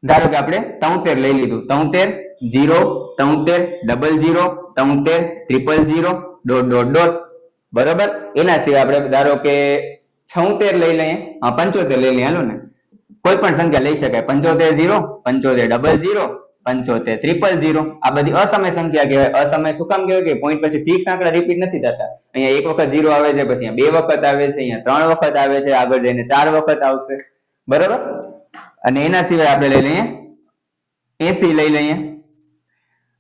ધારો કે આપણે 73 લઈ લીધું. 73 0 73 00 73 000 ... બરોબર. એના સિવાય આપણે ધારો કે 76 લઈ લઈએ, 75 લઈ લઈએ, હાલો ને કોઈ પણ સંખ્યા લઈ શકાય. 75 0 75 00 75 000. આ બધી અસમય સંખ્યા કહેવાય. અસમય શું કામ કહેવાય? કે પોઈન્ટ પછી ફિક્સ આંકડા રિપીટ નથી થતા. અહીંયા એક વખત 0 આવે છે, પછી અહીંયા 2 વખત આવે છે, અહીંયા 3 વખત આવે છે, આગળ જઈને 4 વખત આવશે. બરોબર. અને એના સિવાય આપણે લઈ લઈએ 80 લઈ લઈએ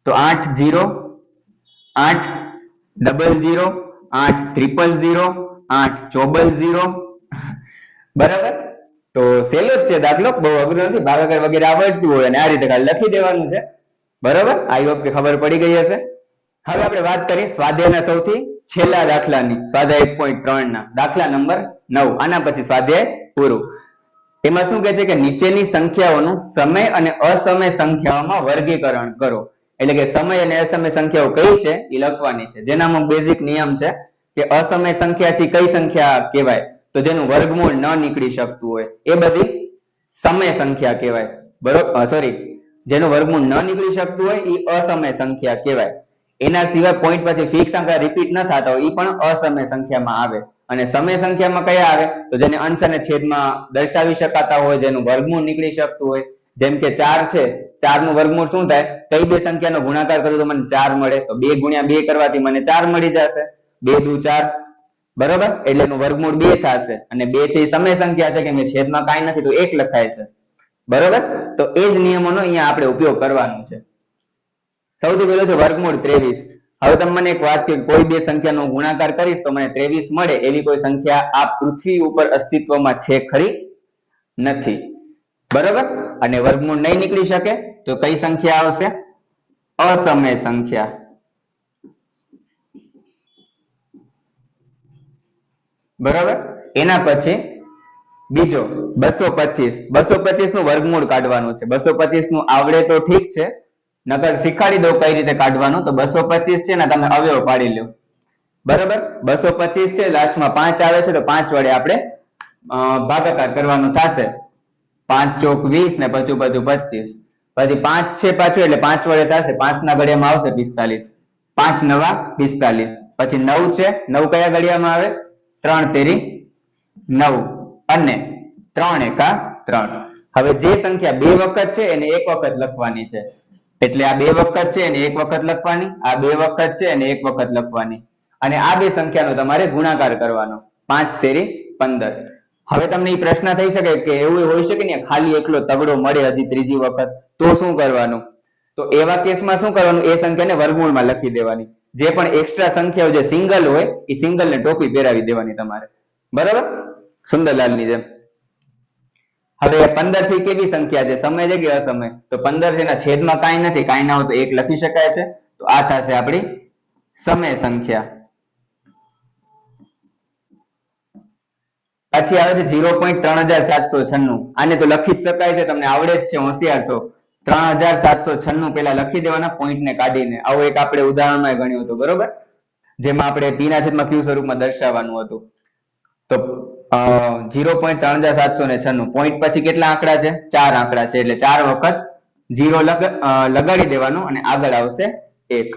તો 8 0 8 00 8 000 8 000. બરાબર. તો સહેલો જ છે દાખલો, બહુ અઘરો નથી. ભાગાકાર વગેરે આવડતું હોય અને આ રીતે ખાલી લખી દેવાનું છે. બરાબર. આઈ હોપ કે ખબર પડી ગઈ હશે. હવે આપણે વાત કરીએ સ્વાધ્યાયના સૌથી છેલ્લા દાખલાની, સ્વાધ્યાય 1.3 ના દાખલા નંબર 9. આના પછી સ્વાધ્યાય પૂરું. એમાં શું કહે છે કે નીચેની સંખ્યાઓનું સમય અને અસમય સંખ્યાઓમાં વર્ગીકરણ કરો. એટલે કે સમય અને અસમય સંખ્યાઓ કઈ છે એ લખવાની છે. જેનામાં બેઝિક નિયમ છે કે અસમય સંખ્યાથી કઈ સંખ્યા કહેવાય? તો જેનું વર્ગમૂળ ન નીકળી શકતું હોય એ બધી સમય સંખ્યા કહેવાય. બરોબર. સોરી, જેનું વર્ગમૂળ ન નીકળી શકતું હોય એ અસમય સંખ્યા કહેવાય. એના સિવાય પોઈન્ટ પછી ફિક્સ આંકડા રિપીટ ન થતા હોય એ પણ અસમય સંખ્યામાં આવે. અને સમય સંખ્યામાં કયા આવે? તો જેને અંશ અને છેદમાં દર્શાવી શકાતા હોય, જેનું વર્ગમૂળ નીકળી શકતું હોય. જેમ કે 4 છે, 4 નું વર્ગમૂળ શું થાય? કઈ બે સંખ્યાનો ગુણાકાર કરું તો મને 4 મળે? તો 2 ગુણ્યા 2 કરવાથી મને 4 મળી જશે. 2 દુ 4. બરોબર. એટલે એનું વર્ગમૂળ 2 થશે. અને 2 છે એ સમય સંખ્યા છે, કેમ કે છેદમાં કાંઈ નથી તો 1 લખાય છે. બરોબર. તો એ જ નિયમોનો અહીંયા આપણે ઉપયોગ કરવાનો છે. સૌથી પહેલું છે વર્ગમૂળ 23. હવે તમે મને એક વાત કે કોઈ બે સંખ્યાનો ગુણાકાર કરીશ તો મને 23 મળે એવી કોઈ સંખ્યા આ પૃથ્વી ઉપર અસ્તિત્વમાં છે ખરી? નથી. બરોબર. અને વર્ગમૂળ નહીં નીકળી શકે તો કઈ સંખ્યા આવશે? અસમય સંખ્યા. બરોબર. એના પછી બીજો 225. 225 નું વર્ગમૂળ કાઢવાનું છે. 225 નું આવડે તો ઠીક છે, નકર શીખવાડી દઉં કઈ રીતે કાઢવાનું. તો 225 છે ને તમે અવયવ પાડી લો. બરોબર. 225 છે, લાસ્ટમાં 5 આવે છે તો 5 વડે આપણે ભાગાકાર કરવાનો થશે. 5 ચોક 20 ને પાછું 25. પછી 5 છે પાછું એટલે 5 વડે થશે. 5 ના ઘડિયામાં આવશે 45. 5 નવા 45. પછી 9 છે, 9 કયા ઘડિયામાં આવે? 3 તેરી 9 અને 3 એકા 3. હવે જે સંખ્યા બે વખત છે એને એક વખત લખવાની છે. એટલે આ બે વખત છે એને એક વખત લખવાની, આ બે વખત છે એને એક વખત લખવાની, અને આ બે સંખ્યાનો તમારે ગુણાકાર કરવાનો. 5 તેરી 15. હવે તમને એ પ્રશ્ન થઈ શકે કે એવું હોઈ શકે ને ખાલી એકલો તગડો મળે હજી ત્રીજી વખત, તો શું કરવાનું? તો એવા કેસમાં શું કરવાનું? એ સંખ્યાને વર્ગમૂળમાં લખી દેવાની. જે પણ એક્સ્ટ્રા સંખ્યાઓ જે સિંગલ હોય એ સિંગલ ને ટોપી પહેરાવી દેવાની તમારે. બરાબર? સુંદરલાલની જેમ. હવે 15 થી કેવી સંખ્યા છે? સમય છે કે અસમય? તો 15 છે એના છેદમાં કાંઈ નથી, કાંઈ ના હોય તો 1 લખી શકાય છે. તો આ થશે આપણી સમય સંખ્યા. પછી આવે છે 0.3796. આને તો લખી જ શકાય છે, તમને આવડે જ છે, હોશિયાર છો. 3796 પેલા લખી દેવાના પોઈન્ટ ને કાઢીને. આવું એક આપણે ઉદાહરણમાં ગણ્યું હતું, બરોબર? જેમાં આપણે p ના છેદમાં q સ્વરૂપમાં દર્શાવવાનું હતું. તો 0.3796 પોઈન્ટ પછી કેટલા આંકડા છે? 4 આંકડા છે, એટલે 4 વખત 0 લગાડી દેવાનું અને આગળ આવશે 1.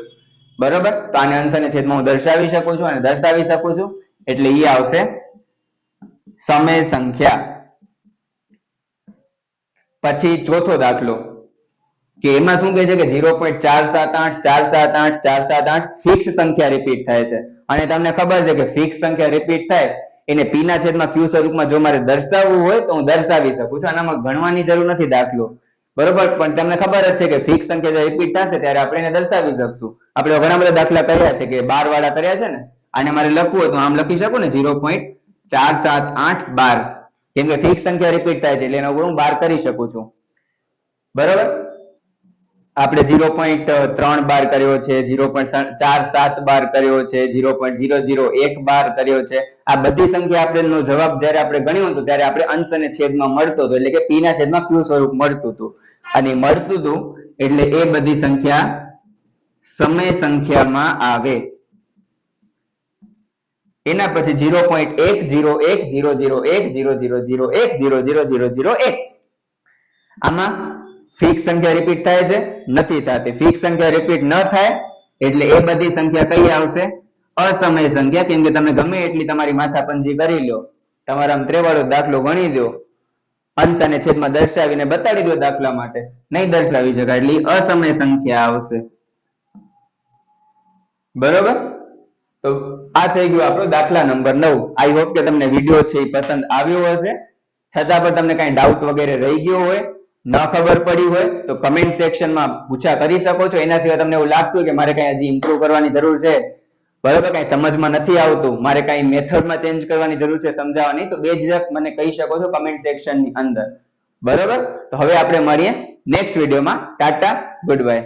બરોબર? તો આને અંશ અને છેદમાં હું દર્શાવી શકું છું અને દર્શાવી શકું છું, એટલે એ આવશે સમય સંખ્યા. પછી ચોથો દાખલો, કે એમાં શું કહે છે કે 0.478 478 478 ફિક્સ સંખ્યા રિપીટ થાય છે. અને તમને ખબર છે કે ફિક્સ સંખ્યા રિપીટ થાય એને p ના છેદમાં q સ્વરૂપમાં જો મારે દર્શાવવું હોય તો હું દર્શાવી શકું છું. આનામાં ગણવાની જરૂર નથી દાખલો, બરોબર? પણ તમને ખબર જ છે કે ફિક્સ સંખ્યા રિપીટ થશે ત્યારે આપણે એને દર્શાવી શકશું. આપણે ઘણા બધા દાખલા કર્યા છે કે 12 વાળા કર્યા છે ને, આને મારે લખવું હોય તો આમ લખી શકું ને 0.478 12, કેમ કે ફિક્સ સંખ્યા રિપીટ થાય છે એટલે એનો હું 12 કરી શકું છું. બરોબર? આપણે 0.3 કર્યો છે, 0.47 કર્યો છે, 0.001 કર્યો છે. આ બધી સંખ્યા આપણેનો જવાબ જ્યારે આપણે ગણ્યો હતો ત્યારે આપણે અંશ અને છેદમાં મળતો હતો, એટલે કે p ના છેદમાં q સ્વરૂપ મળતું હતું. અને મળતું હતું એટલે એ બધી સંખ્યા સમય સંખ્યામાં આવે. એના પછી 0.101001001000100001 આમાં ફિક્સ સંખ્યા રિપીટ થાય છે? નથી થતી. ફિક્સ સંખ્યા રિપીટ ન થાય એટલે એ બધી સંખ્યા કઈ આવશે? અસમય સંખ્યા. કેમ કે તમે ગમે એટલી તમારી માથાપંજી કરી લો, તમારા આમ ત્રેવાળો દાખલો ગણી દો, અંશ અને છેદમાં દર્શાવીને બતાડી દો દાખલા માટે, નહીં દર્શાવી શકાય, એટલે અસમય સંખ્યા આવશે. બરોબર? તો આ થઈ ગયો આપણો દાખલા નંબર 9. આઈ હોપ કે તમને વિડીયો છે એ પસંદ આવ્યો હશે. છતાં પણ તમને કઈ ડાઉટ વગેરે રહી ગયો હોય, ન ખબર પડી હોય તો કમેન્ટ સેક્શનમાં પૂછા કરી શકો છો. એના સિવાય તમને એવું લાગતું હોય કે મારે કઈ હજી ઇમ્પ્રુવ કરવાની જરૂર છે, બરોબર, કઈ સમજમાં નથી આવતું, મારે કઈ મેથડમાં ચેન્જ કરવાની જરૂર છે સમજાવવાની, તો બેઝિક મને કહી શકો છો કમેન્ટ સેક્શનની અંદર. બરોબર? તો હવે આપણે મળીએ નેક્સ્ટ વિડીયોમાં. Tata, good bye.